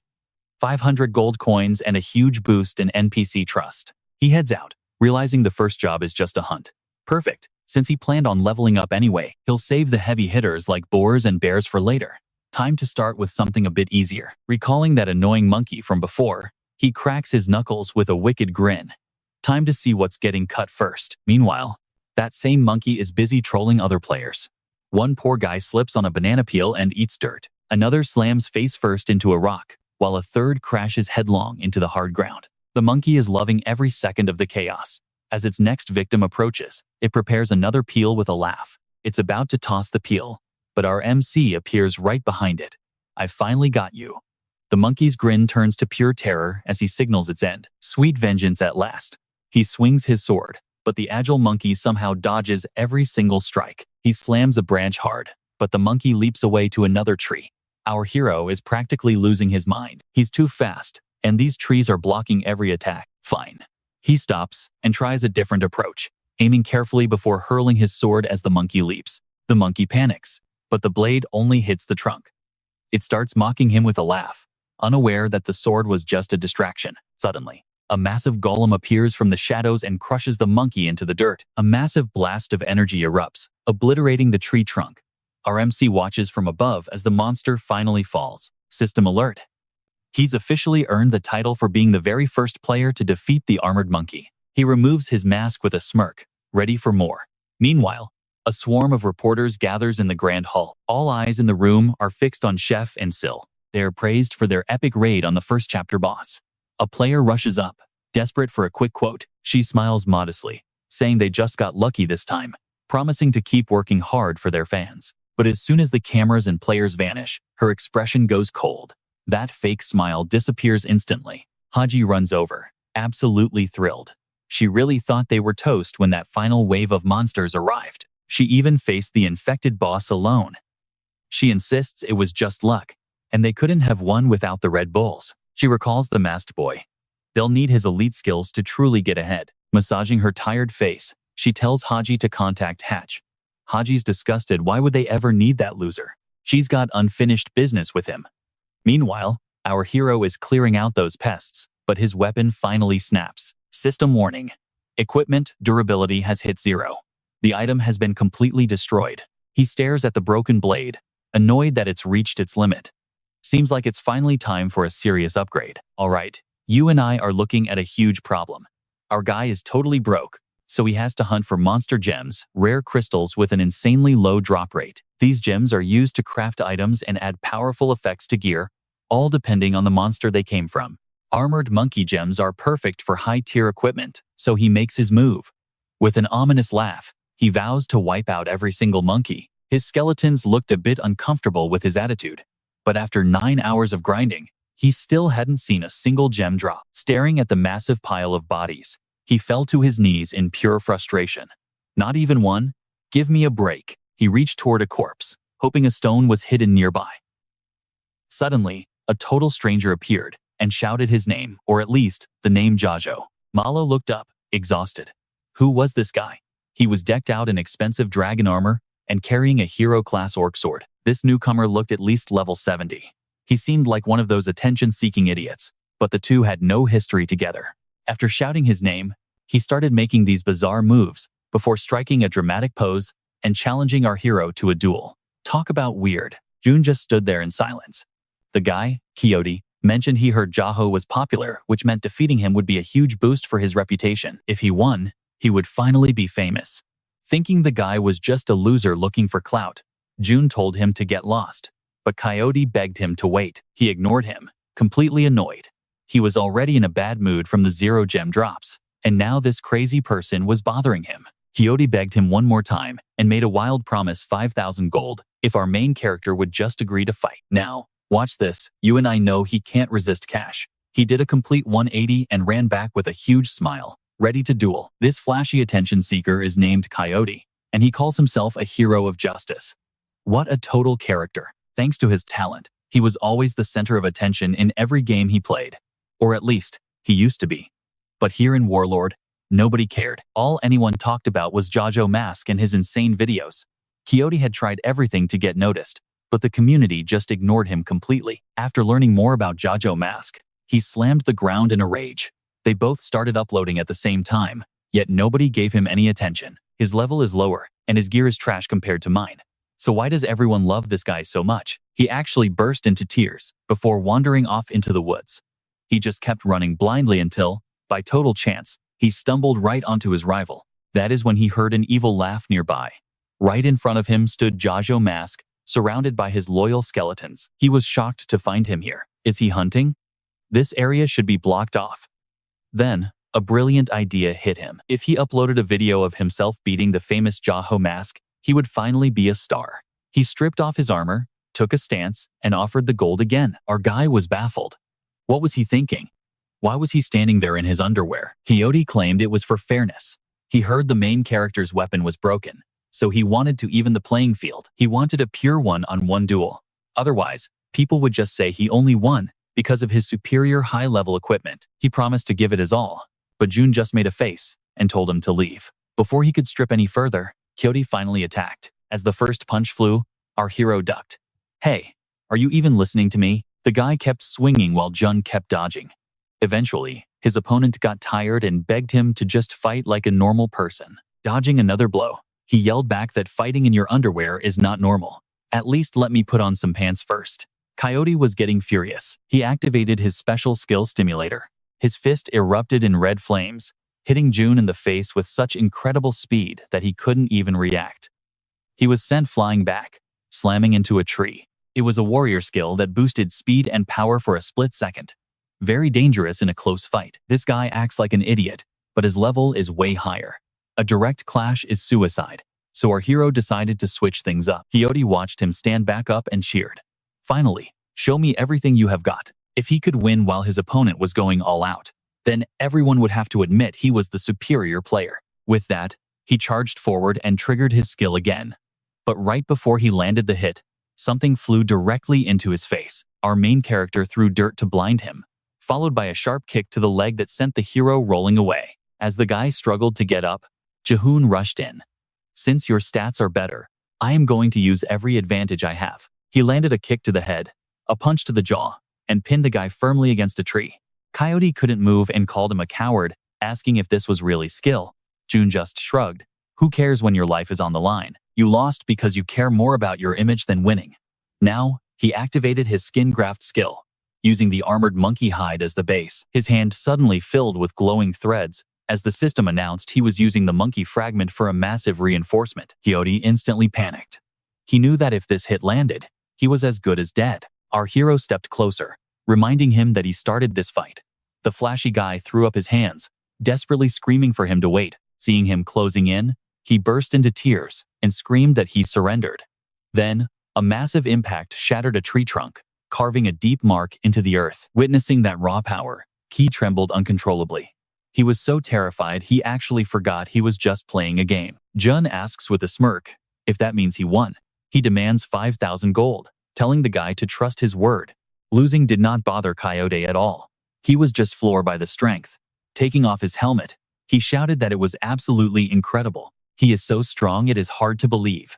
A: 500 gold coins and a huge boost in NPC trust. He heads out, realizing the first job is just a hunt. Perfect, since he planned on leveling up anyway. He'll save the heavy hitters like boars and bears for later. Time to start with something a bit easier. Recalling that annoying monkey from before, he cracks his knuckles with a wicked grin. Time to see what's getting cut first. Meanwhile, that same monkey is busy trolling other players. One poor guy slips on a banana peel and eats dirt. Another slams face first into a rock, while a third crashes headlong into the hard ground. The monkey is loving every second of the chaos. As its next victim approaches, it prepares another peel with a laugh. It's about to toss the peel, but our MC appears right behind it. I finally got you. The monkey's grin turns to pure terror as he signals its end. Sweet vengeance at last. He swings his sword, but the agile monkey somehow dodges every single strike. He slams a branch hard, but the monkey leaps away to another tree. Our hero is practically losing his mind. He's too fast, and these trees are blocking every attack. Fine. He stops and tries a different approach, aiming carefully before hurling his sword as the monkey leaps. The monkey panics, but the blade only hits the trunk. It starts mocking him with a laugh, unaware that the sword was just a distraction. Suddenly, a massive golem appears from the shadows and crushes the monkey into the dirt. A massive blast of energy erupts, obliterating the tree trunk. Our MC watches from above as the monster finally falls. System alert. He's officially earned the title for being the very first player to defeat the armored monkey. He removes his mask with a smirk, ready for more. Meanwhile, a swarm of reporters gathers in the grand hall. All eyes in the room are fixed on Chef and Sil. They are praised for their epic raid on the first chapter boss. A player rushes up, desperate for a quick quote. She smiles modestly, saying they just got lucky this time, promising to keep working hard for their fans. But as soon as the cameras and players vanish, her expression goes cold. That fake smile disappears instantly. Haji runs over, absolutely thrilled. She really thought they were toast when that final wave of monsters arrived. She even faced the infected boss alone. She insists it was just luck, and they couldn't have won without the Red Bulls. She recalls the masked boy. They'll need his elite skills to truly get ahead. Massaging her tired face, she tells Haji to contact Hatch. Haji's disgusted. Why would they ever need that loser? She's got unfinished business with him. Meanwhile, our hero is clearing out those pests, but his weapon finally snaps. System warning. Equipment durability has hit 0. The item has been completely destroyed. He stares at the broken blade, annoyed that it's reached its limit. Seems like it's finally time for a serious upgrade. Alright, you and I are looking at a huge problem. Our guy is totally broke, so he has to hunt for monster gems, rare crystals with an insanely low drop rate. These gems are used to craft items and add powerful effects to gear, all depending on the monster they came from. Armored monkey gems are perfect for high-tier equipment, so he makes his move. With an ominous laugh, he vows to wipe out every single monkey. His skeletons looked a bit uncomfortable with his attitude, but after 9 hours of grinding, he still hadn't seen a single gem drop. Staring at the massive pile of bodies, he fell to his knees in pure frustration. Not even one? Give me a break. He reached toward a corpse, hoping a stone was hidden nearby. Suddenly, a total stranger appeared and shouted his name, or at least, the name Jae-Un. Malo looked up, exhausted. Who was this guy? He was decked out in expensive dragon armor and carrying a hero-class orc sword. This newcomer looked at least level 70. He seemed like one of those attention-seeking idiots, but the two had no history together. After shouting his name, he started making these bizarre moves before striking a dramatic pose and challenging our hero to a duel. Talk about weird. Jun just stood there in silence. The guy, Coyote, mentioned he heard Jae-Un was popular, which meant defeating him would be a huge boost for his reputation. If he won, he would finally be famous. Thinking the guy was just a loser looking for clout, Jun told him to get lost, but Coyote begged him to wait. He ignored him, completely annoyed. He was already in a bad mood from the 0 gem drops, and now this crazy person was bothering him. Coyote begged him one more time and made a wild promise: 5,000 gold if our main character would just agree to fight. Now, watch this. You and I know he can't resist cash. He did a complete 180 and ran back with a huge smile, ready to duel. This flashy attention seeker is named Coyote, and he calls himself a hero of justice. What a total character. Thanks to his talent, he was always the center of attention in every game he played. Or at least, he used to be. But here in Warlord, nobody cared. All anyone talked about was Jae-Un Mask and his insane videos. Coyote had tried everything to get noticed, but the community just ignored him completely. After learning more about Jae-Un Mask, he slammed the ground in a rage. They both started uploading at the same time, yet nobody gave him any attention. His level is lower, and his gear is trash compared to mine. So why does everyone love this guy so much? He actually burst into tears before wandering off into the woods. He just kept running blindly until, by total chance, he stumbled right onto his rival. That is when he heard an evil laugh nearby. Right in front of him stood Jae-Un Mask, surrounded by his loyal skeletons. He was shocked to find him here. Is he hunting? This area should be blocked off. Then, a brilliant idea hit him. If he uploaded a video of himself beating the famous Jae-Un Mask, he would finally be a star. He stripped off his armor, took a stance, and offered the gold again. Our guy was baffled. What was he thinking? Why was he standing there in his underwear? Coyote claimed it was for fairness. He heard the main character's weapon was broken, so he wanted to even the playing field. He wanted a pure one-on-one duel. Otherwise, people would just say he only won because of his superior high-level equipment. He promised to give it his all, but Jun just made a face and told him to leave. Before he could strip any further, Coyote finally attacked. As the first punch flew, our hero ducked. Hey, are you even listening to me? The guy kept swinging while Jun kept dodging. Eventually, his opponent got tired and begged him to just fight like a normal person. Dodging another blow, he yelled back that fighting in your underwear is not normal. At least let me put on some pants first. Coyote was getting furious. He activated his special skill stimulator. His fist erupted in red flames, hitting Jun in the face with such incredible speed that he couldn't even react. He was sent flying back, slamming into a tree. It was a warrior skill that boosted speed and power for a split second. Very dangerous in a close fight. This guy acts like an idiot, but his level is way higher. A direct clash is suicide, so our hero decided to switch things up. Coyote watched him stand back up and cheered. Finally, show me everything you have got. If he could win while his opponent was going all out, then everyone would have to admit he was the superior player. With that, he charged forward and triggered his skill again. But right before he landed the hit, something flew directly into his face. Our main character threw dirt to blind him, followed by a sharp kick to the leg that sent the hero rolling away. As the guy struggled to get up, Jae-Un rushed in. Since your stats are better, I am going to use every advantage I have. He landed a kick to the head, a punch to the jaw, and pinned the guy firmly against a tree. Coyote couldn't move and called him a coward, asking if this was really skill. Jun just shrugged. Who cares when your life is on the line? You lost because you care more about your image than winning. Now, he activated his skin graft skill, using the armored monkey hide as the base. His hand suddenly filled with glowing threads, as the system announced he was using the monkey fragment for a massive reinforcement. Coyote instantly panicked. He knew that if this hit landed, he was as good as dead. Our hero stepped closer, reminding him that he started this fight. The flashy guy threw up his hands, desperately screaming for him to wait. Seeing him closing in, he burst into tears and screamed that he surrendered. Then, a massive impact shattered a tree trunk, carving a deep mark into the earth. Witnessing that raw power, Ki trembled uncontrollably. He was so terrified he actually forgot he was just playing a game. Jun asks with a smirk if that means he won. He demands 5,000 gold, telling the guy to trust his word. Losing did not bother Coyote at all. He was just floored by the strength. Taking off his helmet, he shouted that it was absolutely incredible. He is so strong it is hard to believe.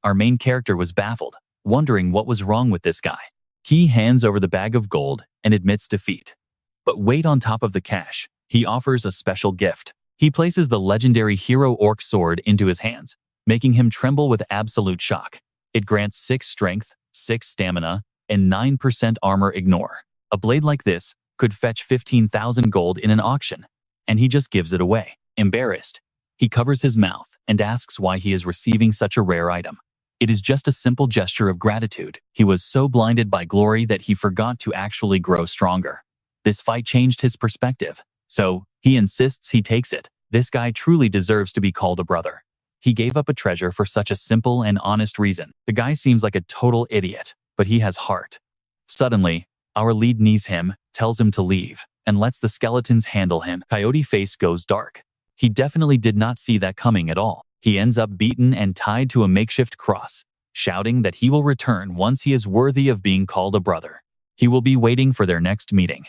A: Our main character was baffled, wondering what was wrong with this guy. He hands over the bag of gold and admits defeat. But wait, on top of the cash, he offers a special gift. He places the legendary hero orc sword into his hands, making him tremble with absolute shock. It grants 6 strength, 6 stamina, and 9% armor ignore. A blade like this could fetch 15,000 gold in an auction, and he just gives it away. Embarrassed, he covers his mouth and asks why he is receiving such a rare item. It is just a simple gesture of gratitude. He was so blinded by glory that he forgot to actually grow stronger. This fight changed his perspective, so he insists he takes it. This guy truly deserves to be called a brother. He gave up a treasure for such a simple and honest reason. The guy seems like a total idiot, but he has heart. Suddenly, our lead knees him, tells him to leave, and lets the skeletons handle him. Coyote face goes dark. He definitely did not see that coming at all. He ends up beaten and tied to a makeshift cross, shouting that he will return once he is worthy of being called a brother. He will be waiting for their next meeting.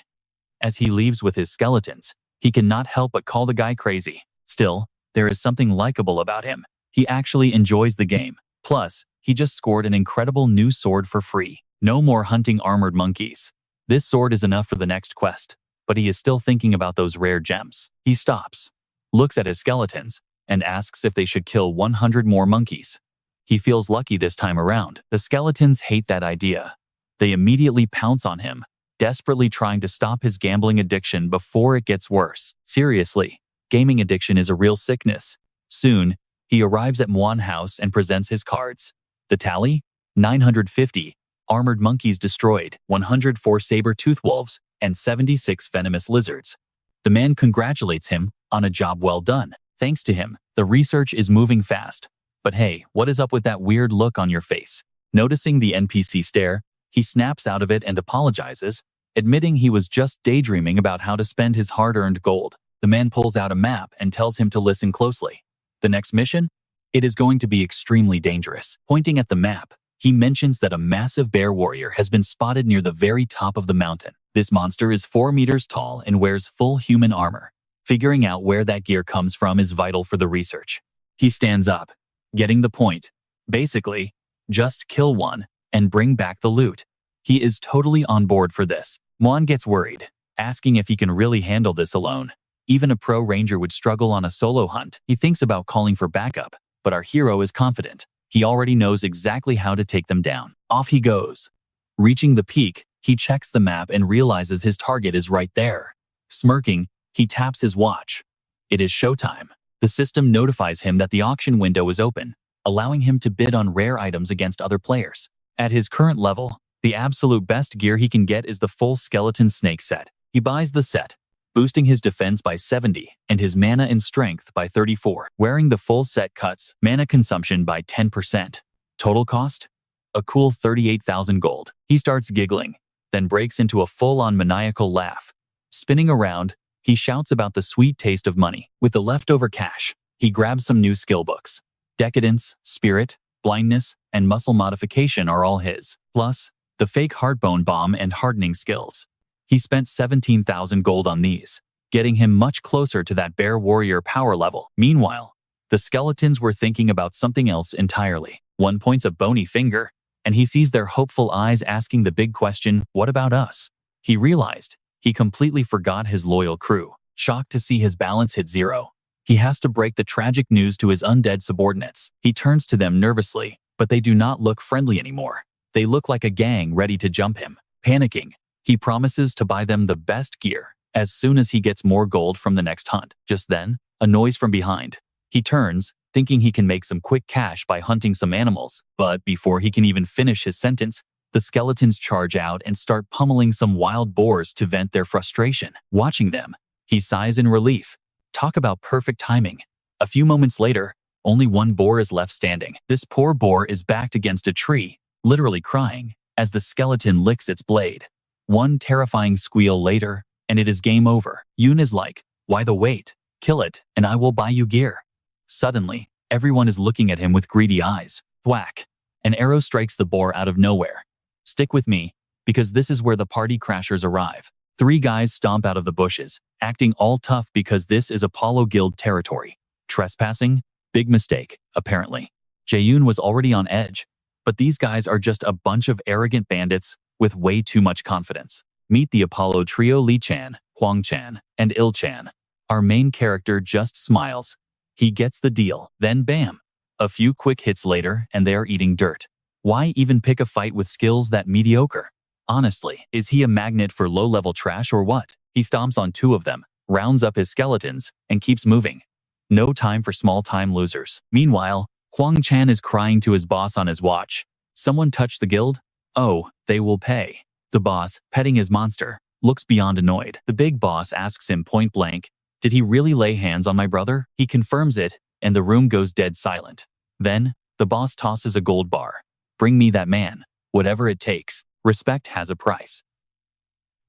A: As he leaves with his skeletons, he cannot help but call the guy crazy. Still, there is something likable about him. He actually enjoys the game. Plus, he just scored an incredible new sword for free. No more hunting armored monkeys. This sword is enough for the next quest, but he is still thinking about those rare gems. He stops, looks at his skeletons, and asks if they should kill 100 more monkeys. He feels lucky this time around. The skeletons hate that idea. They immediately pounce on him, desperately trying to stop his gambling addiction before it gets worse. Seriously, gaming addiction is a real sickness. Soon, he arrives at Manhwa house and presents his cards. The tally? 950. Armored monkeys destroyed, 104 saber-toothed wolves, and 76 venomous lizards. The man congratulates him on a job well done. Thanks to him, the research is moving fast. But hey, what is up with that weird look on your face? Noticing the NPC stare, he snaps out of it and apologizes, admitting he was just daydreaming about how to spend his hard-earned gold. The man pulls out a map and tells him to listen closely. The next mission? It is going to be extremely dangerous. Pointing at the map, he mentions that a massive bear warrior has been spotted near the very top of the mountain. This monster is 4 meters tall and wears full human armor. Figuring out where that gear comes from is vital for the research. He stands up, getting the point. Basically, just kill one and bring back the loot. He is totally on board for this. Muan gets worried, asking if he can really handle this alone. Even a pro ranger would struggle on a solo hunt. He thinks about calling for backup, but our hero is confident. He already knows exactly how to take them down. Off he goes. Reaching the peak, he checks the map and realizes his target is right there. Smirking, he taps his watch. It is showtime. The system notifies him that the auction window is open, allowing him to bid on rare items against other players. At his current level, the absolute best gear he can get is the full skeleton snake set. He buys the set, boosting his defense by 70 and his mana and strength by 34. Wearing the full set cuts mana consumption by 10%. Total cost? A cool 38,000 gold. He starts giggling, then breaks into a full-on maniacal laugh. Spinning around, he shouts about the sweet taste of money. With the leftover cash, he grabs some new skill books. Decadence, Spirit, Blindness, and Muscle Modification are all his. Plus, the fake Heartbone Bomb and Hardening skills. He spent 17,000 gold on these, getting him much closer to that bear warrior power level. Meanwhile, the skeletons were thinking about something else entirely. One points a bony finger, and he sees their hopeful eyes asking the big question, what about us? He realized he completely forgot his loyal crew. Shocked to see his balance hit 0, he has to break the tragic news to his undead subordinates. He turns to them nervously, but they do not look friendly anymore. They look like a gang ready to jump him. Panicking, he promises to buy them the best gear as soon as he gets more gold from the next hunt. Just then, a noise from behind. He turns, thinking he can make some quick cash by hunting some animals, but before he can even finish his sentence, the skeletons charge out and start pummeling some wild boars to vent their frustration. Watching them, he sighs in relief. Talk about perfect timing. A few moments later, only one boar is left standing. This poor boar is backed against a tree, literally crying, as the skeleton licks its blade. One terrifying squeal later, and it is game over. Yoon is like, why the wait? Kill it, and I will buy you gear. Suddenly, everyone is looking at him with greedy eyes. Thwack! An arrow strikes the boar out of nowhere. Stick with me, because this is where the party crashers arrive. 3 guys stomp out of the bushes, acting all tough because this is Apollo Guild territory. Trespassing? Big mistake, apparently. Jae-Un was already on edge, but these guys are just a bunch of arrogant bandits with way too much confidence. Meet the Apollo trio: Lee-chan, Huang-chan, and Il-chan. Our main character just smiles. He gets the deal. Then bam! A few quick hits later and they are eating dirt. Why even pick a fight with skills that mediocre? Honestly, is he a magnet for low-level trash or what? He stomps on 2 of them, rounds up his skeletons, and keeps moving. No time for small-time losers. Meanwhile, Huang-chan is crying to his boss on his watch. Someone touched the guild? Oh, they will pay. The boss, petting his monster, looks beyond annoyed. The big boss asks him point blank, did he really lay hands on my brother? He confirms it, and the room goes dead silent. Then, the boss tosses a gold bar. Bring me that man. Whatever it takes. Respect has a price.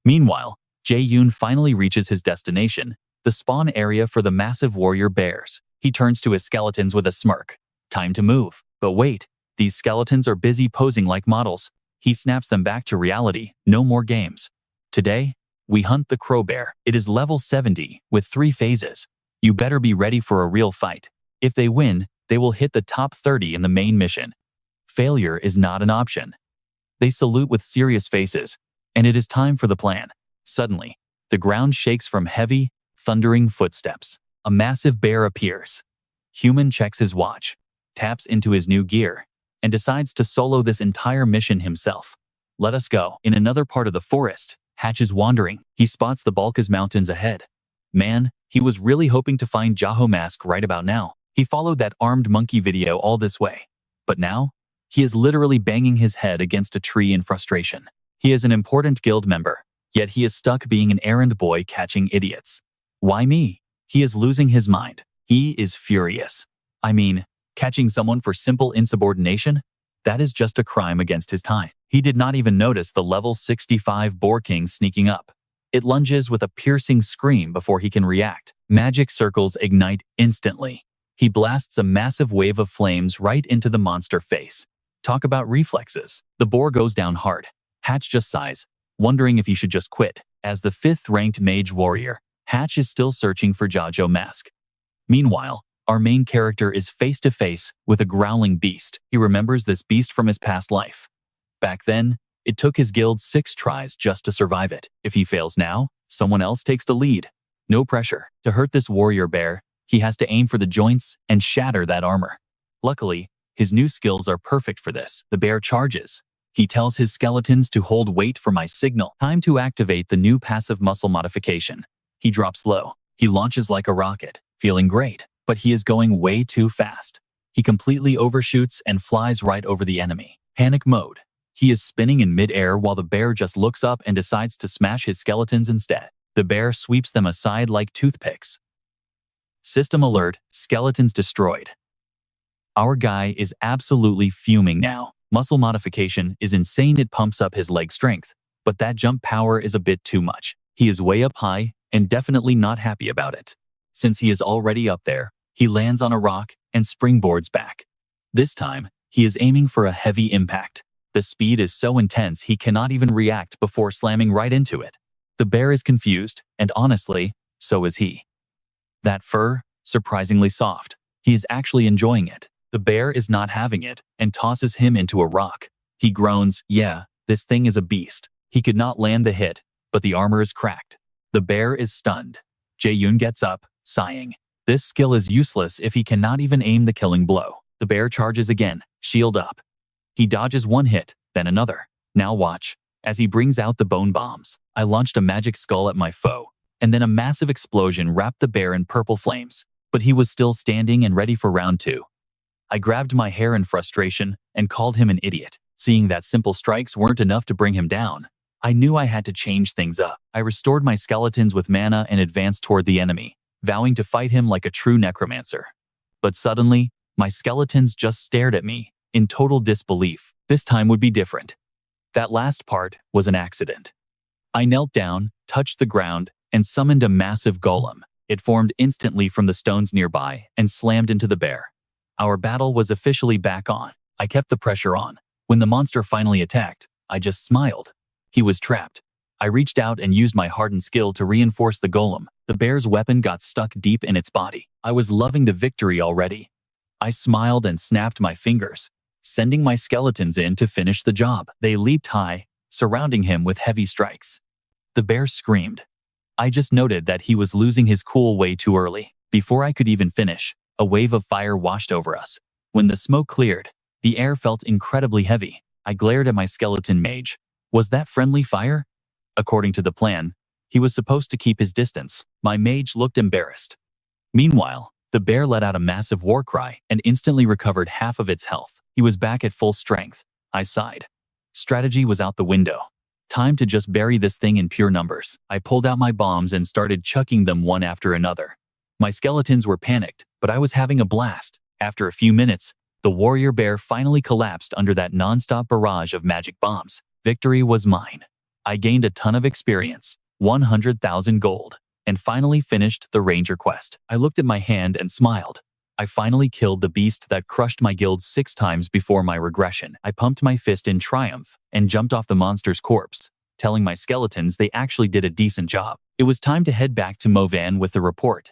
A: Meanwhile, Jae-Un finally reaches his destination, the spawn area for the massive warrior bears. He turns to his skeletons with a smirk. Time to move. But wait, these skeletons are busy posing like models. He snaps them back to reality. No more games. Today, we hunt the crow bear. It is level 70, with 3 phases. You better be ready for a real fight. If they win, they will hit the top 30 in the main mission. Failure is not an option. They salute with serious faces, and it is time for the plan. Suddenly, the ground shakes from heavy, thundering footsteps. A massive bear appears. Human checks his watch, taps into his new gear, and decides to solo this entire mission himself. Let us go. In another part of the forest, Hatch is wandering. He spots the Balkaz Mountains ahead. Man, he was really hoping to find Jaho Mask right about now. He followed that armed monkey video all this way. But now, he is literally banging his head against a tree in frustration. He is an important guild member, yet he is stuck being an errand boy catching idiots. Why me? He is losing his mind. He is furious. I mean, catching someone for simple insubordination? That is just a crime against his time. He did not even notice the level 65 Boar King sneaking up. It lunges with a piercing scream before he can react. Magic circles ignite instantly. He blasts a massive wave of flames right into the monster face. Talk about reflexes. The boar goes down hard. Hatch just sighs, wondering if he should just quit. As the 5th-ranked mage warrior, Hatch is still searching for Jae-Un mask. Meanwhile, our main character is face-to-face with a growling beast. He remembers this beast from his past life. Back then, it took his guild 6 tries just to survive it. If he fails now, someone else takes the lead. No pressure. To hurt this warrior bear, he has to aim for the joints and shatter that armor. Luckily, his new skills are perfect for this. The bear charges. He tells his skeletons to hold wait for my signal. Time to activate the new passive muscle modification. He drops low. He launches like a rocket, feeling great, but he is going way too fast. He completely overshoots and flies right over the enemy. Panic mode. He is spinning in mid-air while the bear just looks up and decides to smash his skeletons instead. The bear sweeps them aside like toothpicks. System alert, skeletons destroyed. Our guy is absolutely fuming now. Muscle modification is insane. It pumps up his leg strength, but that jump power is a bit too much. He is way up high and definitely not happy about it. Since he is already up there, he lands on a rock and springboards back. This time, he is aiming for a heavy impact. The speed is so intense he cannot even react before slamming right into it. The bear is confused, and honestly, so is he. That fur, surprisingly soft. He is actually enjoying it. The bear is not having it and tosses him into a rock. He groans, yeah, this thing is a beast. He could not land the hit, but the armor is cracked. The bear is stunned. Jae-Un gets up, sighing. This skill is useless if he cannot even aim the killing blow. The bear charges again, shield up. He dodges one hit, then another. Now watch. As he brings out the bone bombs, I launched a magic skull at my foe, and then a massive explosion wrapped the bear in purple flames. But he was still standing and ready for round 2. I grabbed my hair in frustration and called him an idiot. Seeing that simple strikes weren't enough to bring him down, I knew I had to change things up. I restored my skeletons with mana and advanced toward the enemy, vowing to fight him like a true necromancer. But suddenly, my skeletons just stared at me, in total disbelief. This time would be different. That last part was an accident. I knelt down, touched the ground, and summoned a massive golem. It formed instantly from the stones nearby and slammed into the bear. Our battle was officially back on. I kept the pressure on. When the monster finally attacked, I just smiled. He was trapped. I reached out and used my hardened skill to reinforce the golem. The bear's weapon got stuck deep in its body. I was loving the victory already. I smiled and snapped my fingers, sending my skeletons in to finish the job. They leaped high, surrounding him with heavy strikes. The bear screamed. I just noted that he was losing his cool way too early. Before I could even finish, a wave of fire washed over us. When the smoke cleared, the air felt incredibly heavy. I glared at my skeleton mage. Was that friendly fire? According to the plan, he was supposed to keep his distance. My mage looked embarrassed. Meanwhile, the bear let out a massive war cry and instantly recovered half of its health. He was back at full strength. I sighed. Strategy was out the window. Time to just bury this thing in pure numbers. I pulled out my bombs and started chucking them one after another. My skeletons were panicked, but I was having a blast. After a few minutes, the warrior bear finally collapsed under that non-stop barrage of magic bombs. Victory was mine. I gained a ton of experience, 100,000 gold, and finally finished the ranger quest. I looked at my hand and smiled. I finally killed the beast that crushed my guild 6 times before my regression. I pumped my fist in triumph and jumped off the monster's corpse, telling my skeletons they actually did a decent job. It was time to head back to Movan with the report.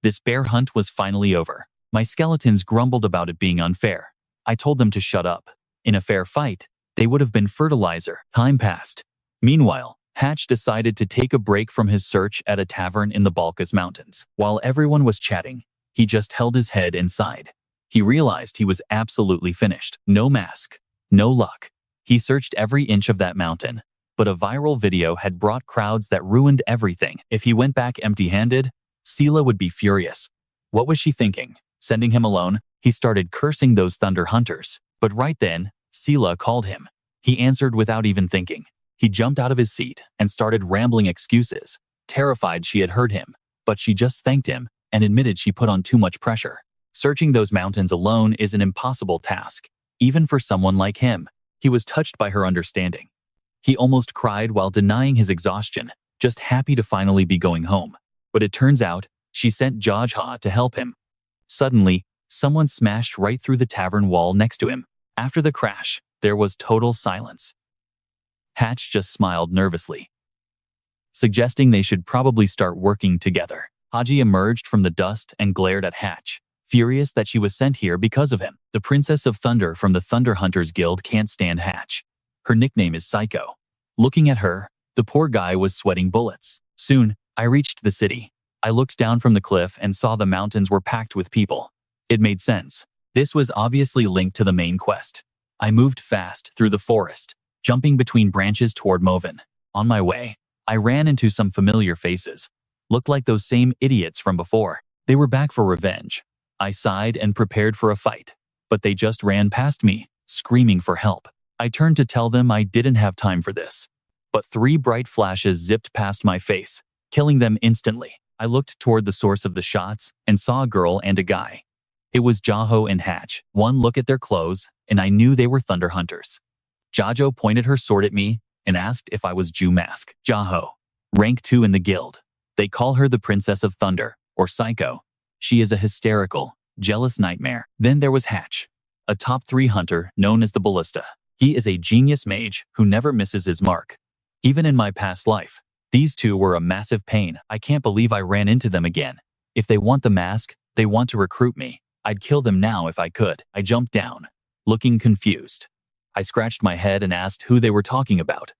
A: This bear hunt was finally over. My skeletons grumbled about it being unfair. I told them to shut up. In a fair fight, they would have been fertilizer. Time passed. Meanwhile, Hatch decided to take a break from his search at a tavern in the Balkas Mountains. While everyone was chatting, he just held his head and sighed. He realized he was absolutely finished. No mask. No luck. He searched every inch of that mountain, but a viral video had brought crowds that ruined everything. If he went back empty-handed, Sela would be furious. What was she thinking? Sending him alone? He started cursing those thunder hunters. But right then, Sela called him. He answered without even thinking. He jumped out of his seat and started rambling excuses, terrified she had hurt him, but she just thanked him and admitted she put on too much pressure. Searching those mountains alone is an impossible task. even for someone like him. He was touched by her understanding. He almost cried while denying his exhaustion, just happy to finally be going home. But it turns out, she sent Jae-Un to help him. Suddenly, someone smashed right through the tavern wall next to him. After the crash, there was total silence. Hatch just smiled nervously, suggesting they should probably start working together. Haji emerged from the dust and glared at Hatch, furious that she was sent here because of him. The Princess of Thunder from the Thunder Hunters Guild can't stand Hatch. Her nickname is Psycho. Looking at her, the poor guy was sweating bullets. Soon, I reached the city. I looked down from the cliff and saw the mountains were packed with people. It made sense. This was obviously linked to the main quest. I moved fast through the forest, jumping between branches toward Moven. On my way, I ran into some familiar faces. Looked like those same idiots from before. They were back for revenge. I sighed and prepared for a fight, but they just ran past me, screaming for help. I turned to tell them I didn't have time for this. But 3 bright flashes zipped past my face, killing them instantly. I looked toward the source of the shots and saw a girl and a guy. It was Jae-Un and Hatch. One look at their clothes, and I knew they were Thunder Hunters. Jae-Un pointed her sword at me and asked if I was Jew Mask. Jae-Un, rank 2 in the guild. They call her the Princess of Thunder, or Psycho. She is a hysterical, jealous nightmare. Then there was Hatch, a top 3 hunter known as the Ballista. He is a genius mage who never misses his mark. Even in my past life, these two were a massive pain. I can't believe I ran into them again. If they want the mask, they want to recruit me. I'd kill them now if I could. I jumped down, looking confused. I scratched my head and asked who they were talking about.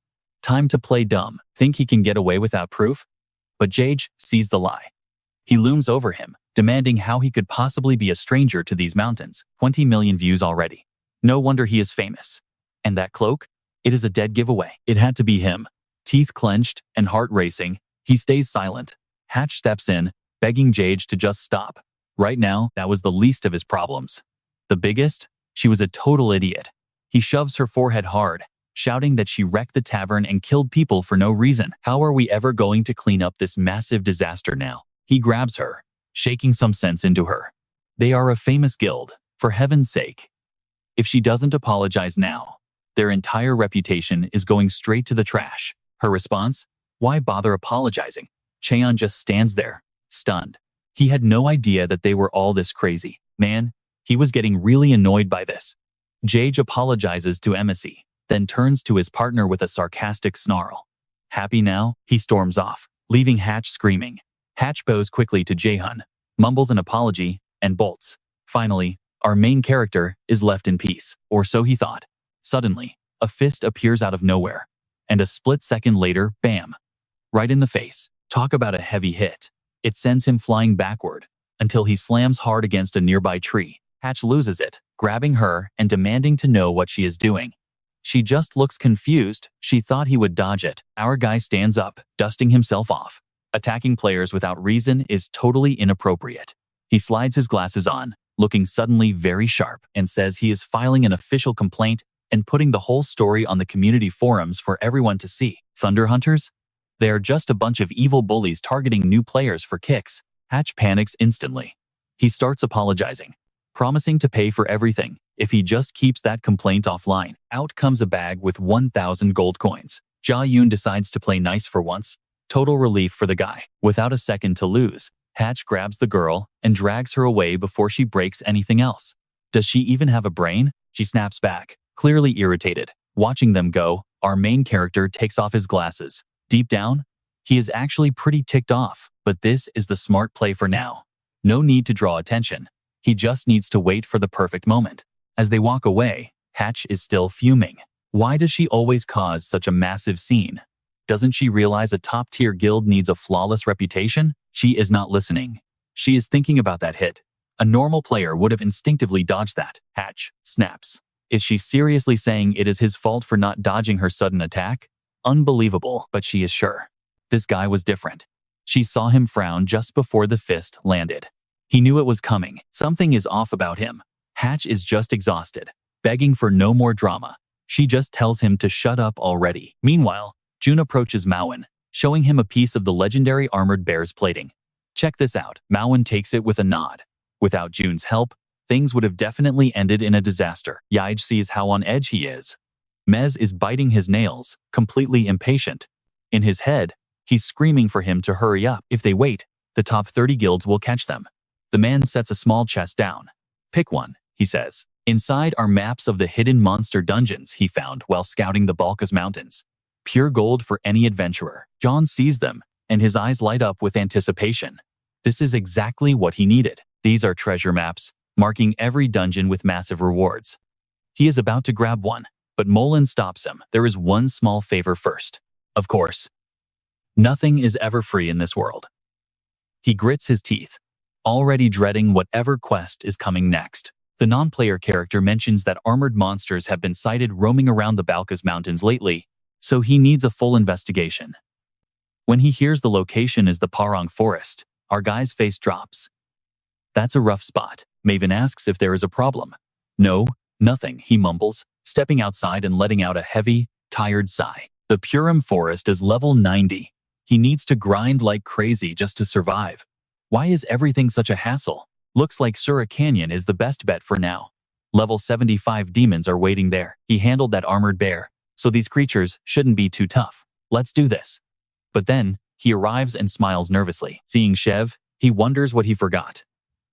A: Time to play dumb. Think he can get away without proof? But Jage sees the lie. He looms over him, demanding how he could possibly be a stranger to these mountains. 20 million views already. No wonder he is famous. And that cloak? It is a dead giveaway. It had to be him. Teeth clenched and heart racing, he stays silent. Hatch steps in, begging Jage to just stop. Right now, that was the least of his problems. The biggest? She was a total idiot. He shoves her forehead hard, shouting that she wrecked the tavern and killed people for no reason. How are we ever going to clean up this massive disaster now? He grabs her, shaking some sense into her. They are a famous guild, for heaven's sake. If she doesn't apologize now, their entire reputation is going straight to the trash. Her response? Why bother apologizing? Jae-Un just stands there, stunned. He had no idea that they were all this crazy. Man, he was getting really annoyed by this. Jage apologizes to Emissy, then turns to his partner with a sarcastic snarl. Happy now? He storms off, leaving Hatch screaming. Hatch bows quickly to Jae-Un, mumbles an apology, and bolts. Finally, our main character is left in peace, or so he thought. Suddenly, a fist appears out of nowhere, and a split second later, bam! Right in the face. Talk about a heavy hit. It sends him flying backward, until he slams hard against a nearby tree. Hatch loses it, grabbing her and demanding to know what she is doing. She just looks confused. She thought he would dodge it. Our guy stands up, dusting himself off. Attacking players without reason is totally inappropriate. He slides his glasses on, looking suddenly very sharp, and says he is filing an official complaint and putting the whole story on the community forums for everyone to see. Thunder Hunters? They are just a bunch of evil bullies targeting new players for kicks. Hatch panics instantly. He starts apologizing, promising to pay for everything if he just keeps that complaint offline. Out comes a bag with 1,000 gold coins. Jae-Un decides to play nice for once. Total relief for the guy. Without a second to lose, Hatch grabs the girl and drags her away before she breaks anything else. Does she even have a brain? She snaps back, clearly irritated. Watching them go, our main character takes off his glasses. Deep down, he is actually pretty ticked off, but this is the smart play for now. No need to draw attention. He just needs to wait for the perfect moment. As they walk away, Hatch is still fuming. Why does she always cause such a massive scene? Doesn't she realize a top-tier guild needs a flawless reputation? She is not listening. She is thinking about that hit. A normal player would have instinctively dodged that. Hatch snaps. Is she seriously saying it is his fault for not dodging her sudden attack? Unbelievable, but she is sure. This guy was different. She saw him frown just before the fist landed. He knew it was coming. Something is off about him. Hatch is just exhausted, begging for no more drama. She just tells him to shut up already. Meanwhile, June approaches Maowen, showing him a piece of the legendary armored bear's plating. Check this out. Maowen takes it with a nod. Without June's help, things would have definitely ended in a disaster. Yaij sees how on edge he is. Mez is biting his nails, completely impatient. In his head, he's screaming for him to hurry up. If they wait, the top 30 guilds will catch them. The man sets a small chest down. Pick one, he says. Inside are maps of the hidden monster dungeons he found while scouting the Balkas Mountains. Pure gold for any adventurer. John sees them, and his eyes light up with anticipation. This is exactly what he needed. These are treasure maps, marking every dungeon with massive rewards. He is about to grab one, but Molin stops him. There is one small favor first. Of course, nothing is ever free in this world. He grits his teeth, already dreading whatever quest is coming next. The non-player character mentions that armored monsters have been sighted roaming around the Balkas Mountains lately, so he needs a full investigation. When he hears the location is the Parang Forest, our guy's face drops. That's a rough spot. Maven asks if there is a problem. No, nothing, he mumbles, stepping outside and letting out a heavy, tired sigh. The Purim Forest is level 90. He needs to grind like crazy just to survive. Why is everything such a hassle? Looks like Sura Canyon is the best bet for now. Level 75 demons are waiting there. He handled that armored bear, so these creatures shouldn't be too tough. Let's do this. But then, he arrives and smiles nervously. Seeing Shev, he wonders what he forgot.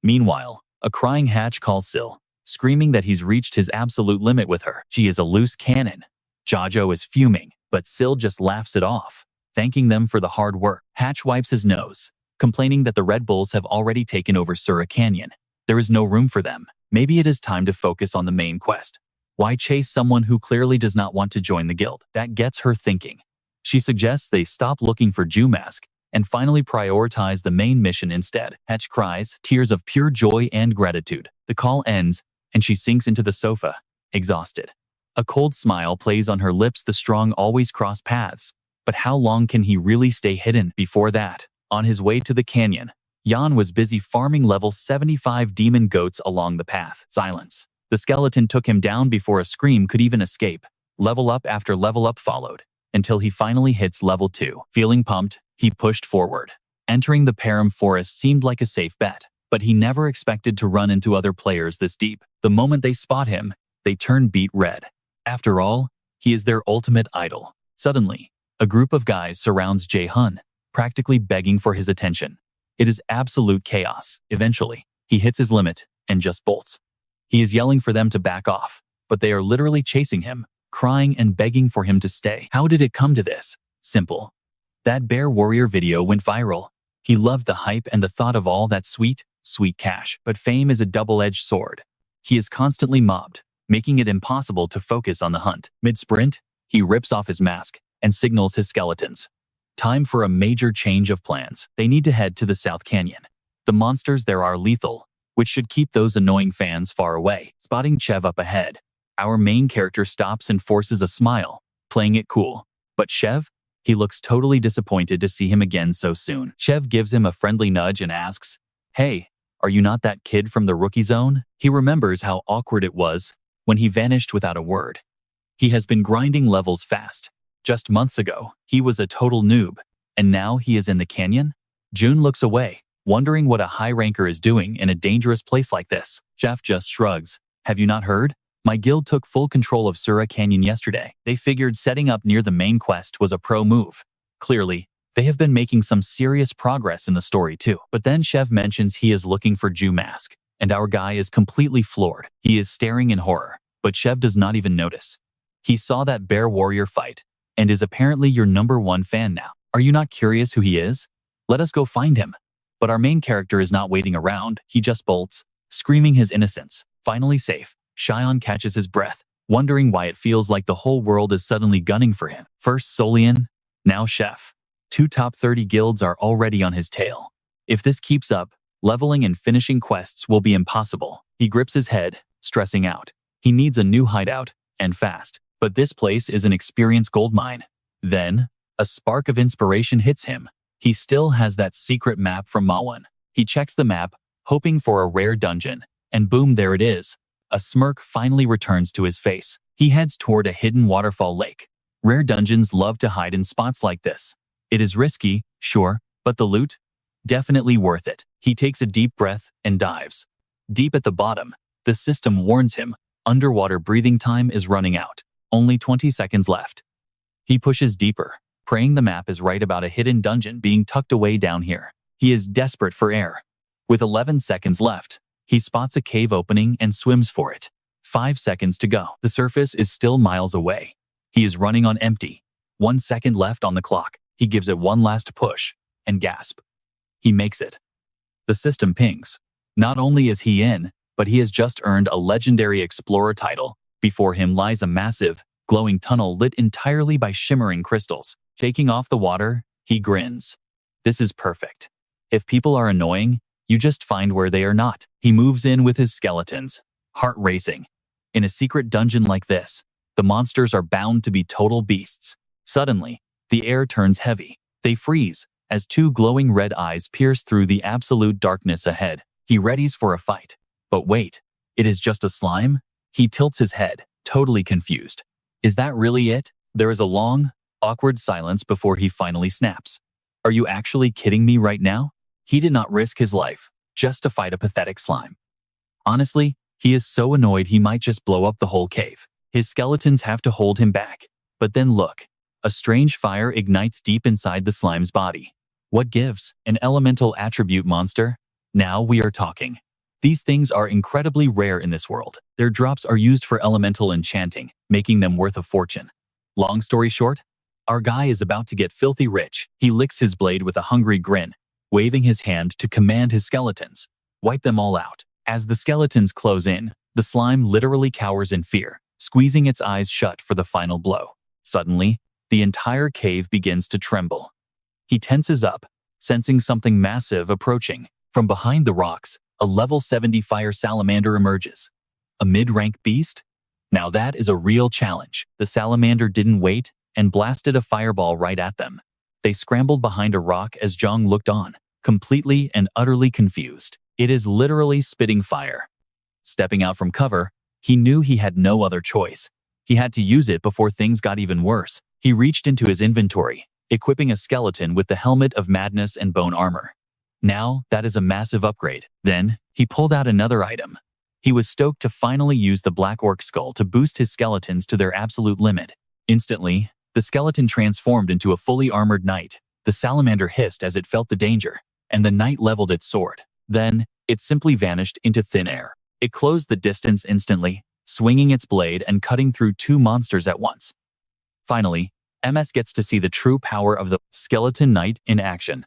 A: Meanwhile, a crying Hatch calls Sil, screaming that he's reached his absolute limit with her. She is a loose cannon. Jojo is fuming, but Sil just laughs it off, thanking them for the hard work. Hatch wipes his nose, complaining that the Red Bulls have already taken over Sura Canyon. There is no room for them. Maybe it is time to focus on the main quest. Why chase someone who clearly does not want to join the guild? That gets her thinking. She suggests they stop looking for Jumask and finally prioritize the main mission instead. Hatch cries, tears of pure joy and gratitude. The call ends, and she sinks into the sofa, exhausted. A cold smile plays on her lips. The strong always cross paths. But how long can he really stay hidden? Before that, on his way to the canyon, Jan was busy farming level 75 demon goats along the path. Silence. The skeleton took him down before a scream could even escape. Level up after level up followed, until he finally hits level 2. Feeling pumped, he pushed forward. Entering the Param Forest seemed like a safe bet, but he never expected to run into other players this deep. The moment they spot him, they turn beet red. After all, he is their ultimate idol. Suddenly, a group of guys surrounds Jae-Un, practically begging for his attention. It is absolute chaos. Eventually, he hits his limit and just bolts. He is yelling for them to back off, but they are literally chasing him, crying and begging for him to stay. How did it come to this? Simple. That Bear Warrior video went viral. He loved the hype and the thought of all that sweet, sweet cash. But fame is a double-edged sword. He is constantly mobbed, making it impossible to focus on the hunt. Mid-sprint, he rips off his mask and signals his skeletons. Time for a major change of plans. They need to head to the South Canyon. The monsters there are lethal, which should keep those annoying fans far away. Spotting Chev up ahead, our main character stops and forces a smile, playing it cool. But Chev? He looks totally disappointed to see him again so soon. Chev gives him a friendly nudge and asks, "Hey, are you not that kid from the rookie zone?" He remembers how awkward it was when he vanished without a word. He has been grinding levels fast. Just months ago, he was a total noob, and now he is in the canyon? June looks away, wondering what a high ranker is doing in a dangerous place like this. Jeff just shrugs. "Have you not heard? My guild took full control of Sura Canyon yesterday. They figured setting up near the main quest was a pro move. Clearly, they have been making some serious progress in the story too." But then Chev mentions he is looking for Jumask, and our guy is completely floored. He is staring in horror, but Chev does not even notice. He saw that Bear Warrior fight, and is apparently your #1 fan now. Are you not curious who he is? Let us go find him. But our main character is not waiting around. He just bolts, screaming his innocence. Finally safe, Jae-Un catches his breath, wondering why it feels like the whole world is suddenly gunning for him. First Solian, now Chef. 2 top 30 guilds are already on his tail. If this keeps up, leveling and finishing quests will be impossible. He grips his head, stressing out. He needs a new hideout, and fast. But this place is an experience goldmine. Then, a spark of inspiration hits him. He still has that secret map from Manhwa. He checks the map, hoping for a rare dungeon, and boom, there it is. A smirk finally returns to his face. He heads toward a hidden waterfall lake. Rare dungeons love to hide in spots like this. It is risky, sure, but the loot? Definitely worth it. He takes a deep breath and dives. Deep at the bottom, the system warns him underwater breathing time is running out. Only 20 seconds left. He pushes deeper, praying the map is right about a hidden dungeon being tucked away down here. He is desperate for air. With 11 seconds left, he spots a cave opening and swims for it. 5 seconds to go. The surface is still miles away. He is running on empty. 1 second left on the clock. He gives it one last push and gasp. He makes it. The system pings. Not only is he in, but he has just earned a legendary explorer title. Before him lies a massive, glowing tunnel lit entirely by shimmering crystals. Shaking off the water, he grins. This is perfect. If people are annoying, you just find where they are not. He moves in with his skeletons, heart racing. In a secret dungeon like this, the monsters are bound to be total beasts. Suddenly, the air turns heavy. They freeze as two glowing red eyes pierce through the absolute darkness ahead. He readies for a fight. But wait, it is just a slime? He tilts his head, totally confused. Is that really it? There is a long, awkward silence before he finally snaps. Are you actually kidding me right now? He did not risk his life just to fight a pathetic slime. Honestly, he is so annoyed he might just blow up the whole cave. His skeletons have to hold him back. But then look, a strange fire ignites deep inside the slime's body. What gives? An elemental attribute monster? Now we are talking. These things are incredibly rare in this world. Their drops are used for elemental enchanting, making them worth a fortune. Long story short, our guy is about to get filthy rich. He licks his blade with a hungry grin, waving his hand to command his skeletons. Wipe them all out. As the skeletons close in, the slime literally cowers in fear, squeezing its eyes shut for the final blow. Suddenly, the entire cave begins to tremble. He tenses up, sensing something massive approaching. From behind the rocks, a level 70 fire salamander emerges. A mid-rank beast? Now that is a real challenge. The salamander didn't wait and blasted a fireball right at them. They scrambled behind a rock as Zhang looked on, completely and utterly confused. It is literally spitting fire. Stepping out from cover, he knew he had no other choice. He had to use it before things got even worse. He reached into his inventory, equipping a skeleton with the helmet of madness and bone armor. Now, that is a massive upgrade. Then, he pulled out another item. He was stoked to finally use the Black Orc skull to boost his skeletons to their absolute limit. Instantly, the skeleton transformed into a fully armored knight. The salamander hissed as it felt the danger, and the knight leveled its sword. Then, it simply vanished into thin air. It closed the distance instantly, swinging its blade and cutting through two monsters at once. Finally, MS gets to see the true power of the skeleton knight in action.